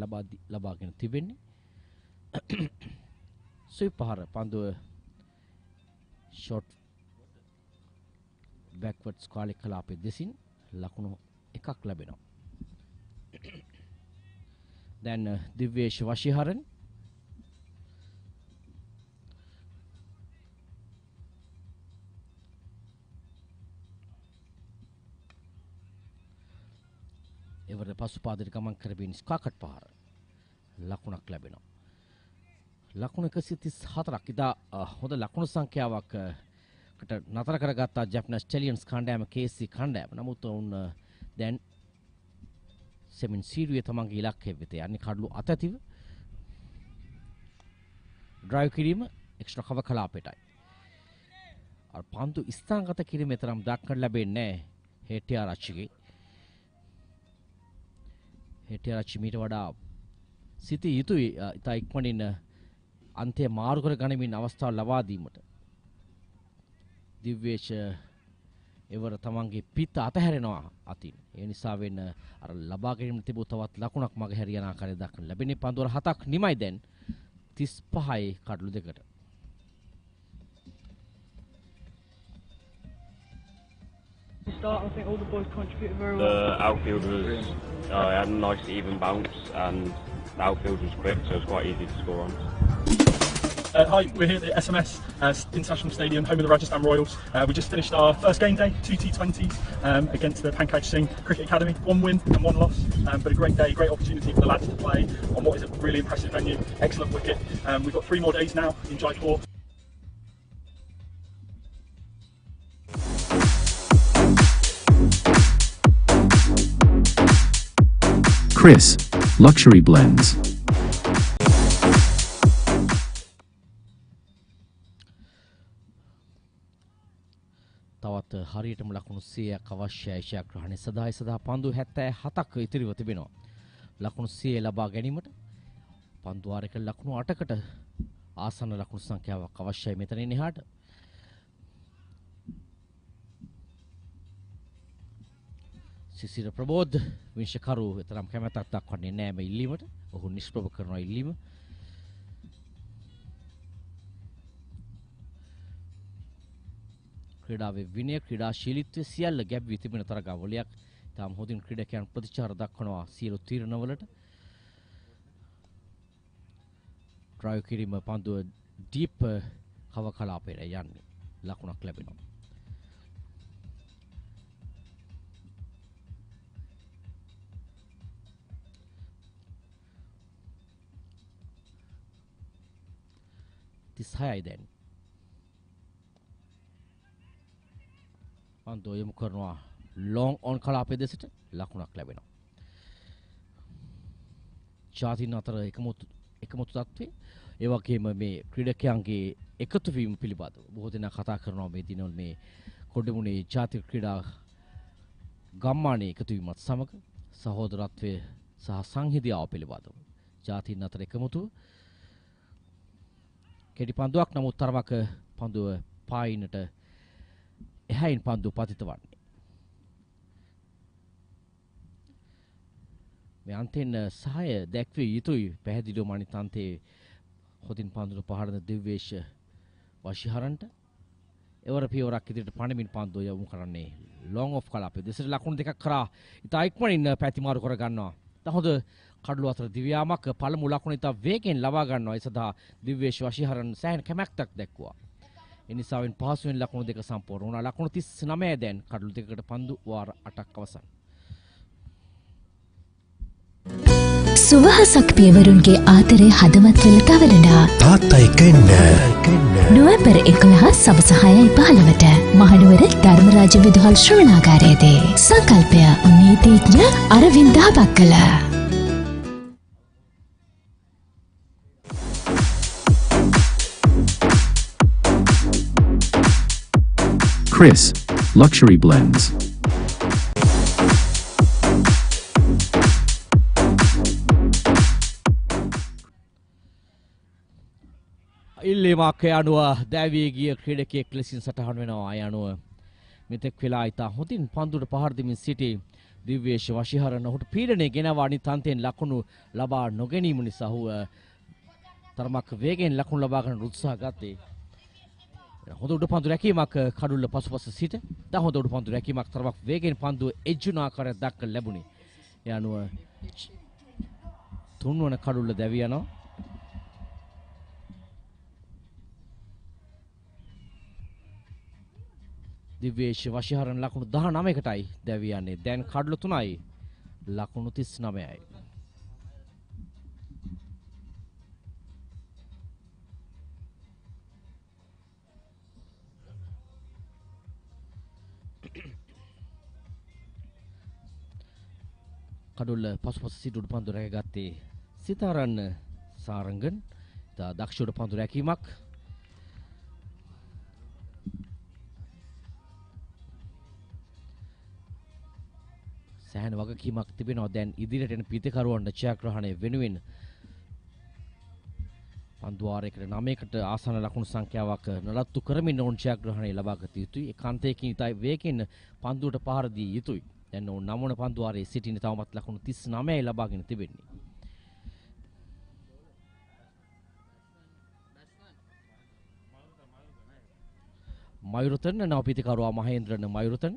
ලබාගෙන තිබෙන්නේ. සුයි පහර පන්දුව ෂොට් backwards කාලේ කලාපේ දෙසින් ලකුණු 1ක් ලැබෙනවා. දැන් දිව්‍යේශ වශීහරන් එවර පසුපාදයට ගමන් කරමින් ස්කාකට් පහර ලකුණක් ලැබෙනවා. ලකුණු 134ක් ඉදා හොඳ ලකුණු සංඛ්‍යාවක් නතර කරගත්තා Jaffna Stallions කණ්ඩායම KSC කණ්ඩායම. නමුත් උන් දැන් සෙමින් සීරියේ තමන්ගේ ඉලක්කය වෙත යන්නේ කඩලු අතැතිව ඩ්‍රයිව් කිරීම එක්ස්ට්‍රා කව කලාපයටයි. අර පන්දු ස්ථානගත කිරීමේ තරම් දක්නට ලැබෙන්නේ නැහැ හෙට්ටිආරච්චිගේ. හෙට්ටිආරච්චි මීට වඩා සිටි යුතුයි ඉතා ඉක්මනින් අන්තය මාරු කර ගනිමින් අවස්ථාව ලබා දීමට. දිව්‍යේශ එවර තමන්ගේ පිට අතහැරෙනවා අතින්. ඒ නිසා වෙන අර ලබා ගැනීම තිබූ තවත් ලකුණක් මගහැරිය යන ආකාරය දක්වන ලැබෙන්නේ පන්දුවර 7ක් නිමයි දැන් 35යි කඩලු දෙකට. Start, I think all the boys contributed very well. The outfield was had a nice even bounce, and the outfield was quick, so it was quite easy to score on. Hi, we're here at the SMS International Stadium, home of the Rajasthan Royals. We just finished our first game day, 2 T20s against the Pankaj Singh Cricket Academy. 1 win and 1 loss, but a great day, great opportunity for the lads to play on what is a really impressive venue. Excellent wicket. We've got 3 more days now in Jaipur. Chris, Luxury Blends. තවත් හරියටම ලකුණු 100ක් අවශ්‍යයි ජයග්‍රහණය සඳහා පන්දු 77ක් ඉතිරිව තිබෙනවා. ලකුණු 100 ලබා ගැනීමට පන්දු වාරයක ලකුණු 8කට ආසන්න ලකුණු සංඛ්‍යාවක් අවශ්‍යයි මෙතනින් එහාට. සිසිර ප්‍රබෝධ විංශකරු තරම් කැමැත්තක් දක්වන්නේ නැහැ මේ ඉල්ලීමට. ඔහු නිෂ්ප්‍රභ කරන ඉල්ලීම. ක්‍රීඩාවේ විනය ක්‍රීඩාශීලීත්වය සියල්ල ගැබ්වී තිබෙන තරගාවලියක්. තාම හොඳින් ක්‍රීඩකයන් ප්‍රතිචාර දක්වනවා සියලු තීරණවලට. ඩ්‍රයිව් කිරීම පන්දුව ඩීප් කව කලාපයට යන්නේ. ලකුණක් ලැබෙනවා. තිස් 6යි දැන්. පන්දුව යොමු කරනවා long on කලාපයේ දෙසට ලකුණක් ලැබෙනවා. ජාතීන් අතර එකමුතු තත්ත්වයේ ඒ වගේම මේ ක්‍රීඩකයන්ගේ එකතු වීම පිළිබඳව බොහෝ දෙනා කතා කරනවා මේ දිනවල මේ කොඩ්ඩමුණේ ජාතික ක්‍රීඩා ගම්මානයේ එකතු වීමත් සමග සහෝදරත්වය සහ සංහිඳියාව පිළිබඳව ජාතීන් අතර එකමුතු කෙටි පන්දුවක් නමුත් තරමක පන්දුව පායිනට එහයින් පන්දුව පතිත වන්නේ. මේ අන්තෙන් සහාය දැක්විය යුතුයි පැහැදිලිවම අනිත් අන්තයේ හොදින් පන්දුවට පහරන දිව්‍යේශ වශිහරන්ට එවර පියවරක් ඉදිරියට පණමින් පන්දුව යොමු කරන්නේ long off කලාපයේ දෙසට ලකුණු දෙකක් කරා ඉතා ඉක්මනින් පැතිමාරු කර ගන්නවා. හොඳ කඩළු අතර දිව්‍යාමක් පළමු ලකුණ ඉතා වේගෙන් ලබා ගන්නවා. ඒ සඳහා දිව්‍යේශ වශිහරන් සෑහෙන කැමැත්තක් දැක්වුවා. ඒ නිසාවෙන් පහසුවෙන් ලකුණු දෙක සම්පූර්ණ වුණා. ලකුණු 39 දැන් කඩළු දෙකකට පන්දු වාර 8ක් අවසන්. සුවහසක් පියවරුන්ගේ ආදරය හදවත් වෙල තවරනා තාත්තා එක්ක එන්න නොවැම්බර් 11 සවස 6:15ට මහනුවර ධර්මරාජ විදුහල් ශ්‍රවණාගාරයේදී සංකල්පය නීතිඥ අරවින්ද බක්කල. Chris, Luxury Blends. ඉල්ලීමක් අනුව දැවී ගිය ක්‍රීඩකයෙක් ලෙසින් සටහන් වෙනවා. අය අනුව මෙතෙක් වෙලා ඉතා හොඳින් පන්දුවට පහර දෙමින් සිටි දිව්‍යේශ වශිහරන් ඔහුට පීඩනය ගෙනවා. අනිත් අන්තයෙන් ලකුණු ලබා නොගැනීම නිසා ඔහු තරමක් වේගෙන් ලකුණු ලබා ගන්න උත්සාහ ගත්තේ. හොඳ උඩ පන්දු රැකීමක් කඩුල්ල පසුපස සිට තා හොඳ උඩ පන්දු රැකීමක් තරමක් වේගෙන් පන්දුව එජ්ජුන ආකාරයක් දක්වලා ලැබුණේ. ඒ අනුව තුන්වන කඩුල්ල දැවී යනවා. දිව්‍යේශ වශිහරන් ලකුණු 19කටයි දැවී යන්නේ. දැන් කඩළු 3යි ලකුණු 39යි. කඩුල්ල පසුපස සිට උඩ පන්දු රැකගත්තේ සිතාරන් සාරංගන්. දක්ෂ උඩ පන්දු රැකීමක්. සෑහෙන වගකීමක් තිබෙනවා. දැන් ඉදිරියට එන පිටිකරුවන්ට ජයග්‍රහණය වෙනුවෙන් පන්දුවාරයකට 9කට ආසන්න ලකුණු සංඛ්‍යාවක් නඩත්තු කරමින් ඔවුන් ජයග්‍රහණය ලබා ගත යුතුයි. ඒකාන්තයකින් ඉතයි වේගෙන් පන්දුවට පහර දී යුතුයි. දැන් ඔවුන් 9 වන පන්දුවාරයේ සිටින තවමත් ලකුණු 39යි ලබාගෙන තිබෙන්නේ. මයුරතන නව පිටිකරුවා මහේන්ද්‍රන මයුරතන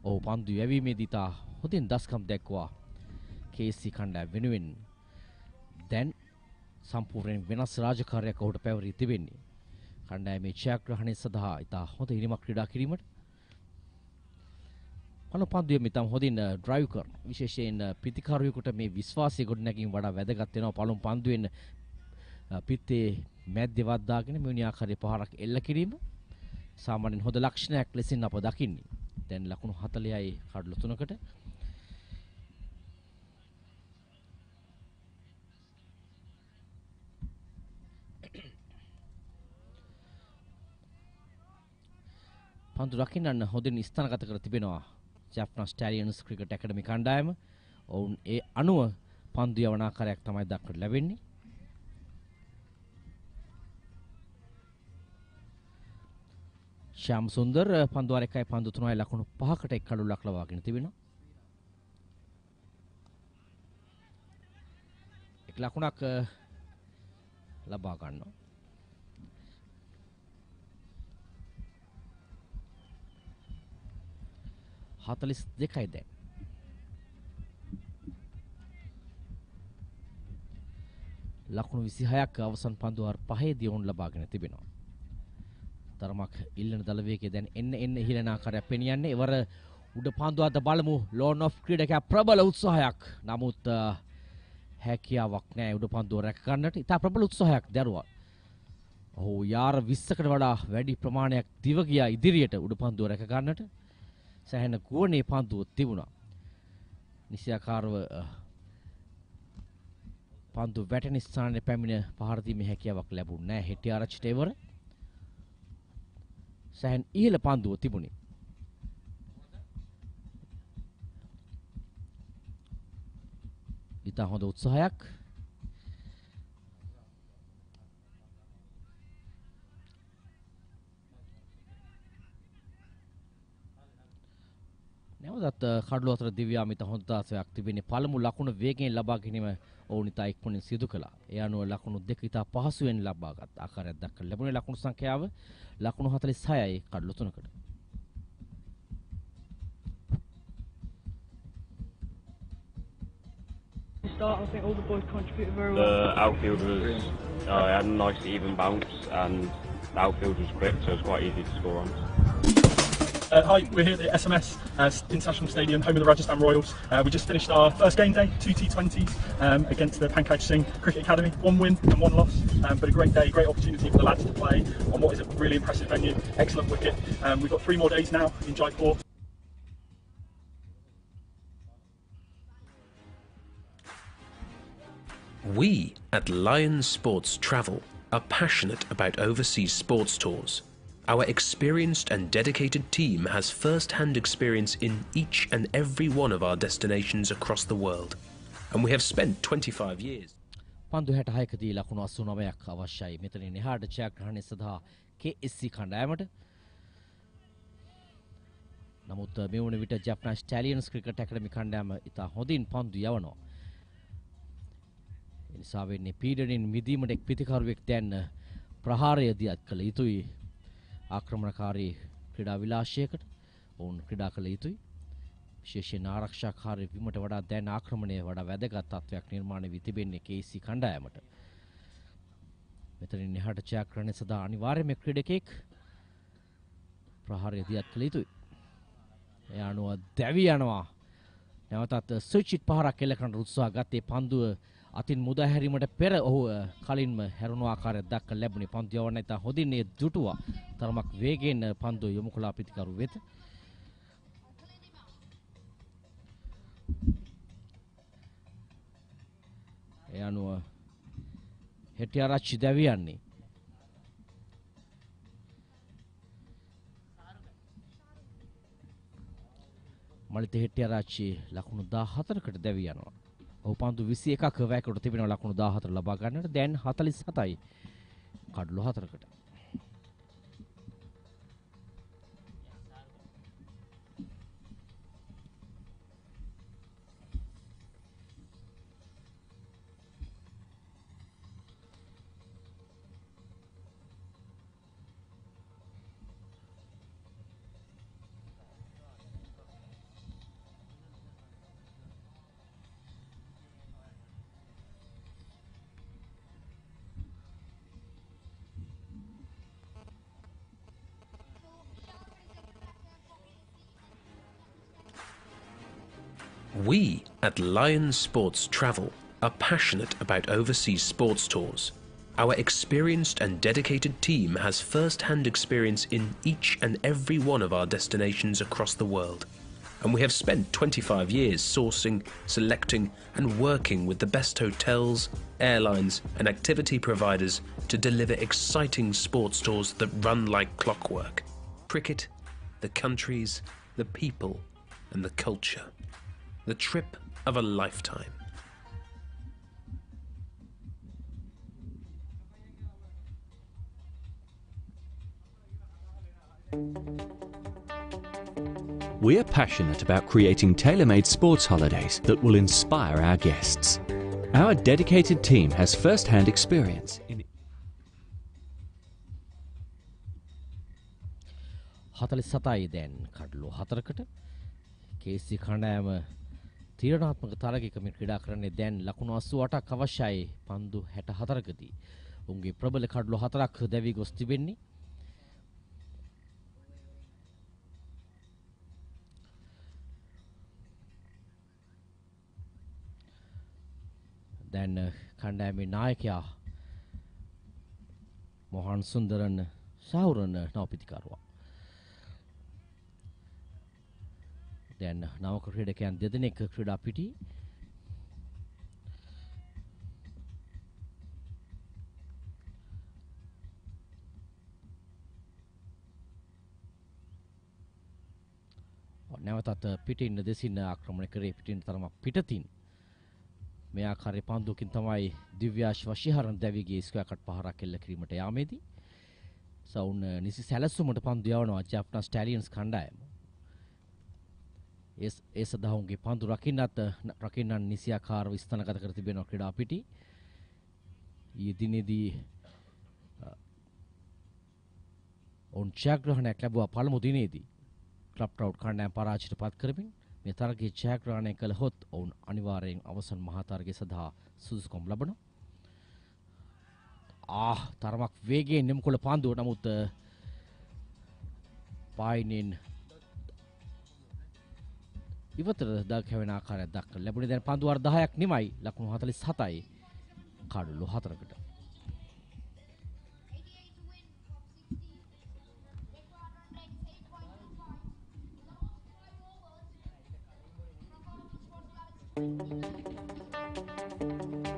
ඔහු පන්දු යැවීමේදී තා හොඳින් දස්කම් දැක්වුවා KSC කණ්ඩායම වෙනුවෙන්. දැන් සම්පූර්ණයෙන් වෙනස් රාජකාරියක් ඔහුට පැවරී තිබෙන්නේ. කණ්ඩායමේ ජයග්‍රහණය සඳහා ඉතා හොඳ ඉනිමක් ක්‍රීඩා කිරීමට පන්දුවේ මිතම් හොඳින් ඩ්‍රයිව් කරන විශේෂයෙන් පිටිකරුවෙකුට මේ විශ්වාසය ගොඩනැගීම වඩා වැදගත් වෙනවා. පළමු පන්දුවෙන් පිත්තේ මැද්දේ වද්දාගෙන මෙවැනි ආකාරයේ පහරක් එල්ල කිරීම සාමාන්‍යයෙන් හොඳ ලක්ෂණයක් ලෙසින් අප දකින්නේ. දැන් ලකුණු 40යි කඩළු 3කට. පන්දු රකින්නන්න හොඳින් ස්ථානගත කර තිබෙනවා Jaffna Stallions ක්‍රිකට් ඇකඩමි කණ්ඩායම. ඔවුන් ඒ අනුව පන්දු යවන ආකාරයක් තමයි දක්වන්න ලැබෙන්නේ. ශ්‍යාම් සුන්දර් පන්දුවාර 1යි පන්දු 3යි ලකුණු 5කට එක් කඩුල්ලක් ලබාගෙන තිබෙනවා. එක් ලකුණක් ලබා ගන්නවා. හතලිස් දෙකයි දැන්. ලකුණු 26ක් අවසන් පන්දුවාර 5ේදී ඔවුන් ලබාගෙන තිබෙනවා. තරමක් ඉල්ලන දල වේගය දැන් එන්න ඉහළන ආකාරයක් පෙනියන්නේ. එවර උඩ පන්දුවද බලමු. ලෝන් ඔෆ් ක්‍රීඩකයා ප්‍රබල උත්සාහයක්. නමුත් හැකියාවක් නැහැ උඩ පන්දුව රැක ගන්නට. ඉතා ප්‍රබල උත්සාහයක් දරුවා. ඔහු යාර 20කට වඩා වැඩි ප්‍රමාණයක් දිව ගියා ඉදිරියට උඩ පන්දුව රැක ගන්නට. සැහැණ ගුවනේ පන්දුව තිබුණා. නිසියාකාරව පන්දු වැටෙන ස්ථානයේ පැමිණ පහර දීමේ හැකියාවක් ලැබුණේ නැහැ. හෙටිආරච්චිට එවර සැහැණ ඉහළ පන්දුව තිබුණේ. ඉතා හොඳ උත්සාහයක්. නැවතත් කඩලු අතර දිව්‍යාමිත හොඳ තාසයක් තිබෙන්නේ. පළමු ලකුණ වේගයෙන් ලබා ගැනීම ඔවුන් ඉතා ඉක්මනින් සිදු කළා. ඒ අනුව ලකුණු දෙක ඉතා පහසුවෙන් ලබාගත් ආකාරයක් දක්වන ලැබුණේ ලකුණු සංඛ්‍යාව ලකුණු 46යි කඩලු 3කට. I think all the boys contributed very well. The outfield was had a nice even bounce, and the outfield was quick, so it was quite easy to score on. Hi, we're here at the SMS International Stadium, home of the Rajasthan Royals. We just finished our first game day, 2 T20s against the Pankaj Singh Cricket Academy. 1 win and 1 loss, but a great day, great opportunity for the lads to play on what is a really impressive venue. Excellent wicket. We've got 3 more days now in Jaipur. We at Lions Sports Travel are passionate about overseas sports tours. Our experienced and dedicated team has first-hand experience in each and every one of our destinations across the world, and we have spent 25 years. පන්දු 66කදී ලකුණු 89ක් අවශ්‍යයි. මෙතනින් එහාට ජයග්‍රහණය සඳහා KSC කණ්ඩායමට. නමුත් මේ වන විට Jaffna Stallions ක්‍රිකට් ඇකඩමි කණ්ඩායම ඉතා හොඳින් පන්දු යවනවා. ඒ නිසා වෙන්නේ පීඩනයෙන් මිදීමට එක් පිතිකරුවෙක් දැන් ප්‍රහාරය දියත් කළ යුතුයි. ආක්‍රමණකාරී ක්‍රීඩා විලාශයකට ඔවුන් ක්‍රීඩා කළ යුතුයි. විශේෂයෙන් ආරක්ෂාකාරී වීමට වඩා දැන් ආක්‍රමණය වඩා වැදගත් තත්වයක් නිර්මාණය වී තිබෙන්නේ KSC කණ්ඩායමට. මෙතනින් එහාට ජයග්‍රහණය සඳහා අනිවාර්යයෙන්ම ක්‍රීඩකෙක් ප්‍රහාරය දියත් කළ යුතුයි. ඒ අනුව දැවි යනවා. නැවතත් සුචිත් පහරක් එල්ල කරන්න උත්සාහ ගත්තේ පන්දුව අතින් මුදා හැරීමට පෙර ඔහු කලින්ම හැරුණු ආකාරයක් දක්වන්න ලැබුණේ. පන්දු යවන්න ඉතා හොඳින් මේ දුටුවා. තරමක් වේගයෙන් පන්දුව යොමු කළ පිටිකරු වෙත. ඒ අනුව හෙටිආරච්චි දැවියන්නේ. මලිත හෙටිආරච්චි ලකුණු 14කට දැවි යනවා. ඔහු පන්දු 21ක වැයකට තිබෙනවා ලකුණු 14 ලබා ගන්නට. දැන් 47යි කඩලු 4කට. We at Lions Sports Travel are passionate about overseas sports tours. Our experienced and dedicated team has first-hand experience in each and every one of our destinations across the world, and we have spent 25 years sourcing, selecting and working with the best hotels, airlines and activity providers to deliver exciting sports tours that run like clockwork. Cricket, the countries, the people and the culture. The trip of a lifetime. We are passionate about creating tailor-made sports holidays that will inspire our guests. Our dedicated team has first-hand experience in 47යි දැන් කඩලු 4කට. KSC කණ්ඩායම තීරණාත්මක තරගයකමින් ක්‍රීඩා කරන්නේ. දැන් ලකුණු 88ක් අවශ්‍යයි පන්දු 64කදී. උන්ගේ ප්‍රබල කඩලු 4ක් දැවි ගොස් තිබෙන්නේ. දැන් කණ්ඩායමේ නායකයා මොහන් සුන්දරන් ශාහුරන් නවපිතිකරුවා. දැන් නවක ක්‍රීඩකයන් දෙදෙනෙක් ක්‍රීඩා පිටි. නැවතත් පිටින් දෙසින් ආක්‍රමණය කරේ පිටින් තරමක් පිටතින්. මේ ආකාරයේ පන්දුකින් තමයි දිව්‍යාශ් වශීහරන් දැවිගේ ස්ක්වයර් කට් පහරක් එල්ල කිරීමට යාමේදී සවුන් නිසි සැලසුමට පන්දු යවනවා ජැෆ්නා ස්ටැලියන්ස් කණ්ඩායම. ඒ සඳහා උන්ගේ පන්දු රකින්නන් නිසියාකාරව ස්ථානගත කර තිබෙනවා ක්‍රීඩා පිටි. ඊයේ දිනේදී ඔවුන් ජයග්‍රහණයක් ලැබුවා පළමු දිනේදී. ක්ලබ් ට්‍රවුට් කණ්ඩායම පරාජයට පත් කරමින් මේ තරගයේ ජයග්‍රහණය කළහොත් ඔවුන් අනිවාර්යෙන් අවසන් මහා තරගය සඳහා සුදුසුකම් ලබනවා. තරමක් වේගයෙන් යොමු කළ පන්දුව නමුත් පායිනෙන් ඉවතට දක්වන ආකාරයක් දක්වන ලැබුණේ. දැන් පන්දු වාර 10ක් නිමයි ලකුණු 47යි කඩලු 4කට.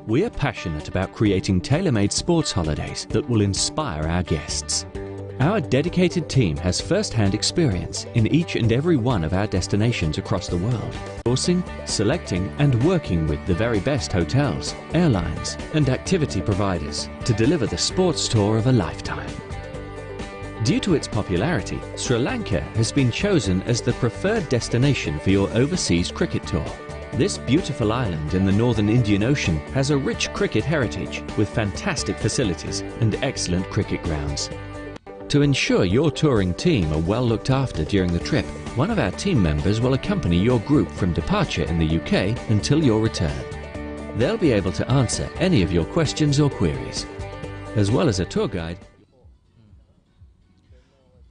We are passionate about creating tailor-made sports holidays that will inspire our guests. Our dedicated team has first-hand experience in each and every one of our destinations across the world, sourcing, selecting and working with the very best hotels, airlines and activity providers to deliver the sports tour of a lifetime. Due to its popularity, Sri Lanka has been chosen as the preferred destination for your overseas cricket tour. This beautiful island in the northern Indian Ocean has a rich cricket heritage with fantastic facilities and excellent cricket grounds. To ensure your touring team are well looked after during the trip, one of our team members will accompany your group from departure in the UK until your return. They'll be able to answer any of your questions or queries. As well as a tour guide,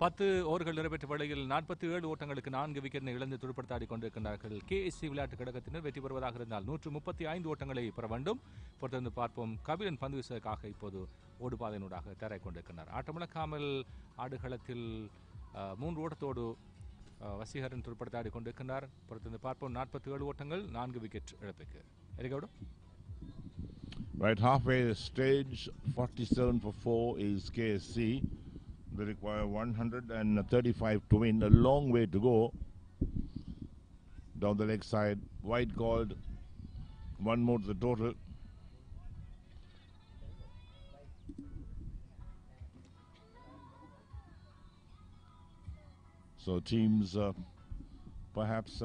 10 ஓவர்கள் நிறைவேற்ற வேளையில் 47 ஓட்டங்களுக்கு 4 விக்கெட்டை இழந்து துடுப்படுத்தாடி கொண்டிருக்கின்றார்கள். KSC விளையாட்டு கழகத்தினர் வெற்றி பெறுவதாக இருந்தால் 135 ஓட்டங்களை பெற வேண்டும். பொறுத்திருந்து பார்ப்போம். கபிலன் பந்து வீசுவதற்காக இப்போது ஓடுபாதையினூடாக தயாராகிக் கொண்டிருக்கிறார். ஆட்டமிழக்காமல் ஆடுகளத்தில் 3 ஓட்டத்தோடு வசீகரன் துடுப்படுத்தாடி கொண்டிருக்கிறார். பொறுத்திருந்து பார்ப்போம். 47 ஓட்டங்கள் 4 விக்கெட் இழப்புக்கு. எரிகவுடு. Right, halfway stage, 47 for 4 is KSC. They require 135 to win. A long way to go. Down the leg side, wide called. One more to the total. So teams perhaps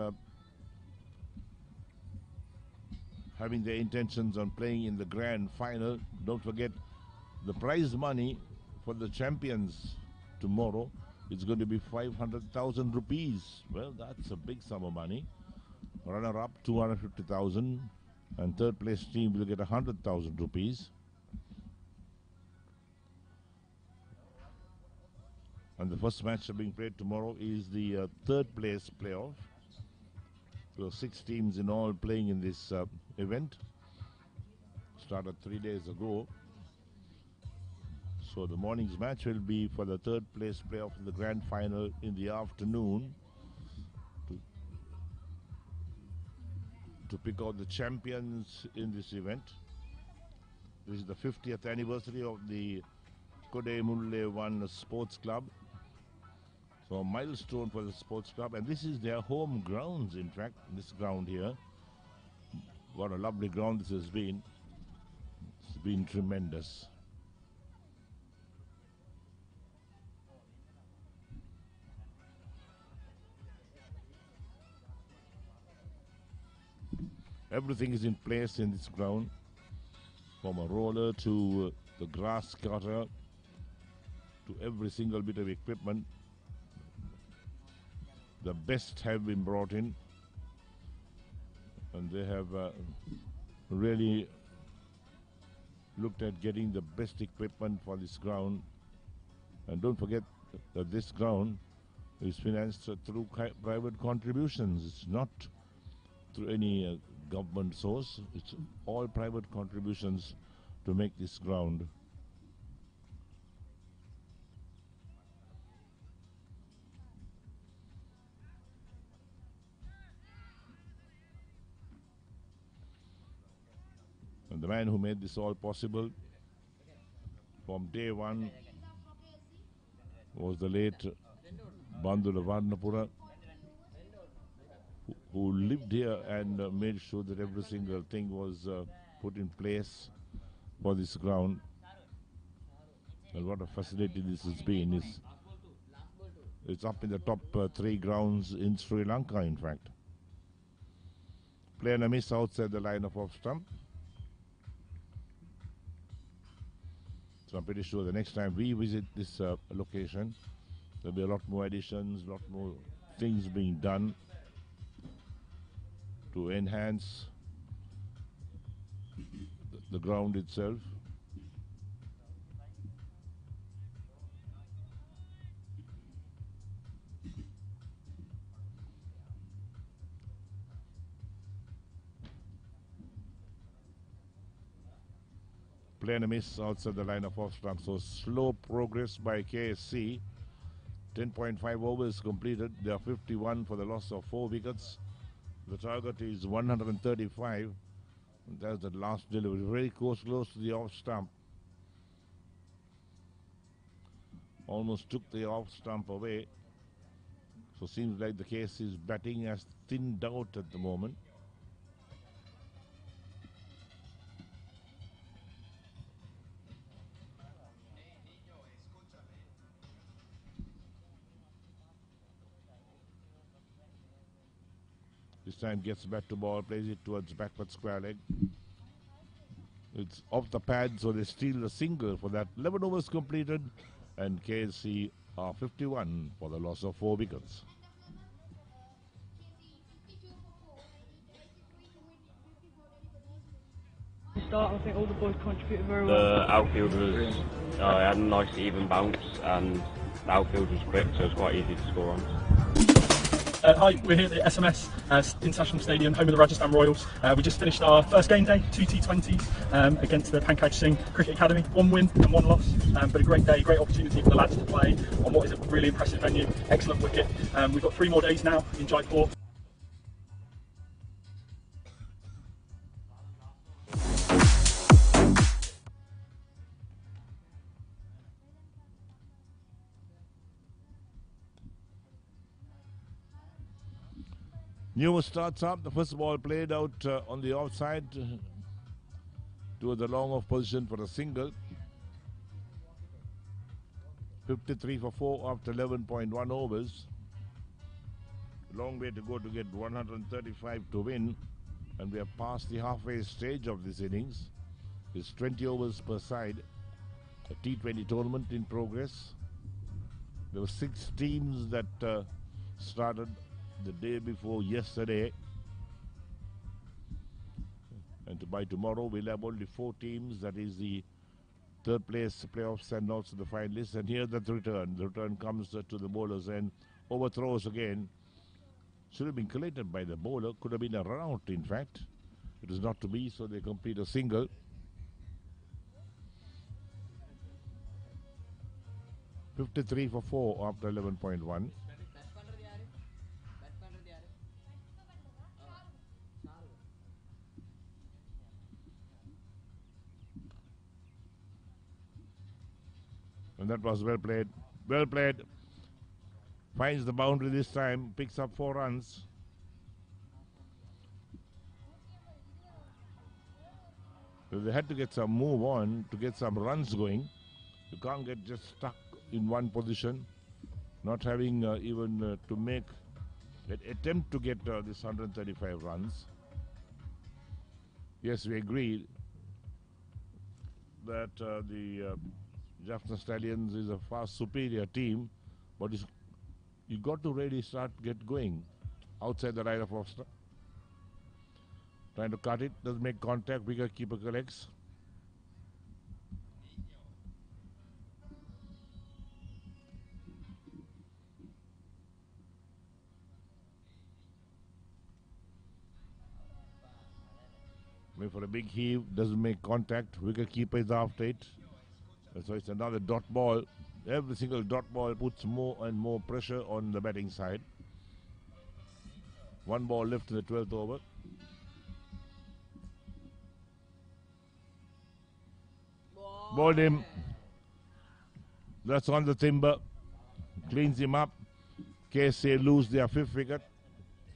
having their intentions on playing in the grand final. Don't forget the prize money for the champions tomorrow. It's going to be 500,000 rupees. Well, that's a big sum of money. Runner-up 250,000 and third place team will get 100,000 rupees. And the first match being played tomorrow is the third place playoff. There are 6 teams in all playing in this event. Started 3 days ago. So the morning's match will be for the third place playoff in the grand final in the afternoon to pick out the champions in this event. This is the 50th anniversary of the Koddaimunai Sports Club. So a milestone for the sports club, and this is their home grounds. In fact, this ground here, what a lovely ground this has been. It's been tremendous. Everything is in place in this ground, from a roller to the grass cutter to every single bit of equipment. The best have been brought in, and they have really looked at getting the best equipment for this ground. And don't forget that this ground is financed through private contributions. It's not through any government source. It's all private contributions to make this ground. And the man who made this all possible from day one was the late Bandula Varnapura, who lived here and made sure that every single thing was put in place for this ground. And what a facility this has been. It's up in the top 3 grounds in Sri Lanka, in fact. Play and a miss outside the line of off stump. So I'm pretty sure the next time we visit this location, there'll be a lot more additions, a lot more things being done to enhance the ground itself. Play and a miss outside the line of off stump. So slow progress by KSC. 10.5 overs completed. They are 51 for the loss of 4 wickets. The target is 135. And that's the last delivery. Very close to the off stump. Almost took the off stump away. So seems like the KSC's batting has thinned out at the moment. This time gets back to ball, plays it towards backward square leg. It's off the pad, so they steal the single for that. 11 overs completed, and KSC are 51 for the loss of 4 wickets. Start, I think all the boys contributed very The well. outfield was had a nice even bounce, and the outfield was quick, so it was quite easy to score on. Hi, we're here at the SMS International Stadium, home of the Rajasthan Royals. We just finished our first game day, 2 T20s against the Pankaj Singh Cricket Academy. 1 win and 1 loss, but a great day, great opportunity for the lads to play on what is a really impressive venue. Excellent wicket. We've got 3 more days now in Jaipur. New starts up. The first ball played out on the outside towards the long off position for a single. 53 for 4 after 11.1 overs. Long way to go to get 135 to win, and we have passed the halfway stage of this innings. It's 20 overs per side. A T20 tournament in progress. There were 6 teams that started the day before yesterday, and by tomorrow we'll have only 4 teams. That is the 3rd place playoffs and also the finalists. And here the return comes to the bowlers and overthrows again. Should have been collected by the bowler, could have been a run out in fact. It is not to be, so they complete a single. .53 for 4 after 11.1. And that was well played. Well played. Finds the boundary this time. Picks up 4 runs. So they had to get some move on to get some runs going. You can't get just stuck in one position. Not having even to make an attempt to get this 135 runs. Yes, we agree that the Jaffna Stallions is a far superior team, but you got to really start get going outside the line of off stump. Trying to cut it, doesn't make contact, wicket keeper collects. Wait for a big heave, doesn't make contact, wicket keeper is after it. So it's another dot ball. Every single dot ball puts more and more pressure on the batting side. 1 ball left in the 12th over. Bowled him. That's on the timber. Cleans him up. KSC lose their 5th wicket.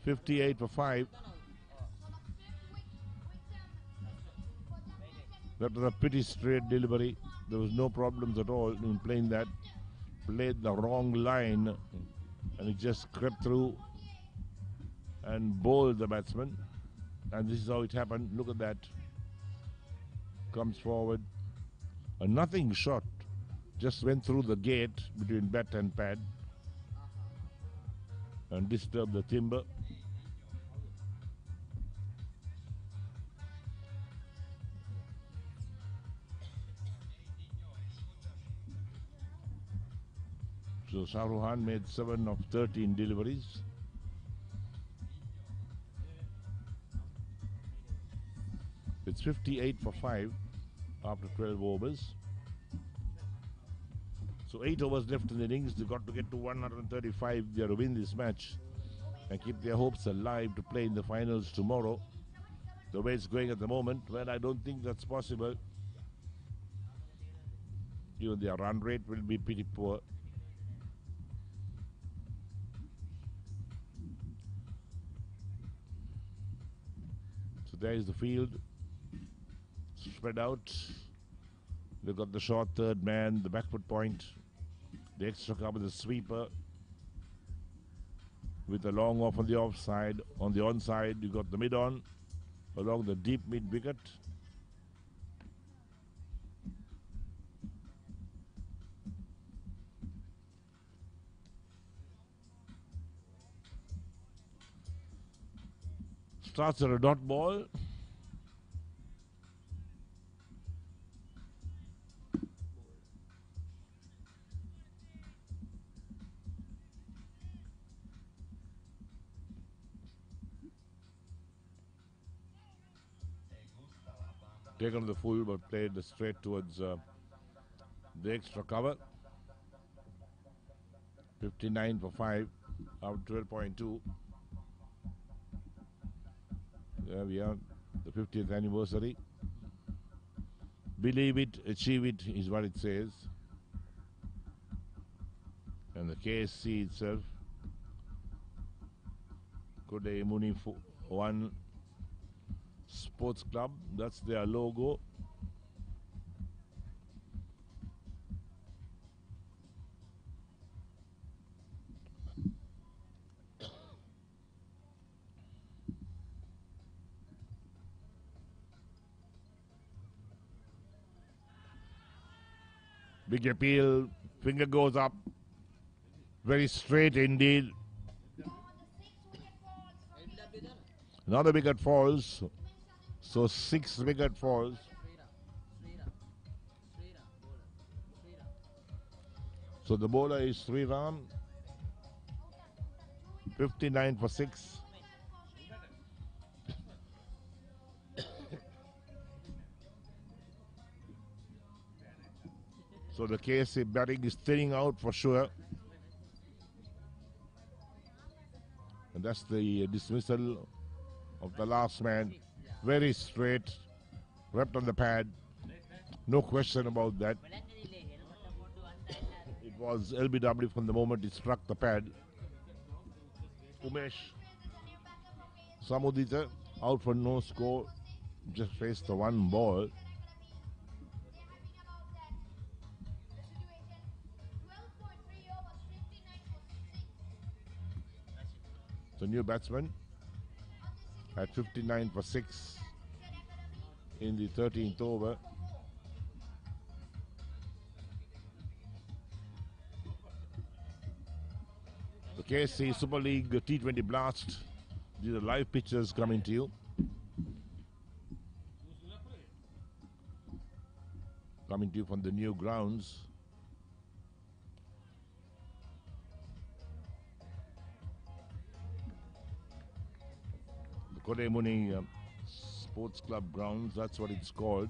58 for 5. That was a pretty straight delivery. There was no problems at all in playing that. Played the wrong line and it just crept through and bowled the batsman. And this is how it happened. Look at that. Comes forward. A nothing shot. Just went through the gate between bat and pad and disturbed the timber. So Shahruhan made 7 of 13 deliveries. It's 58 for 5 after 12 overs. So 8 overs left in the innings. They've got to get to 135 there to win this match and keep their hopes alive to play in the finals tomorrow. The way it's going at the moment, well, I don't think that's possible. Even their run rate will be pretty poor. So there is the field. Spread out. They've got the short third man, the backward point, the extra cover, the sweeper, with the long off on the offside. On the onside, you got the mid on, along the deep mid wicket. Starts at a dot ball. Taken the full but played straight towards the extra cover. 59 for 5 out of 12.2. There we are, the 50th anniversary. Believe it, achieve it is what it says. And the KSC itself, Koddaimunai 1 Sports Club, that's their logo. Big appeal, finger goes up, very straight indeed. Another wicket falls, so 6 wicket falls. So the bowler is Sriram, 59 for 6. So the KSC batting is thinning out for sure. And that's the dismissal of the last man. Very straight, wrapped on the pad. No question about that. It was LBW from the moment it struck the pad. Umesh Samudita out for no score. Just faced the 1 ball. The new batsman had 59 for 6 in the 13th over. The KSC Super League T20 Blast. These are live pictures coming to you. Coming to you from the new grounds. Koddaimunai Sports Club grounds, that's what it's called.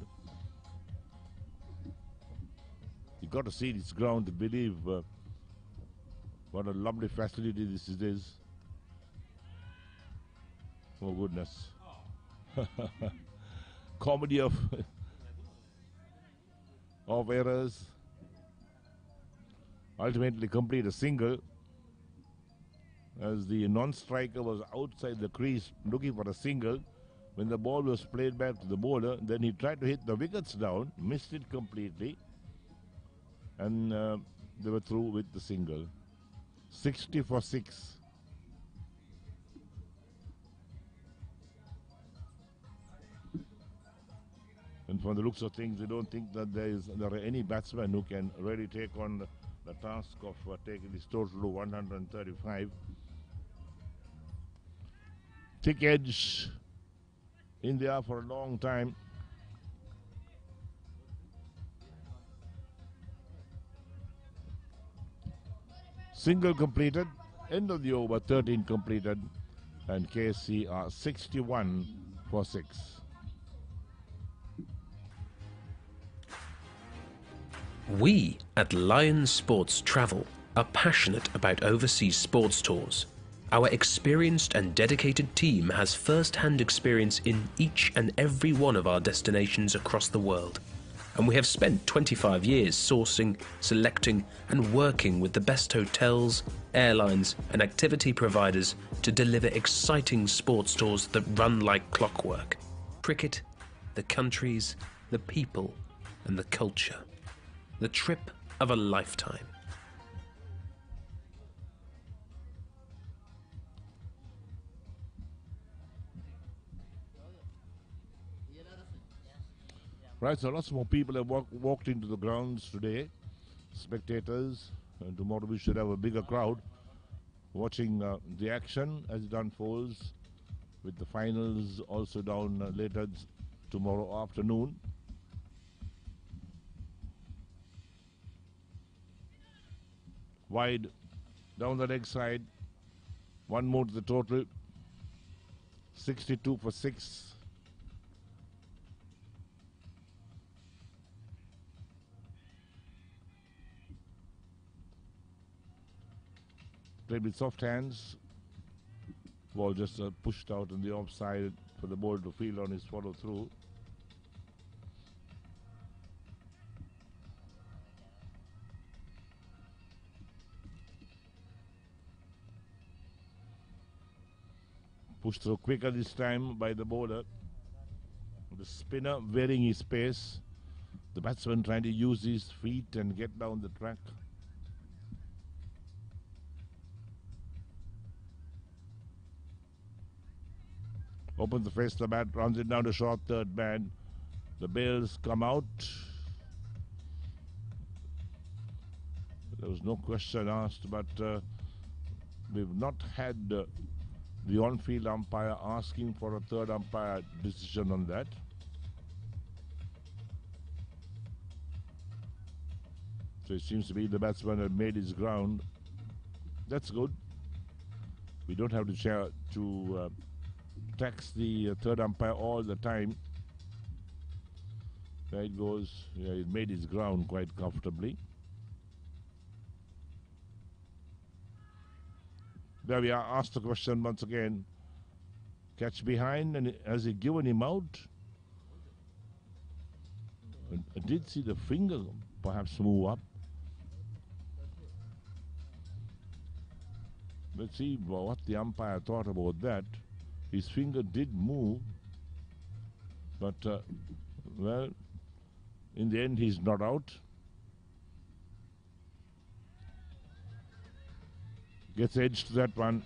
You got to see this ground to believe what a lovely facility this is. Oh goodness. Comedy of of errors. Ultimately complete a single as the non-striker was outside the crease looking for a single. When the ball was played back to the bowler, then he tried to hit the wickets down, missed it completely, and they were through with the single. 60 for 6. And from the looks of things, we don't think that there are any batsmen who can really take on the task of taking this total to 135. Thick edge in there for a long time. Single completed, end of the over, 13 completed, and KSC are 61 for 6. We at Lions Sports Travel are passionate about overseas sports tours. Our experienced and dedicated team has first-hand experience in each and every one of our destinations across the world. And we have spent 25 years sourcing, selecting and working with the best hotels, airlines and activity providers to deliver exciting sports tours that run like clockwork. Cricket, the countries, the people and the culture. The trip of a lifetime. Right, so lots more people have walked into the grounds today, spectators, and tomorrow we should have a bigger crowd watching the action as it unfolds, with the finals also down later tomorrow afternoon. Wide down the leg side, one more to the total, 62 for 6. Played with soft hands. Ball just pushed out on the offside for the ball to field on his follow through. Pushed through quicker this time by the bowler. The spinner varying his pace. The batsman trying to use his feet and get down the track. Opens the face of the bat, runs it down to short third man. The bails come out. There was no question asked, but we've not had the on-field umpire asking for a third umpire decision on that. So it seems to be the batsman had made his ground. That's good. We don't have to tax the third umpire all the time. There it goes. Yeah, he made his ground quite comfortably. There we are, asked the question once again. Catch behind, and has he given him out? I did see the finger perhaps move up. Let's see what the umpire thought about that. His finger did move, but well, in the end he's not out. Gets edge to that one.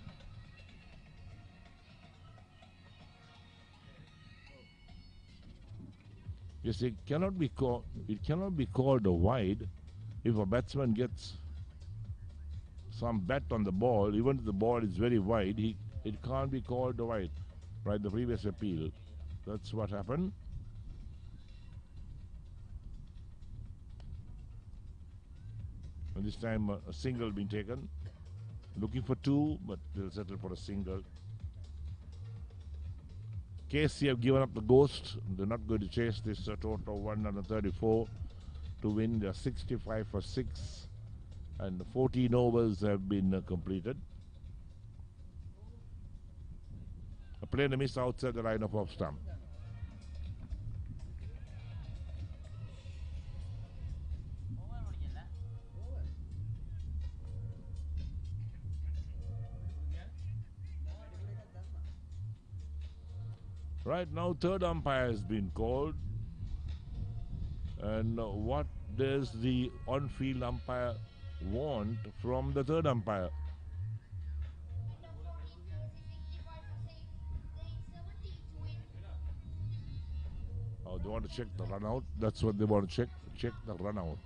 Yes, it cannot be called a wide if a batsman gets some bat on the ball. Even if the ball is very wide, it can't be called a wide. Right, the previous appeal. That's what happened. And this time a single being taken. Looking for two, but they'll settle for a single. KSC have given up the ghost. They're not going to chase this total of 134 to win. They're 65 for 6, and 14 overs have been completed. A play and a miss outside the line of off stump. Right now, third umpire has been called. And what does the on-field umpire want from the third umpire? Oh, they want to check the run out. That's what they want to check. Check the run out.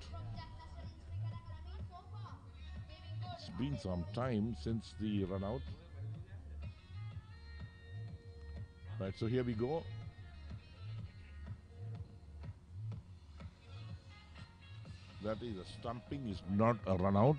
It's been some time since the run out. Right, so here we go. That is a stumping, is not a run out.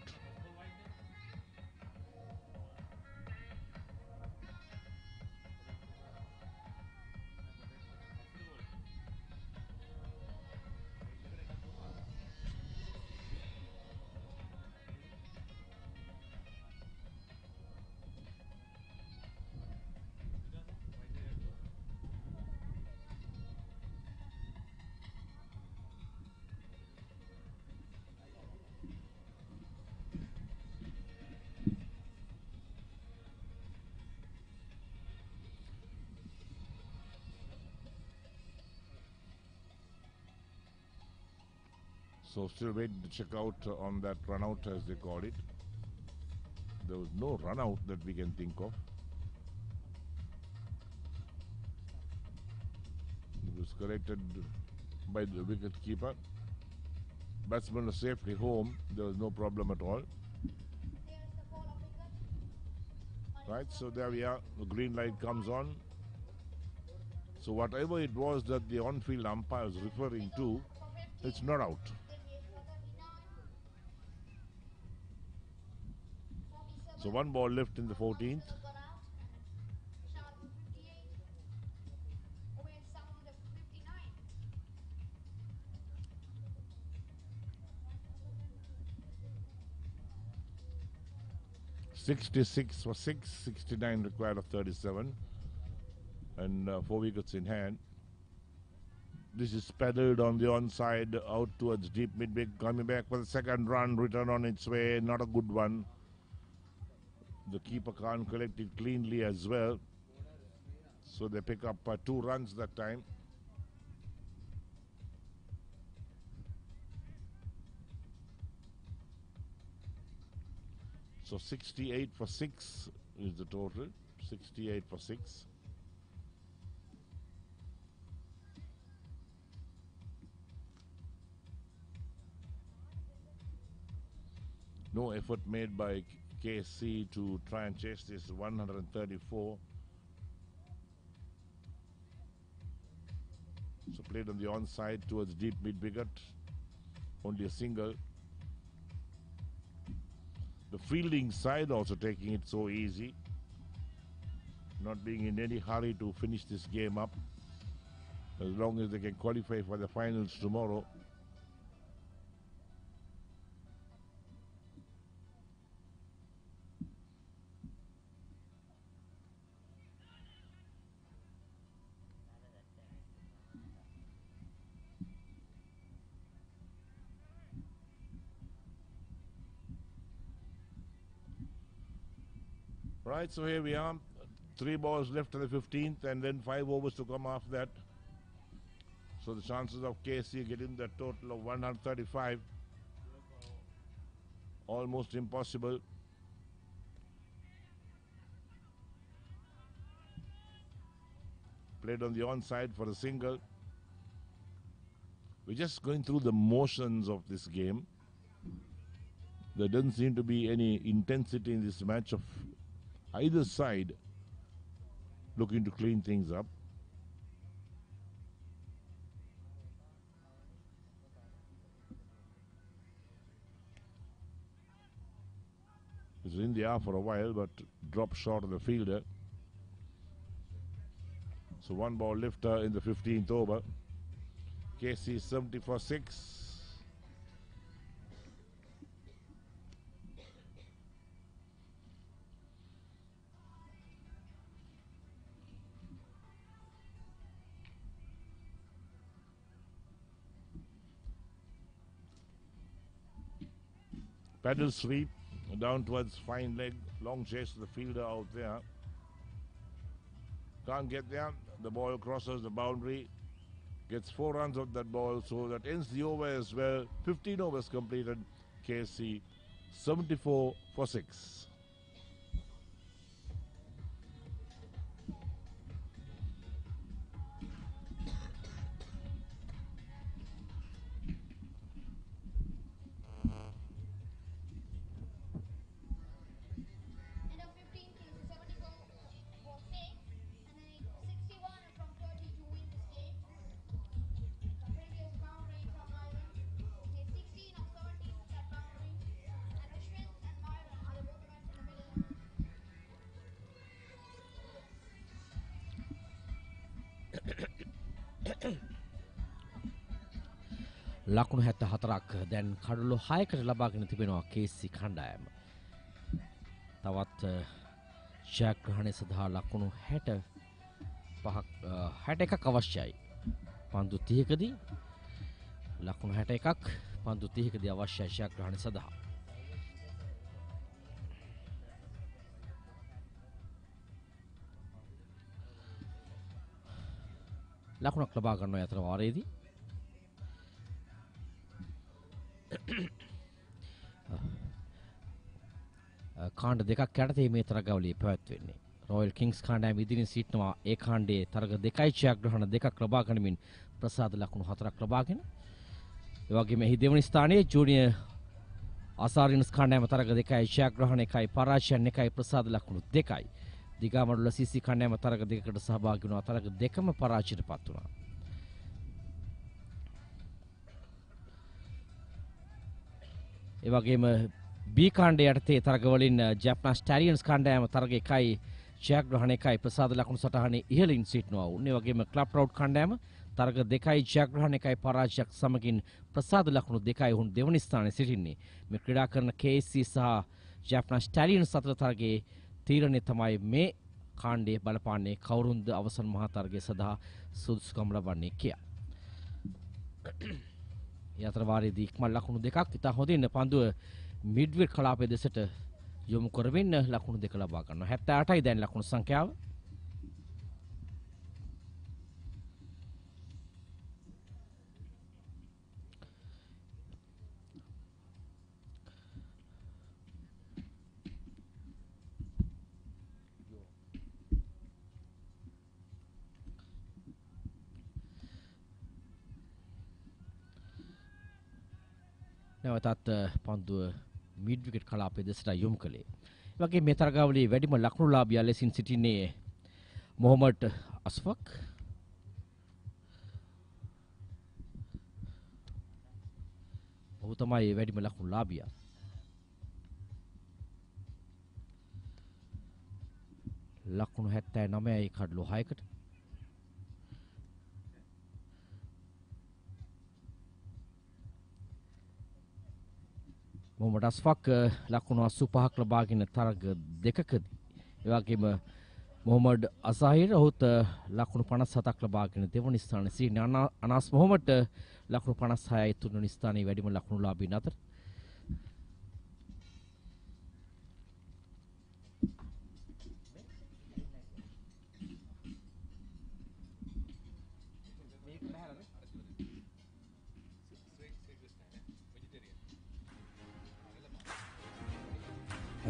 So still waiting to check out on that run out, as they call it. There was no run out that we can think of. It was corrected by the wicket keeper. Batsman was safely home. There was no problem at all. Right, so there we are. The green light comes on. So whatever it was that the on-field umpire was referring to, it's not out. So one ball left in the 14th. .66 for 6, 69 required of 37, and 4 wickets in hand. This is paddled on the onside, out towards deep mid-wicket, coming back for the second run, return on its way, not a good one. The keeper can't collect it cleanly as well, so they pick up 2 runs that time. So 68 for 6 is the total, 68 for 6. No effort made by KSC to try and chase this 134. So played on the onside towards deep mid-wicket, only a single. The fielding side also taking it so easy, not being in any hurry to finish this game up, as long as they can qualify for the finals tomorrow. Right, so here we are, 3 balls left in the 15th, and then 5 overs to come after that. So the chances of KSC getting that total of 135, almost impossible. Played on the onside for a single. We're just going through the motions of this game. There doesn't seem to be any intensity in this match of either side looking to clean things up. It's in the air for a while, but dropped short of the fielder. So 1 ball lifter in the 15th over. KC 70 for 6. Paddle sweep down towards fine leg, long chase to the fielder out there. can't get there. The ball crosses the boundary, gets 4 runs of that ball, so that ends the over as well. 15 overs completed. KSC 74 for 6. And a 15 kills 74 for 6, and then 61 from 30 to win this game. The previous boundary from Ireland is 16 of 17 of that boundary, and Ashwin and Myron are the both the men in the middle. ලකුණු 74ක් දැන් කඩලු 6කට ලබාගෙන තිබෙනවා KSC කණ්ඩායම. තවත් ජයග්‍රහණය සඳහා ලකුණු 61ක් අවශ්‍යයි. පන්දු 30කදී ලකුණු 61ක් පන්දු 30කදී අවශ්‍යයි ජයග්‍රහණය සඳහා. ලකුණක් ලබා ගන්නවා අතර වාරයේදී කාණ්ඩ දෙකක් යටතේ මේ තරගාවලිය පැවැත්වෙන්නේ. රොයල් කිංස් කාණ්ඩායම ඉදිරියෙන් සිටිනවා ඒ කාණ්ඩයේ තරග දෙකයි ජයග්‍රහණ දෙකක් ලබා ගනිමින් ප්‍රසාද ලකුණු 4ක් ලබාගෙන. ඒ වගේම එහි දෙවනි ස්ථානයේ ජූනියර් අසාරින්ස් කාණ්ඩායම තරග දෙකයි ජයග්‍රහණ එකයි පරාජයන් එකයි ප්‍රසාද ලකුණු 2යි. දිගමඩුල්ල CC කාණ්ඩායම තරග දෙකකට සහභාගී වුණා. තරග දෙකම පරාජයටපත් වුණා. ඒ වගේම B කාණ්ඩය යටතේ තරගවලින් ජැෆ්නා ස්ටැලියන්ස් කාණ්ඩායම තරග එකයි ජයග්‍රහණ එකයි ප්‍රසාද ලකුණු සටහනේ ඉහළින් සිටිනවා. ඒ වගේම ක්ලබ් රවුඩ් කාණ්ඩායම තරග දෙකයි ජයග්‍රහණ එකයි පරාජයක් සමගින් ප්‍රසාද ලකුණු 2යි උන් දෙවනි ස්ථානයේ සිටින්නේ. මේ ක්‍රීඩා කරන KSC සහ ජැෆ්නා ස්ටැලියන්ස් අතර තරගයේ තීරණය තමයි මේ කාණ්ඩයේ බලපාන්නේ කවුරුන්ද අවසන් මහා තරගය සඳහා සුදුසුකම් ලබන්නේ කියා. යතර වාරයේදී ඉක්මන් ලකුණු දෙකක් ඉතා හොඳින් පන්දුව මිඩ්විඩ් කලාපයේ දෙසට යොමු කරමින් ලකුණු දෙක ලබා ගන්නවා. 78යි දැන් ලකුණු සංඛ්‍යාව. නැවතත් පන්දුව මිඩ් විකට් කලාපයේ දෙසට යොමු කළේ. ඒ වගේ මේ තරගාවලියේ වැඩිම ලකුණුලාභියා ලෙසින් සිටින්නේ මොහමඩ් අස්ෆක්. ඔහු තමයි වැඩිම ලකුණුලාභියා. ලකුණු 79යි කඩලු 6කට. මොහමඩ් අස්ෆක් ලකුණු 85ක් ලබාගෙන තරග දෙකකදී. ඒ වගේම මොහමඩ් අසාහිර් ඔහුත් ලකුණු 57ක් ලබාගෙන දෙවනි ස්ථානයේ සිටින. අනාස් මොහමඩ් ලකුණු 56යි තුන්වෙනි ස්ථානයේ වැඩිම ලකුණුලාභීන් අතර.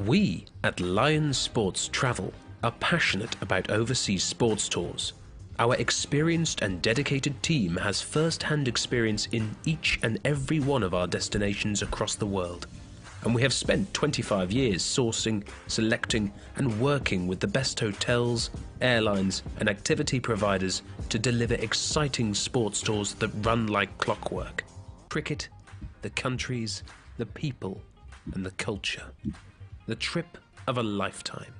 We at Lions Sports Travel are passionate about overseas sports tours. Our experienced and dedicated team has first-hand experience in each and every one of our destinations across the world. And we have spent 25 years sourcing, selecting and working with the best hotels, airlines and activity providers to deliver exciting sports tours that run like clockwork. Cricket, the countries, the people and the culture. The trip of a lifetime.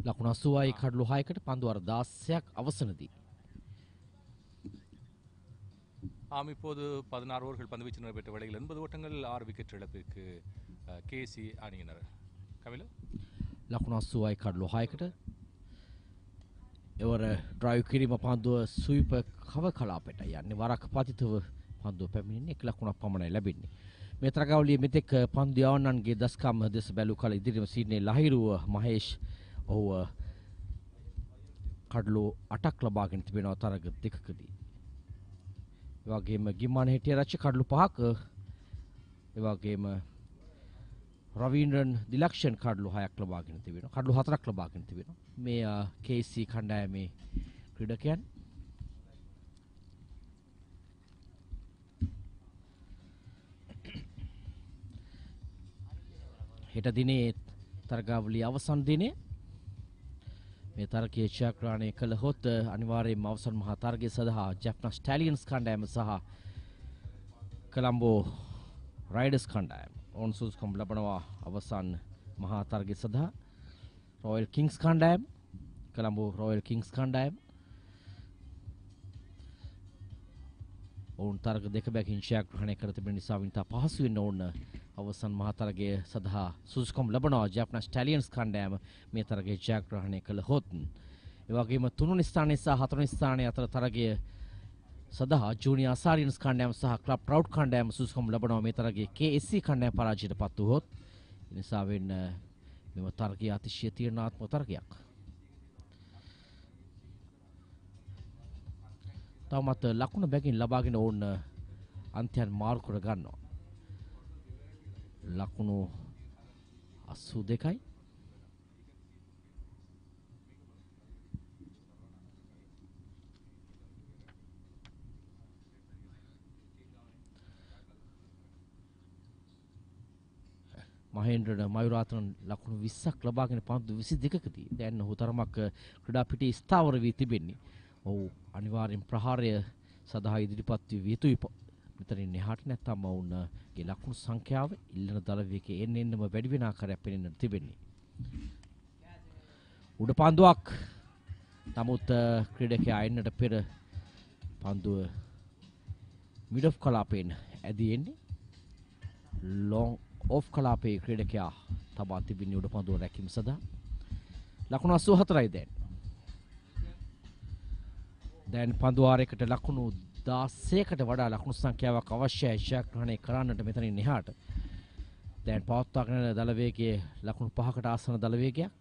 ලකුණු 80යි කඩලු 6කට පන්දු වර 16ක් අවසනදී. ஆம் இப்போது 16 ஓவர்கள் பந்துவீச்சு நடைபெற்ற வேளையில் 80 ஓட்டங்கள் 6 விக்கெட் இழப்பிற்கு KSC அணியினர். කවිල ලකුණු 80යි කඩලු 6කට. එවර ඩ්‍රයිව් කිරීම පන්දුව සුයිප කව කලාපයට යන්නේ වරක් පතිතව පන්දුව පැමිණෙන්නේ 1 ලකුණක් පමණයි ලැබෙන්නේ. මේ තරගාවලියේ මෙතෙක් පන්දු යවන්නන්ගේ දස්කම් දෙස බැලූ කල ඉදිරියම සිටිනේ ලහිරුව මහේෂ්. ඔහු කඩලු 8ක් ලබාගෙන තිබෙනවා තරග දෙකකදී. ඒ වගේම ගිම්මාන හෙටිආරච්චි කඩලු 5ක. ඒ වගේම රවීන්ද්‍රන් දිලක්ෂන් කඩලු 6ක් ලබාගෙන තිබෙනවා. කඩලු 4ක් ලබාගෙන තිබෙනවා. මේ KSC කණ්ඩායමේ ක්‍රීඩකයන්. හෙට දිනේ තරගාවලිය අවසන් දිනේ මේ තරගයේ ජයග්‍රහණය කළහොත් අනිවාර්යයෙන්ම අවසන් මහා තරගය සඳහා ජැෆ්නා ස්ටැලියන්ස් කණ්ඩායම සහ කොළඹෝ රයිඩර්ස් කණ්ඩායම ඔවුන් සුදුසුකම් ලබනවා අවසන් මහා තරගය සඳහා. රොයල් කිංස් කණ්ඩායම කොළඹෝ රොයල් කිංස් කණ්ඩායම ඔවුන් තරග දෙක බැගින් ජයග්‍රහණය කර තිබෙන නිසා වින්තා පහසුවෙන් ඔවුන් අවසන් මහා තරගය සඳහා සුදුසුකම් ලබනවා. ජැෆ්නා ස්ටැලියන්ස් කණ්ඩායම මේ තරගයේ ජයග්‍රහණය කළහොත්. ඒ වගේම තුන්වෙනි ස්ථානයේ සහ හතරවෙනි ස්ථානයේ අතර තරගය සඳහා ජූනියර් අසාරියන්ස් කණ්ඩායම සහ ක්ලබ් ප්‍රවුඩ් කණ්ඩායම සුදුසුකම් ලබනවා. මේ තරගයේ KSC කණ්ඩායම පරාජයට පත් වුවහොත්. ඒ නිසා වෙන්න මෙම තරගය අතිශය තීරණාත්මක තරගයක්. තවමත් ලකුණු බැගින් ලබාගෙන ඔවුන් අන්තයන් මාරු කර ගන්නවා. ලකුණු 82යි. මහේන්ද්‍රන මයුරාතන ලකුණු 20ක් ලබාගෙන පන්දු 22කදී දැන් ඔහු තරමක් ක්‍රීඩා පිටේ ස්ථාවර වී තිබෙන්නේ. ඔහු අනිවාර්යෙන් ප්‍රහාරය සඳහා ඉදිරිපත් විය යුතුයි. මෙතනින් එහාට නැත්නම් ඔවුන්ගේ ලකුණු සංඛ්‍යාව ඉල්ලන දලවේගයේ එන්නෙන්නම වැඩි වෙන ආකාරයක් පෙනෙන්නට තිබෙන්නේ. උඩ පන්දුවක්. නමුත් ක්‍රීඩකයා එන්නට පෙර පන්දුව මිඩ් ඔෆ් කලාපයෙන් ඇදී එන්නේ. ලොං ඔෆ් කලාපයේ ක්‍රීඩකයා තබා තිබෙන්නේ උඩ පන්දුව රැකීම සඳහා. ලකුණු 84යි දැන්. දැන් පන්දුවාරයකට ලකුණු 16කට වඩා ලකුණු සංඛ්‍යාවක් අවශ්‍යයි ජයග්‍රහණය කරන්නට මෙතනින් එහාට. දැන් පවත්වාගෙන යන දලවේගයේ ලකුණු 5කට ආසන දලවේගයක්.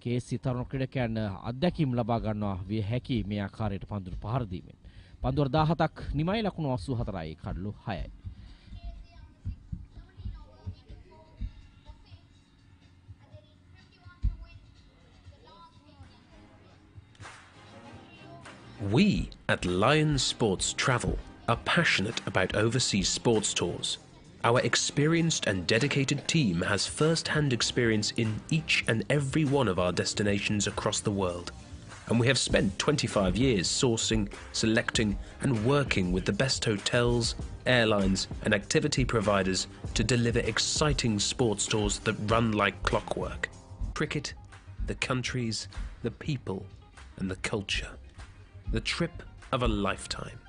KSC තරුණ ක්‍රීඩකයන් අත්දැකීම් ලබා ගන්නවා විය හැකි මේ ආකාරයට පන්දුර පහර දීමෙන්. පන්දුවර 17ක් නිමයි ලකුණු 84යි කඩලු 6යි. We at Lions Sports Travel are passionate about overseas sports tours. Our experienced and dedicated team has first-hand experience in each and every one of our destinations across the world. And we have spent 25 years sourcing, selecting and working with the best hotels, airlines and activity providers to deliver exciting sports tours that run like clockwork. Cricket, the countries, the people and the culture. The trip of a lifetime.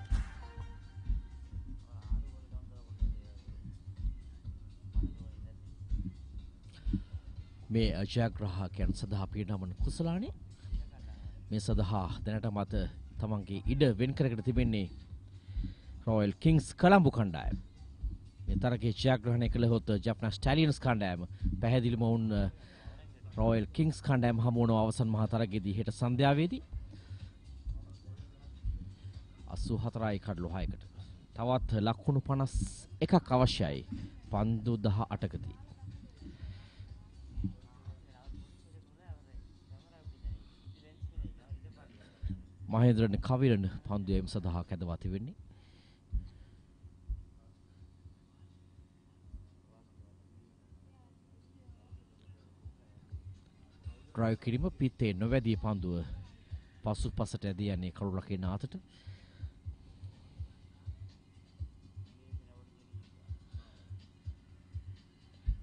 මේ ජයග්‍රාහකයන් සඳහා පීඩනමන කුසලානේ මේ සඳහා දැනටමත් තමන්ගේ ඉඩ වෙන් කරගෙන තිබෙන්නේ රොයල් කිංස් කොළඹ කණ්ඩායම. මේ තරගයේ ජයග්‍රහණය කළහොත් ජැෆ්නා ස්ටැලියන්ස් කණ්ඩායම පැහැදිලිම වුන් රොයල් කිංස් කණ්ඩායම හමු වන අවසන් මහා තරගයේදී හෙට සන්ධ්‍යාවේදී 84යි කඩලු 6කට. තවත් ලකුණු 51ක් අවශ්‍යයි පන්දු 18කදී. මහේන්ද්‍රන කවිරණ පන්දු යැවීම සඳහා කැඳවා තිබෙන්නේ. ඩ්‍රයිව් කිරීම පිටේ නොවැදී පන්දුව පසුපසට ඇදී යන්නේ කරුලකේ නාතට.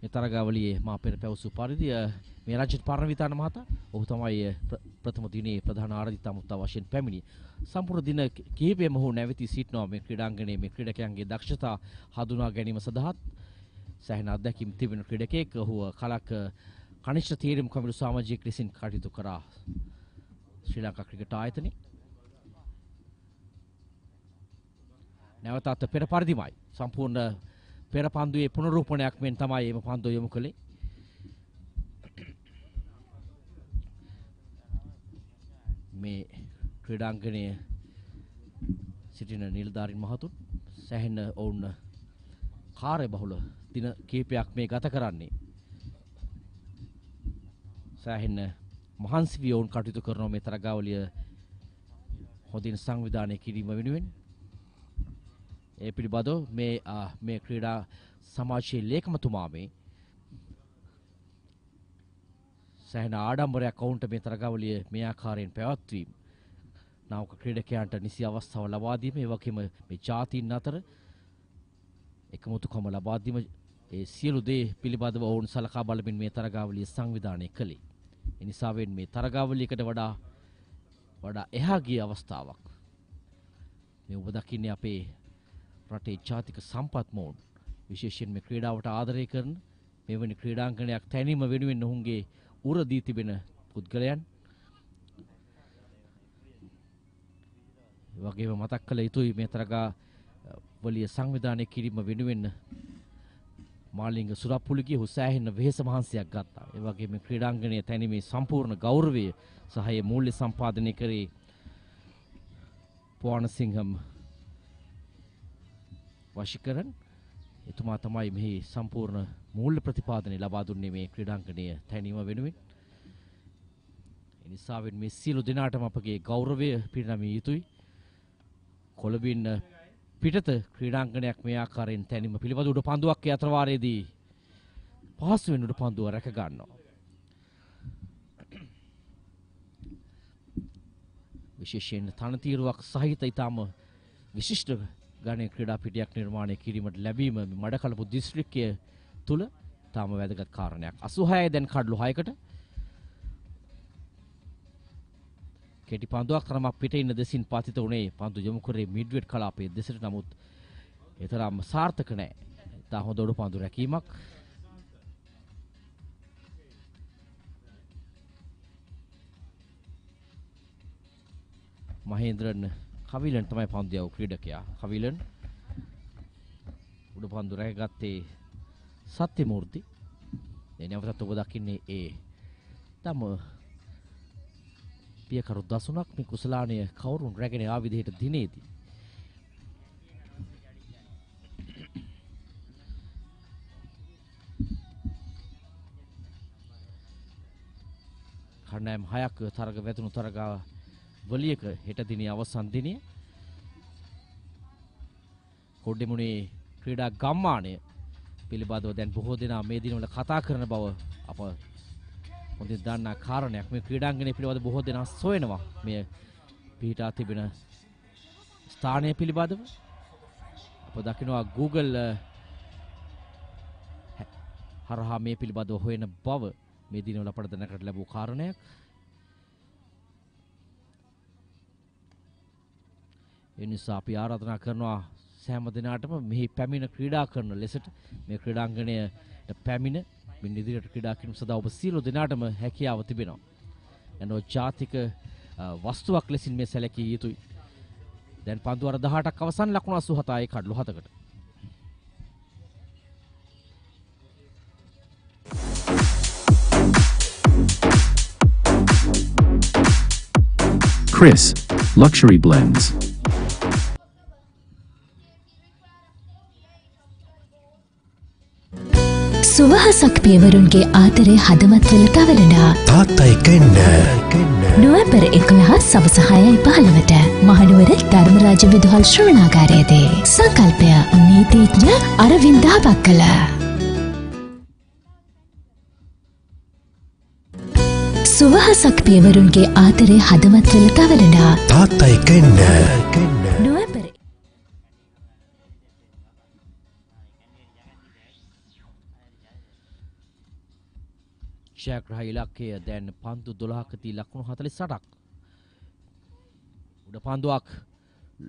මේ තරගාවලියේ මා පෙර පැවසු පරිදි මේ රජිත් පරණවිතාන මහතා ඔහු තමයි ප්‍රථම දිනේ ප්‍රධාන ආරාධිත වශයෙන් පැමිණි. සම්පූර්ණ දින කිහිපයම ඔහු නැවතී සිටිනවා මේ ක්‍රීඩාංගණයේ මේ ක්‍රීඩකයන්ගේ දක්ෂතා හඳුනා ගැනීම සඳහා සෑහෙන අත්දැකීම් තිබෙන ක්‍රීඩකයෙක්. ඔහු කලක් කනිෂ්ඨ තීරම් කමිටු සමාජික ලෙසින් කටයුතු කරා ශ්‍රී ලංකා ක්‍රිකට් ආයතනයේ. නැවතත් පෙර පරිදිමයි. සම්පූර්ණ පෙර පන්දුවේ පුනරූපණයක් මෙන් තමයි එම පන්දුව යොමු කළේ. මේ ක්‍රීඩාංගණයේ සිටින නිලධාරීන් මහතුන් සැහෙන ඔවුන් කාර්යබහුල දින කීපයක් මේ ගත කරන්නේ. සැහෙන මහන්සි වී ඔවුන් කටයුතු කරන මේ තරගාවලිය හොඳින් සංවිධානය කිරීම වෙනුවෙන් ඒ පිළිබඳව මේ ක්‍රීඩා සමාජයේ ලේකමතුමා මේ සැහෙන ආඩම්බරයක් ඔවුන්ට මේ තරගාවලිය මේ ආකාරයෙන් පැවැත්වීම නාවක ක්‍රීඩකයන්ට නිසි අවස්ථාව ලබා දීම ඒ වගේම මේ ජාතීන් අතර එකමුතුකම ලබා දීම ඒ සියලු දේ පිළිබඳව ඔවුන් සලකා බලමින් මේ තරගාවලිය සංවිධානය කළේ. ඒ නිසාවෙන් මේ තරගාවලියකට වඩා එහා ගිය අවස්ථාවක්. මේ ඔබ දකින්නේ අපේ රටේ ජාතික සම්පත් මොවුන් විශේෂයෙන් මේ ක්‍රීඩාවට ආදරය කරන මෙවැනි ක්‍රීඩාංගණයක් තැනීම වෙනුවෙන් ඔවුන්ගේ උර දී තිබෙන පුද්ගලයන්. ඒ වගේම මතක් කළ යුතුයි මේ තරගාවලිය සංවිධානය කිරීම වෙනුවෙන් මාලිංග සුරප්පුලිගේ හුසෑහෙන වෙහෙස මහන්සියක් ගත්තා. ඒ වගේම ක්‍රීඩාංගණයේ තැනීමේ සම්පූර්ණ ගෞරවය සහ ඒ මූල්‍ය සම්පාදනය කරේ පුවනසිංහම් වශිකරන්. එතුමා තමයි මෙහි සම්පූර්ණ මූල්‍ය ප්‍රතිපාදනය ලබා දුන්නේ මේ ක්‍රීඩාංගණය තැනීම වෙනුවෙන්. ඒ නිසාවෙන් මේ සියලු දෙනාටම අපගේ ගෞරවය පිරිනමිය යුතුයි. කොළඹින් පිටත ක්‍රීඩාංගණයක් මේ ආකාරයෙන් තැනීම පිළිබඳ උඩ පන්දුවක් ඒ අතරවාරයේදී පහසුවෙන් උඩ පන්දුව රැක ගන්නවා. විශේෂයෙන් තනතිරුවක් සහිත ඊටම විශිෂ්ට ගණේ ක්‍රීඩා පිටියක් නිර්මාණය කිරීමට ලැබීම මඩකලපු දිස්ත්‍රික්කය තුල තාම වැදගත් කාරණයක්. 86 දැන් කඩලු 6කට කෙටි පන්දුවක් තරමක් පිට ඉන්න දෙසින් පාතිත උනේ පන්දු යොමු කරේ මිඩ්වෙඩ් කලාපයේ දෙසට. නමුත් ඒ තරම් සාර්ථක නැහැ. තා හොඳ උඩ පන්දු රැකීමක්. මහේන්ද්‍රන් කවිලන් තමයි පන්දු යව ක්‍රීඩකයා. කවිලන් උඩ පන්දු රැකගත්තේ සත්‍යමූර්ති. ඒ නැවතත් ඔබ දකින්නේ ඒ තම පියකරු දසුණක් මේ කුසලානය කවුරුන් රැගෙන ආ විදිහට දිනේදී කණ්ඩායම් 6ක් තරග වැදුණු තරගා වලියක හෙට දිනේ අවසන් දිනය කොඩ්ඩෙමුණේ ක්‍රීඩා ගම්මානය පිළිබඳව දැන් බොහෝ දෙනා මේ දිනවල කතා කරන බව අප හොඳින් දන්නා කාරණයක්. මේ ක්‍රීඩාංගණය පිළිබඳව බොහෝ දෙනා සොයනවා මේ පිහිටා තිබෙන ස්ථානය පිළිබඳව. අප දකිනවා Google හරහා මේ පිළිබඳව හොයන බව මේ දිනවල අපට දැනගට ලැබූ කාරණයක්. ඒ නිසා අපි ආරාධනා කරනවා සෑම දිනාටම මෙහි පැමිණ ක්‍රීඩා කරන ලෙසට මේ ක්‍රීඩාංගණයට පැමිණ මින් ඉදිරියට ක්‍රීඩා කිරීම සඳහා ඔබ සියලු දෙනාටම හැකියාව තිබෙනවා. යනෝ ජාතික වස්තුවක් ලෙසින් මේ සැලකිය යුතුයි. දැන් පන්දු වර 18ක් අවසන් ලකුණු 87යි කඩලු 7කට. Chris, Luxury Blends. සුවහසක් පියවරුන්ගේ ආදරය හදවත්වල තවරනා තාත්තා එක්ක එන්න. නොවැම්බර් 11 සවස 6:15ට මහනුවර ධර්මරාජ විදුහල් ශ්‍රවණාගාරයේදී සංකල්පය නීතිඥ අරවින්ද බක්කල. සුවහසක් පියවරුන්ගේ ආදරය හදවත්වල තවරනා තාත්තා එක්ක එන්න. නොවැම්බර් ජයග්‍රහ ඉලක්කය දැන් පන්දු 12කදී ලකුණු 48ක්. උඩ පන්දුවක්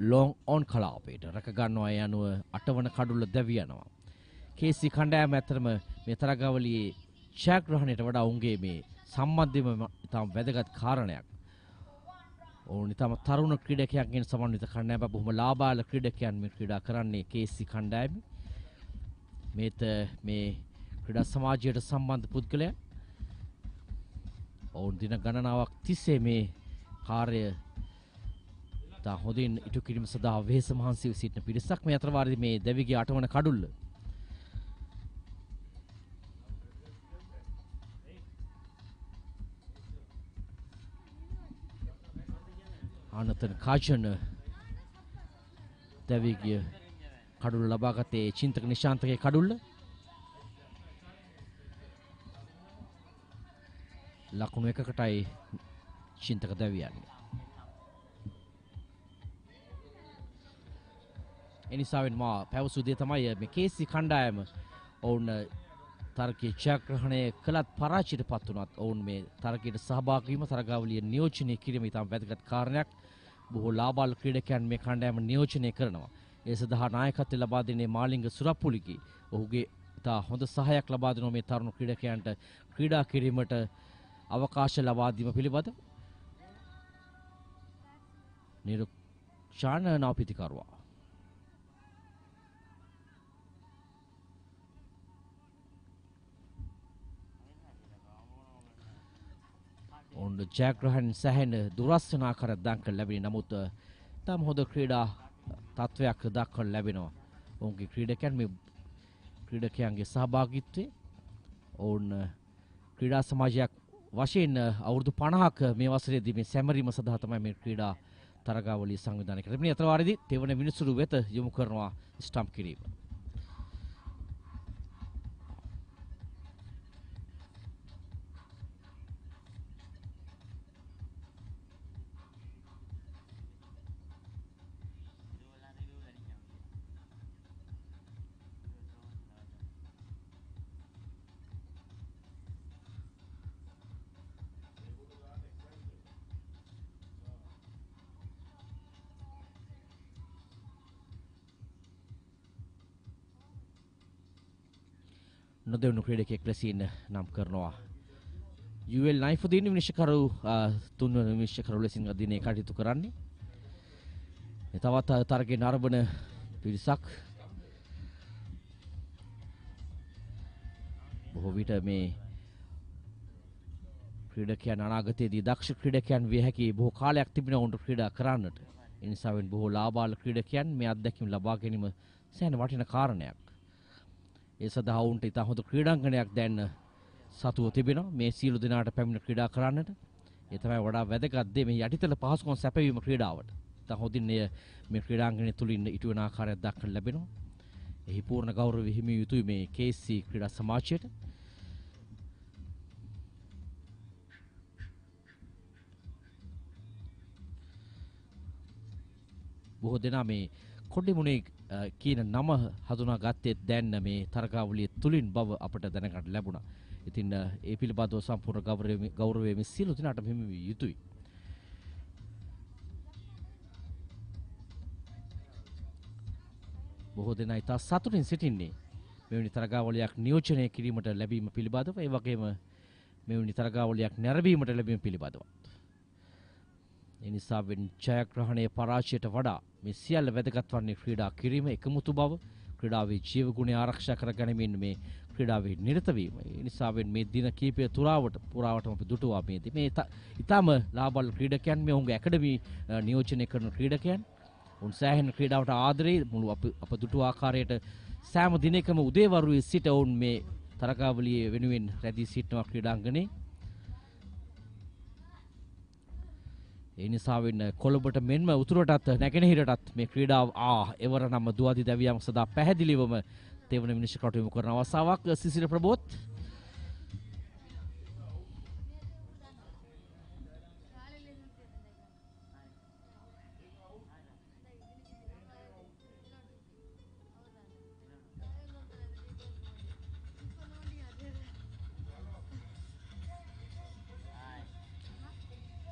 ලොං ඔන් කලාපයට රැක ගන්නවා. ඒ අනුව 8 වන කඩුල්ල දැවි යනවා. KSC කණ්ඩායම ඇතරම මේ තරගාවලියේ ජයග්‍රහණයට වඩා උන්ගේ මේ සම්බන්ධයම ඉතාම වැදගත් කාරණයක්. ඕනි තම තරුණ ක්‍රීඩකයන්ගෙන් සමන්විත කණ්ඩායම බොහොම ලාබාල ක්‍රීඩකයන් මේ ක්‍රීඩා කරන්නේ KSC කණ්ඩායම. මේත මේ ක්‍රීඩා සමාජයට සම්බන්ධ පුද්ගලයන්. ඔවුන් දින ගණනාවක් තිස්සේ මේ කාර්ය තා හොඳින් ඉටු කිරීම සඳහා වෙහෙස මහන්සිව සිටින පිරිසක්. මේ අතර වාරදී මේ දෙවිගේ 8 වන කඩුල්ල ආනතන කාචන දෙවිගේ කඩුල්ල ලබාගත්තේ චින්තක නිශාන්තගේ කඩුල්ල. ලකුණු 1කටයි චින්තක දෙවියන්ගේ. එනිසාවෙන් මා පැවසු දේ තමයි මේ KSC කණ්ඩායම ඔවුන් තරගයේ ජයග්‍රහණය කළත් පරාජයටපත් වුණත් ඔවුන් මේ තරගයට සහභාගී වීම තරගාවලිය නියෝජනය කිරීම ඉතාම වැදගත් කාරණයක්. බොහෝ ලාබාල ක්‍රීඩකයන් මේ කණ්ඩායම නියෝජනය කරනවා. ඒ සඳහා නායකත්වය ලබා දෙන්නේ මාලිංග සුරප්පුලිගේ. ඔහුගේ ඉතා හොඳ සහායක් ලබා දෙනවා මේ තරුණ ක්‍රීඩකයන්ට ක්‍රීඩා කිරීමට අවකාශ ලබා දීම පිළිබඳව. නිරුක්ෂාන නාපිතිකරුවා ඔන්න ජයග්‍රහණ සැහැණ දුරස් වන ආකාරයක් දක්වන්න ලැබෙන නමුත් තම හොඳ ක්‍රීඩා තත්වයක් දක්වන්න ලැබෙනවා. ඔවුන්ගේ ක්‍රීඩකයන් මේ ක්‍රීඩකයන්ගේ සහභාගීත්වය ඔවුන් ක්‍රීඩා සමාජයක් වශයෙන් අවුරුදු 50ක මේ වසරේදී මේ සැමරීම සඳහා තමයි මේ ක්‍රීඩා තරගාවලිය සංවිධානය කරන්නේ. මේ අතර වාරදී තෙවන විනිසුරු වෙත යොමු කරනවා ස්ටම්ප් කිරීම. නොදෙවුණු ක්‍රීඩකයෙක් ලෙසින් නම් කරනවා. UL නයිෆුදීන් විනිශ්චයකරු තුන්වන විනිශ්චයකරු ලෙසින් දිනේ කටයුතු කරන්නේ. තවත් තරගයේ නරඹන පිරිසක් බොහෝ විට මේ ක්‍රීඩකයන් අනාගතයේදී දක්ෂ ක්‍රීඩකයන් විය හැකි බොහෝ කාලයක් තිබෙන උන්ට ක්‍රීඩා කරන්නට. ඒ නිසාවෙන් බොහෝ ලාබාල ක්‍රීඩකයන් මේ අත්දැකීම් ලබා ගැනීම සෑහෙන වටිනා කාරණයක්. ඒ සඳහා උන්ට ඉතා හොඳ ක්‍රීඩාංගණයක් දැන් සතුව තිබෙනවා මේ සියලු දෙනාට පැමිණ ක්‍රීඩා කරන්නට. ඒ තමයි වඩා වැදගත් දේ මේ යටිතල පහසුකම් සැපයීම ක්‍රීඩාවට. ඉතා හොඳින් මේ ක්‍රීඩාංගණය තුලින් ඉටු වෙන ආකාරයක් දක්වන්න ලැබෙනවා. එහි පූර්ණ ගෞරවය හිමි යුතුයි මේ KSC ක්‍රීඩා සමාජයට. බොහෝ දෙනා මේ කොඩ්ඩිමුනේ කියන නම හඳුනා ගත්තේ දැන් මේ තරගාවලිය තුලින් බව අපට දැනගන්න ලැබුණා. ඉතින් ඒ පිළිබඳව සම්පූර්ණ ගෞරවය මේ සියලු දෙනාටම හිමි විය යුතුයි. බොහෝ දෙනා ඉතා සතුටින් සිටින්නේ මෙවැනි තරගාවලියක් නියෝජනය කිරීමට ලැබීම පිළිබඳව. ඒ වගේම මෙවැනි තරගාවලියක් නැරඹීමට ලැබීම පිළිබඳව. ඒ නිසා ජයග්‍රහණයේ පරාජයට වඩා මේ සියල්ල වැදගත් වන්නේ ක්‍රීඩා කිරීම, එකමුතු බව, ක්‍රීඩාවේ ජීව ගුණය ආරක්ෂා කර ගැනීමෙන් මේ ක්‍රීඩාවේ නිරත වීම. ඒ නිසාවෙන් මේ දින කීපය පුරාවටම අපි දුටුවා මේ ඊටම ලාබාල ක්‍රීඩකයන් මේ ඔවුන්ගේ ඇකඩමි නියෝජනය කරන ක්‍රීඩකයන්. උන් සෑහෙන ක්‍රීඩාවට ආදරේ මුළු අප දුටු ආකාරයට සෑම දිනකම උදේවරුේ සිට ඔවුන් මේ තරගාවලියේ වෙනුවෙන් රැඳී සිටිනවා ක්‍රීඩාංගණේ. ඒ නිසාවෙන් කොළඹට මෙන්ම උතුරටත් නැගෙනහිරටත් මේ ක්‍රීඩාව එවර නම් දුවදි දැවියම් සදා පැහැදිලිවම තෙවන විනිශ්චයකට යොමු කරන අවස්ථාවක්. සිසිල ප්‍රබෝත්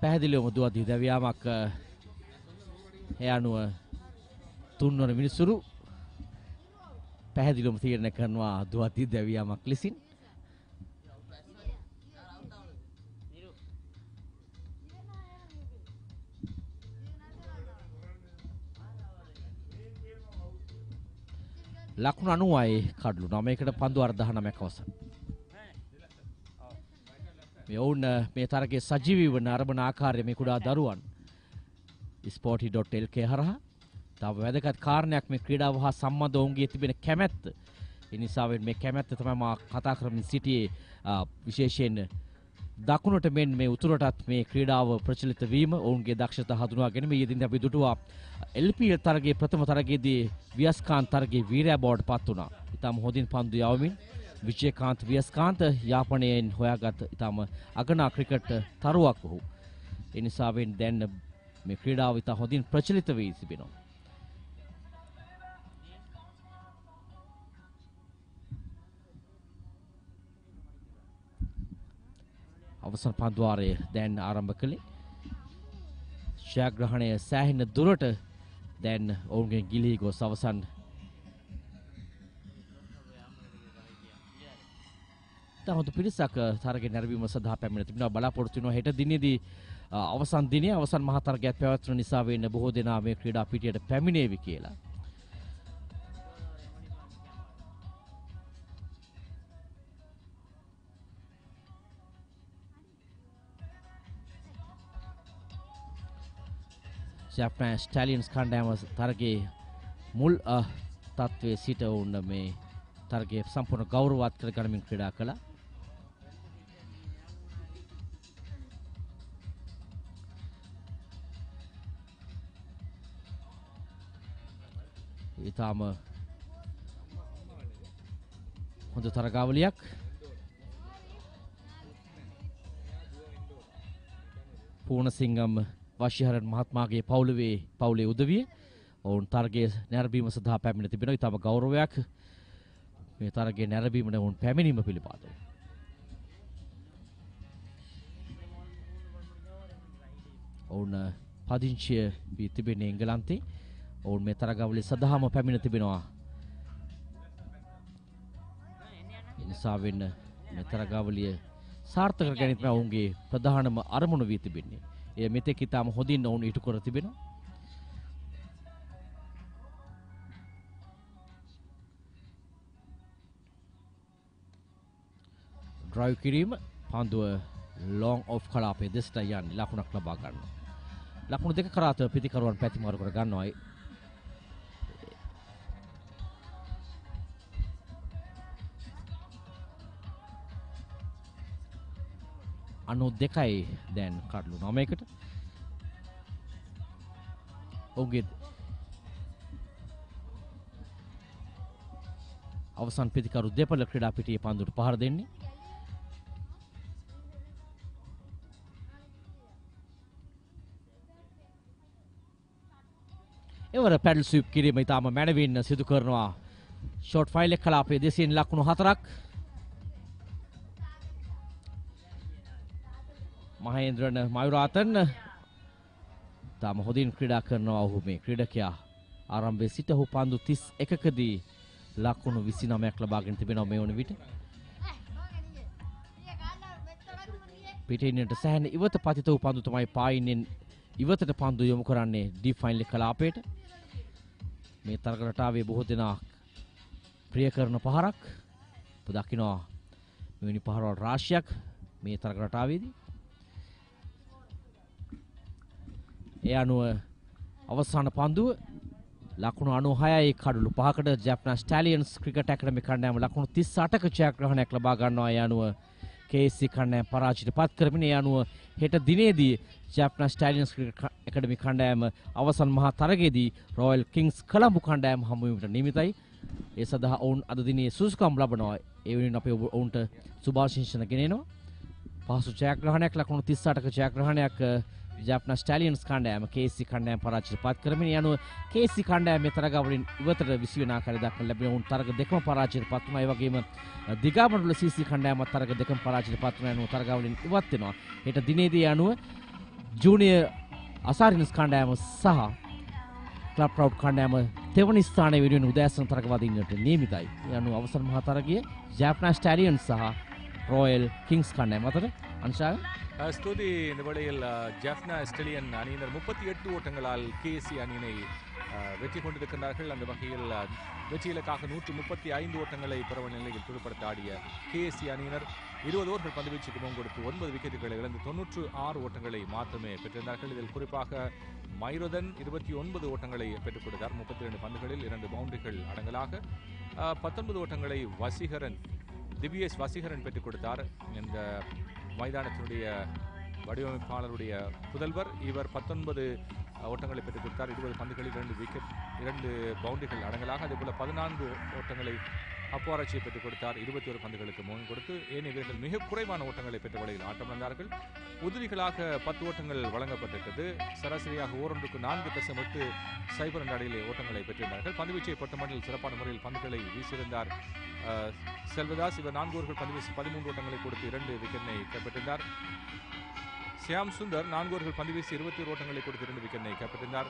පැහැදිලිවම දුවදී දැවියාමක් ඒ අනුව තුන්වන මිනිසුරු පැහැදිලිවම තීරණය කරනවා දුවදී දැවියාමක් ලෙසින්. ලකුණු 90යි කඩලු 9කට පන්දු 19ක් අවසන්. මේ වුණ මේ තරගයේ සජීවී වන අරබන ආකාරය මේ කුඩා දරුවන් sporty.lk හරහා තව වැදගත් කාරණයක් මේ ක්‍රීඩාව හා සම්බන්ධ ඔවුන්ගේ තිබෙන කැමැත්ත. ඒ නිසා මේ කැමැත්ත තමයි මා කතා කරමින් සිටියේ විශේෂයෙන් දකුණට මෙන් මේ උතුරටත් මේ ක්‍රීඩාව ප්‍රචලිත වීම ඔවුන්ගේ දක්ෂතා හඳුනා ගැනීම ඊදින් අපි දුටුවා LPL තරගයේ ප්‍රථම තරගයේදී වියස්කාන්ත තරගයේ වීරයා බවට පත් වුණා. ඊටම හොඳින් පන්දු යවමින් විජේකාන්ත වියස්කාන්ත යාපනයෙන් හොයාගත් ඊටම අගනා ක්‍රිකට් තරුවක් වූ. ඒ නිසා දැන් මේ ක්‍රීඩාව ඉතා හොඳින් ප්‍රචලිත වී තිබෙනවා. අවසන් පන්දුවාරය දැන් ආරම්භ කළේ. ශාග්‍රහණය සෑහෙන දුරට දැන් ඔවුන්ගෙන් ගිලී ගොස් අවසන් තවද පිරිසක් තරගයේ නැරඹීම සඳහා පැමිණ තිබෙනවා. බලාපොරොත්තු වෙනවා හෙට දිනේදී අවසන් දිනේ අවසන් මහා තරගයක් පැවැත්වෙන නිසා වෙන්න බොහෝ දෙනා මේ ක්‍රීඩා පිටියට පැමිණේවි කියලා. Jaffna Stallions කණ්ඩායම තරගයේ මුල් තත්වයේ සිට වුණ මේ තරගයේ සම්පූර්ණ ගෞරවවත් කර ගනිමින් ක්‍රීඩා කළා. ඊටම හොඳ තරගාවලියක්. පූර්ණසිංගම් වශීහරන් මහත්මයාගේ පවුලේ උදවිය ඔවුන් තරගයේ නැරඹීම සඳහා පැමිණ තිබෙනවා. ඊටම ගෞරවයක් මේ තරගයේ නැරඹීමට ඔවුන් පැමිණීම පිළිබඳව. ඔවුන් පදිංචිය වී තිබෙන්නේ එංගලන්තේ. ඔවුන් මේ තරගාවලිය සඳහාම පැමිණ තිබෙනවා. ඒ නිසා මේ තරගාවලිය සාර්ථක කර ගැනීම ඔවුන්ගේ ප්‍රධානම අරමුණ වී තිබෙන්නේ. එය මෙතෙක් ඉතාම හොඳින් ඔවුන් ඉටු කර තිබෙනවා. ඩ්‍රයිව් කිරීම පන්දුව ලොං ඔෆ් කලාපයේ දෙසට යන්නේ ලකුණක් ලබා ගන්න. ලකුණු දෙක කරාත පිටිකරුවන් පැතිමාරු කර ගන්නවායි. අනු දෙකයි දැන් කඩලු 9කට. ඔවුන්ගේ අවසන් පිටිකරු දෙපළ ක්‍රීඩා පිටියේ පන්දුට පහර දෙන්නේ. එවර පැඩල් ස්විප් කිරීම ඉතාම මැනවින් සිදු කරනවා. ෂෝට් ෆයිල් එක කලාපයේ දෙසින් ලකුණු 4ක්. මහේන්ද්‍රන මයුරාතන් තාම හොඳින් ක්‍රීඩා කරනවා. ඔහු මේ ක්‍රීඩකයා ආරම්භයේ සිට ඔහු පන්දු 31කදී ලකුණු 29ක් ලබාගෙන තිබෙනවා මේ වන විට. පිටින්නට සෑහෙන ඉවත පතිත වූ පන්දු තමයි පායින්ෙන් ඉවතට පන්දු යොමු කරන්නේ ඩීප් ෆයිනල් කලාපයට. මේ තරග රටාවේ බොහෝ දෙනා ප්‍රිය කරන පහරක්. දකිනවා මෙවැනි පහරවල් රාශියක් මේ තරග රටාවේදී. ඒ අනුව අවසාන පන්දුව ලකුණු 96යි කඩලු 5කට Jaffna Stallions ක්‍රිකට් ඇකඩමි කණ්ඩායම ලකුණු 38ක ජයග්‍රහණයක් ලබා ගන්නවා. ඒ අනුව KSC කණ්ඩායම පරාජයට පත් කරමින් ඒ අනුව හෙට දිනේදී Jaffna Stallions ක්‍රිකට් ඇකඩමි කණ්ඩායම අවසන් මහා තරගයේදී Royal Kings කොළඹ කණ්ඩායම හමු වීමට නියමිතයි. ඒ සඳහා ඔවුන් අද දිනේ සුසුකම් ලබනවා. ඒ වෙනුවෙන් අපි ඔවුන්ට සුභාශිංසන ගෙනෙනවා. පහසු ජයග්‍රහණයක් ලකුණු 38ක ජයග්‍රහණයක් Jaffna Stallions කණ්ඩායම KSC කණ්ඩායම පරාජයට පත් කරමින් යනුව KSC කණ්ඩායම මේ තරගවලින් ඉවතට 20 වෙනි ආකාරය දක්වන ලැබෙන උන් තරග දෙකම පරාජයට පත් වුණා. ඒ වගේම දිගාමඩුල CC කණ්ඩායම තරග දෙකම පරාජයට පත් වුණා. යනුව තරගවලින් ඉවත් වෙනවා. හෙට දිනේදී යනුව ජූනියර් අසාරින්ස් කණ්ඩායම සහ ක්ලබ් ප්‍රවුඩ් කණ්ඩායම තෙවනි ස්ථානයේ වෙනුවෙන් උදෑසන තරග වදින්නට නියමිතයි. ඒ අනුව අවසන් මහා තරගයේ Jaffna Stallions සහ Royal Kings කණ්ඩායම අතර අංශාව ஸ்துதி இந்த வேளையில் ஜாஃப்னா ஸ்டெலியன் அணியினர் 38 ஓட்டங்களால் KSC அணியினை வெற்றி கொண்டிருக்கிறார்கள். அந்த வகையில் வெற்றி இலக்காக 135 ஓட்டங்களை பெற நிலையில் துடுப்படுத்த ஆடிய KSC அணியினர் 20 ஓவர்கள் பந்துவீச்சுக்கு முன் கொடுத்து 9 விக்கெட்டுகளை இழந்து 96 ஓட்டங்களை மாத்திரமே பெற்றிருந்தார்கள். இதில் குறிப்பாக மைரோதன் 29 ஓட்டங்களை பெற்றுக் கொடுத்தார். 32 பந்துகளில் 2 பவுண்டரிகள் அடங்கலாக 19 ஓட்டங்களை திவ்யேஷ் வசீகரன் பெற்றுக் கொடுத்தார். இந்த மைதானத்தினுடைய வடிவமைப்பாளருடைய புதல்வர். இவர் 19 ஓட்டங்களை பெற்றுக் கொடுத்தார். 20 பந்துகளில் 2 பவுண்டரிகள் அடங்கலாக. அதேபோல 14 ஓட்டங்களை அப்பாராட்சியை பெற்றுக் கொடுத்தார். 21 பந்துகளுக்கு முன் கொடுத்து ஏனைய வீரர்கள் மிக குறைவான ஓட்டங்களை பெற்ற வழியில் ஆட்டம் வந்தார்கள். உதிரிகளாக 10 ஓட்டங்கள் வழங்கப்பட்டிருக்கிறது. சராசரியாக ஓரொன்றுக்கு 4.8 என்ற அடியிலே ஓட்டங்களை பெற்றிருந்தார்கள். பந்துவீச்சை பொறுத்தமட்டில் சிறப்பான முறையில் பந்துகளை வீசியிருந்தார் செல்வதாஸ். இவர் 4 ஓவர்கள் பந்துவீசி 13 ஓட்டங்களை கொடுத்து 2 விக்கெட்டை கைப்பற்றினார். சியாம் சுந்தர் 4 ஓவர்கள் பந்துவீசி 21 ஓட்டங்களை கொடுத்து 2 விக்கெட்டை கைப்பற்றினார்.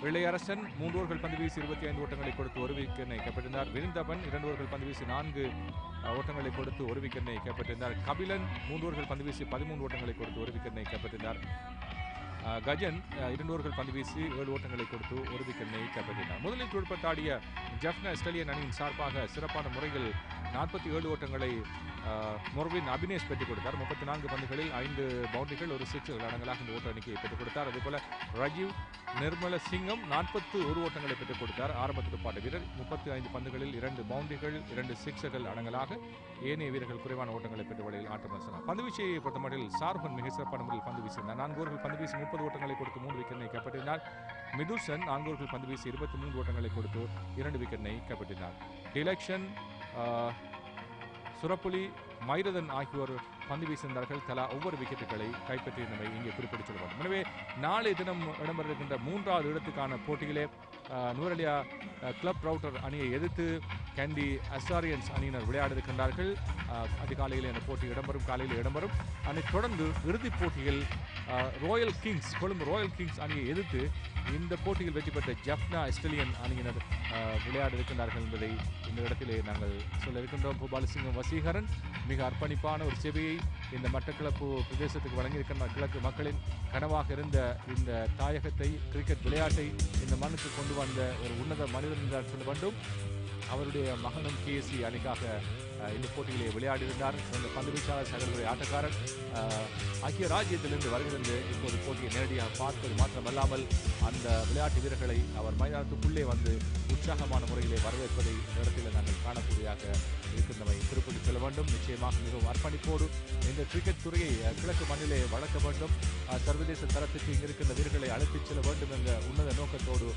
இளையரசன் 3 ஓவர்கள் பந்துவீசி 25 ஓட்டங்களை கொடுத்து 1 விக்கெட்டை கைப்பற்றினார். விருந்தவன் 2 ஓவர்கள் பந்துவீசி 4 ஓட்டங்களை கொடுத்து 1 விக்கெட்டை கைப்பற்றினார். கபிலன் 3 ஓவர்கள் பந்துவீசி 13 ஓட்டங்களை கொடுத்து 1 விக்கெட்டை கைப்பற்றினார். கஜன் 2 ஓவர்கள் பந்துவீசி 7 ஓட்டங்களை கொடுத்து 1 விக்கெட்டை கைப்பற்றினார். முதலில் துடுப்படுத்தாடிய ஜஃப்னா ஸ்டாலியன் அணியின் சார்பாக சிறப்பான முறையில் 47 ஓட்டங்களை மொர்வின் அபினேஷ் பெற்றுக் கொடுத்தார். 34 பந்துகளில் 5 பவுண்டரிகள் 1 சிக்ஸர்கள் அடங்கலாக இந்த ஓட்ட அணிக்கு பெற்றுக் கொடுத்தார். அதேபோல ரஜீவ் நிர்மல சிங்கம் 41 ஓட்டங்களை பெற்றுக் கொடுத்தார். ஆரம்ப துடுப்பாட்ட வீரர் 35 பந்துகளில் 2 பவுண்டரிகள் 2 சிக்ஸர்கள் அடங்கலாக ஏனைய வீரர்கள் குறைவான ஓட்டங்களை பெற்ற வழியில் ஆட்டம் நடத்தினார். பந்துவீச்சையை பொறுத்தமட்டில் ஷாருகன் மிக சிறப்பான முறையில் பந்து வீசினார். 4 ஓவர்கள் பந்துவீசி 30 ஓட்டங்களை கொடுத்து 3 விக்கெட்டை கைப்பற்றினார். மிதுசன் 4 ஓவர்கள் பந்துவீசி 23 ஓட்டங்களை கொடுத்து 2 விக்கெட்டை கைப்பற்றினார். டிலக்ஷன் சுரப்புலி மைரதன் ஆகியோர் பந்து வீசினார்கள். தலா ஒவ்வொரு விக்கெட்டுகளை கைப்பற்றியிருந்தவை இங்கே குறிப்பிட்டு சொல்ல வேண்டும். எனவே நாளை தினம் இடம்பெற இருக்கின்ற 3வது இடத்துக்கான போட்டியிலே நூரலியா கிளப் ரவுட்டர் அணியை எதிர்த்து கேண்டி அசாரியன்ஸ் அணியினர் விளையாட இருக்கின்றார்கள். அதிகாலையில் இந்த போட்டி இடம்பெறும், காலையில் இடம்பெறும். அதைத் தொடர்ந்து இறுதிப் போட்டியில் கொழும்பு ராயல் கிங்ஸ் அணியை எதிர்த்து இந்த போட்டியில் வெற்றி பெற்ற ஜஃப்னா ஸ்டாலியன் அணியினர் விளையாட இருக்கின்றார்கள் என்பதை இந்த இடத்திலே நாங்கள் சொல்ல இருக்கின்றோம். பூபாலசிங்கம் வசீகரன் மிக அர்ப்பணிப்பான ஒரு சேவையை இந்த மட்டக்களப்பு பிரதேசத்துக்கு வழங்கியிருக்கின்ற கிழக்கு மக்களின் கனவாக இருந்த இந்த தாயகத்தை, கிரிக்கெட் விளையாட்டை இந்த மண்ணுக்கு கொண்டு வந்த ஒரு உன்னத மனிதன் என்று சொல்ல வேண்டும். அவருடைய மகனும் KSC அணிக்காக இந்த போட்டியிலே விளையாடியிருந்தார். இந்த பந்துவீச்சாளர் சகோதரி ஆட்டக்காரர் ஐக்கிய ராஜ்யத்திலிருந்து வருகிறது. இப்போது போட்டியை நேரடியாக பார்ப்பது மாத்திரமல்லாமல் அந்த விளையாட்டு வீரர்களை அவர் மைதானத்துக்குள்ளே வந்து உற்சாகமான முறையிலே வரவேற்பதை இடத்தில் நாங்கள் காணக்கூடியதாக இருக்கின்றவை குறிப்பிட்டு சொல்ல வேண்டும். நிச்சயமாக மிகவும் அர்ப்பணிப்போடு இந்த கிரிக்கெட் துறையை கிழக்கு மண்ணிலே வளர்க்க வேண்டும், சர்வதேச தரத்துக்கு இங்கு இருக்கின்ற வீரர்களை அழைத்துச் செல்ல வேண்டும் என்ற உன்னத நோக்கத்தோடு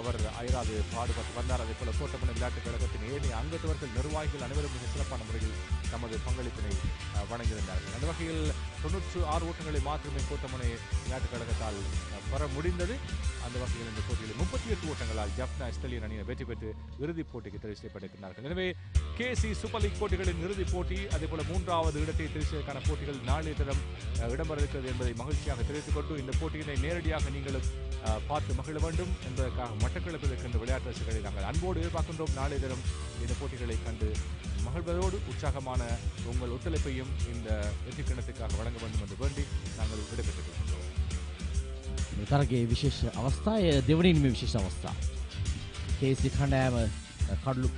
அவர் அயராது பாடுபட்டு வந்தார். அதே போல கோட்டமனை விளையாட்டுக் கழகத்தின் ஏனைய அங்கத்தவர்கள், நிர்வாகிகள் அனைவரும் மிக சிறப்பான முறையில் தமது பங்களிப்பினை வழங்கியிருந்தார்கள். அந்த வகையில் 96 ஓட்டங்களை மாத்திரமே கோட்டமனை விளையாட்டுக் கழகத்தால் பெற முடிந்தது. அந்த வகையில் இந்த போட்டியில் 38 ஓட்டங்களால் ஜஃப்னா ஸ்டாலியன் அணியினர் வெற்றி பெற்று இறுதிப் போட்டிக்கு தெரிவு செய்யப்பட்டிருக்கிறார்கள். எனவே KSC சூப்பர் லீக் போட்டிகளின் இறுதிப் போட்டி, அதேபோல 3வது இடத்தை தெரிவு செய்வதற்கான போட்டிகள் நாளைய தினம் இடம்பெற இருக்கிறது என்பதை மகிழ்ச்சியாக தெரிவித்துக் கொண்டு இந்த போட்டியினை நேரடியாக நீங்களும் பார்த்து மகிழ வேண்டும் என்பதற்காக மட்டக்களப்பில் இருக்கின்ற விளையாட்டு ரசிகர்களை நாங்கள் அன்போடு எதிர்பார்க்கின்றோம். நாளைய தினம் இந்த போட்டிகளை கண்டு மகிழ்வதோடு உற்சாகமான உங்கள் ஒத்துழைப்பையும் இந்த வெற்றி கிணத்துக்காக வழங்க வேண்டும் என்று வேண்டி நாங்கள் விடைபெற்றுக் තරගේ විශේෂ අවස්ථාය දෙවනින් මේ විශේෂ අවස්ථා KSC කණ්ඩායම කඩලු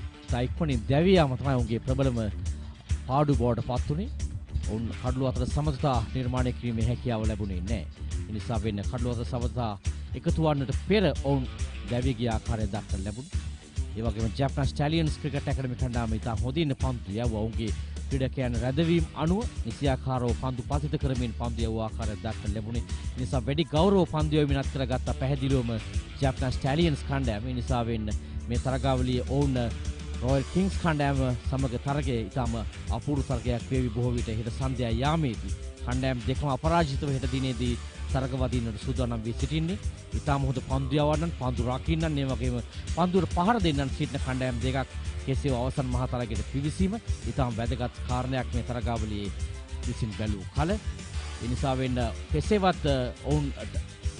ඉක්මනින් දැවියාම තමයි උන්ගේ ප්‍රබලම පාඩු බවට පත් වුණේ. ඔවුන් කඩලු අතර සමතතා නිර්මාණය කිරීමේ හැකියාව ලැබුණේ නැහැ. ඒ නිසා වෙන්න කඩලු අතර සමතතා එකතු වන්නට පෙර ඔවුන් දැවී ගිය ආකාරය දක්වන්න ලැබුණා. ඒ වගේම ජැෆ්නා ස්ටැලියන්ස් ක්‍රිකට් ඇකඩමි කණ්ඩායම ඉතා හොඳින් පන්දු යවුවා. ඔවුන්ගේ ක්‍රීඩකයන් රැඳවීම් අනුව නිසියාකාරව පන්දු පතිත කරමින් පන්දු යවුව ආකාරය දක්වන්න ලැබුණේ. ඒ නිසා වැඩි ගෞරව පන්දු යවීමක් කරගත්ත පැහැදිලිවම ජැෆ්නා ස්ටැලියන්ස් කණ්ඩායම. ඒ නිසා වෙන්න මේ තරගාවලියේ ඔවුන් රොයල් කිංස් කණ්ඩායම සමග තරගයේ ඉතාම අපූර්ව තරගයක් වේවි. බොහෝ විට හෙට සන්ධ්‍යා යාමේදී කණ්ඩායම් දෙකම අපරාජිතව හෙට දිනේදී තරග වදින්නට සූදානම් වී සිටින්නේ. ඉතාම හොඳ පන්දු යවන්නන්, පන්දු රකින්නන්, ඒ වගේම පන්දුවට පහර දෙන්නන් සිටින කණ්ඩායම් දෙකක් කෙසේ අවසන් මහ තරගයට පිවිසීම ඉතාම වැදගත් කාරණයක් මේ තරගාවලියේ විසින් බැලූ කල. ඒ නිසා වෙන්න කෙසේවත් ඔවුන්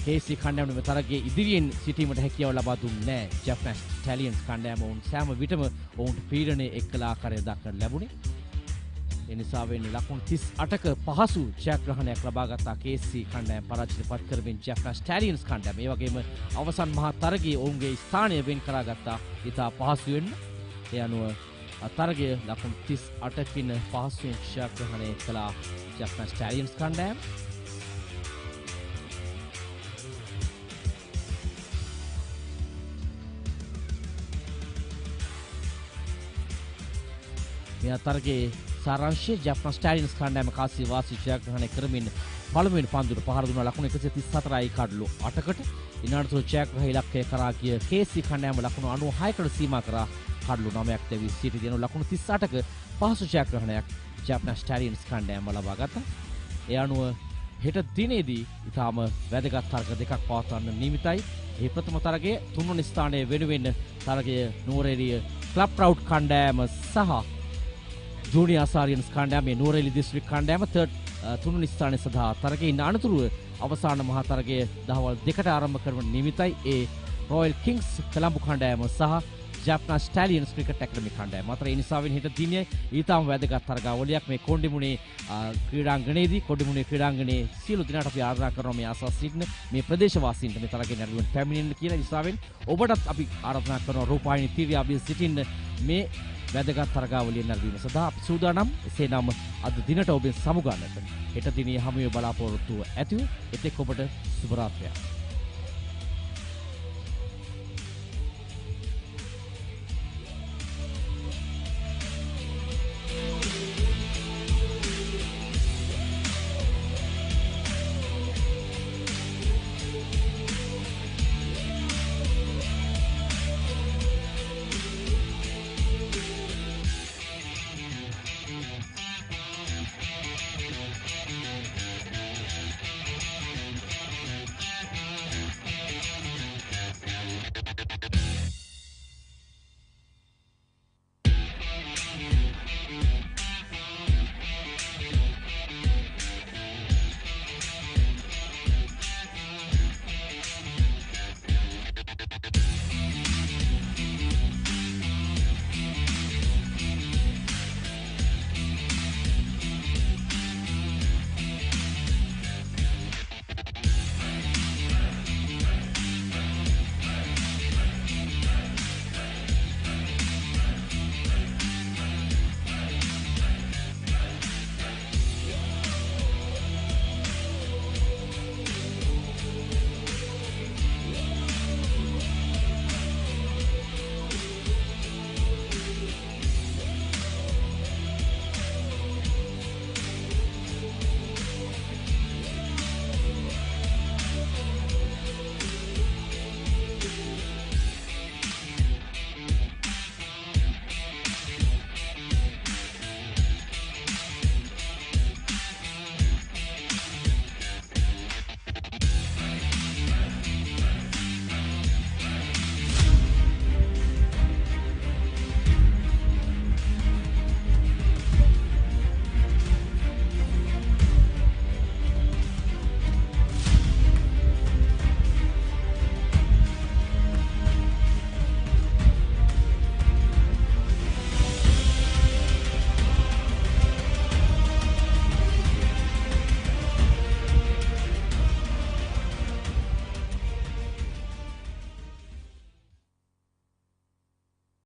KSC කණ්ඩායම මේ තරගයේ ඉදිරියෙන් සිටීමට හැකියාව ලබා දුන්නේ නැහැ. ජැෆ්නා ස්ටැලියන්ස් කණ්ඩායම ඔවුන් සෑම විටම ඔවුන්ට පීඩනය එක්කලා ආකාරය දක්වන්න ලැබුණේ. ඒ නිසා වෙන්නේ ලකුණු 38ක පහසු ජයග්‍රහණයක් ලබා ගත්තා KSC කණ්ඩායම පරාජයට පත් කරමින් Jaffna Stallions කණ්ඩායම. ඒ වගේම අවසන් මහා තරගයේ ඔවුන්ගේ ස්ථානය වෙන් කරගත්තා ඉතා පහසුවෙන්. ඒ අනුව තරගය ලකුණු 38කින් පහසුවෙන් ජයග්‍රහණය කළා Jaffna Stallions කණ්ඩායම. මේ තරගයේ සාරාංශයේ Jaffna Stallions කණ්ඩායම කාසිය වාසී ජයග්‍රහණය කරමින් පළමුවෙනි පන්දුවට පහර දුන්නා ලකුණු 134යි කඩලු 8කට. ඉනාඩතුරු ජයග්‍රහණ ඉලක්කය කරා ගිය KSC කණ්ඩායම ලකුණු 96කට සීමා කරා කඩලු 9ක් දැවී සිටි දෙනු ලකුණු 38ක පහසු ජයග්‍රහණයක් Jaffna Stallions කණ්ඩායම ලබා ගත්තා. ඒ අනුව හෙට දිනේදී ඊටාම වැදගත් තරග දෙකක් පවත්වන්න නියමිතයි. මේ ප්‍රථම තරගයේ තුන්වෙනි ස්ථානයේ වෙනුවෙන් තරගය නුවරඑළිය ක්ලබ් ප්‍රවුඩ් කණ්ඩායම සහ ජූනියර් අසාරියන්ස් කණ්ඩායම නුවරඑළිය දිස්ත්‍රික් කණ්ඩායම තුන්වෙනි ස්ථානයේ සඳහා තරගයේ අනතුරුව අවසාන මහා තරගය දහවල් 2ට ආරම්භ කරන නියමිතයි. ඒ රොයල් කිංස් කොළඹ කණ්ඩායම සහ Jaffna Stallions ක්‍රිකට් ඇකඩමි කණ්ඩායම අතර. ඒ නිසා වෙන හෙට දිනේ ඊටම වැදගත් තරගාවලියක් මේ කොණ්ඩිමුනේ ක්‍රීඩාංගණයේදී කොණ්ඩිමුනේ ක්‍රීඩාංගණයේ සියලු දිනකට අපි ආරාධනා කරනවා මේ ආසස් සිටින මේ ප්‍රදේශවාසීන්ට මේ තරගයේ නැරඹුවෙන් පැමිණෙන්න කියලා. නිසාවෙන් ඔබටත් අපි ආරාධනා කරනවා රූපවාහිනී TV අභිය සිටින්න මේ වැදගත් තරගාවලිය නැරඹීම සඳහා අපි සූදානම්. එසේනම් අද දිනට ඔබෙන් සමුගන්නට හෙට දිනේ හමුවේ බලාපොරොත්තුව ඇතිව එතෙක් ඔබට සුබ රාත්‍රියක්.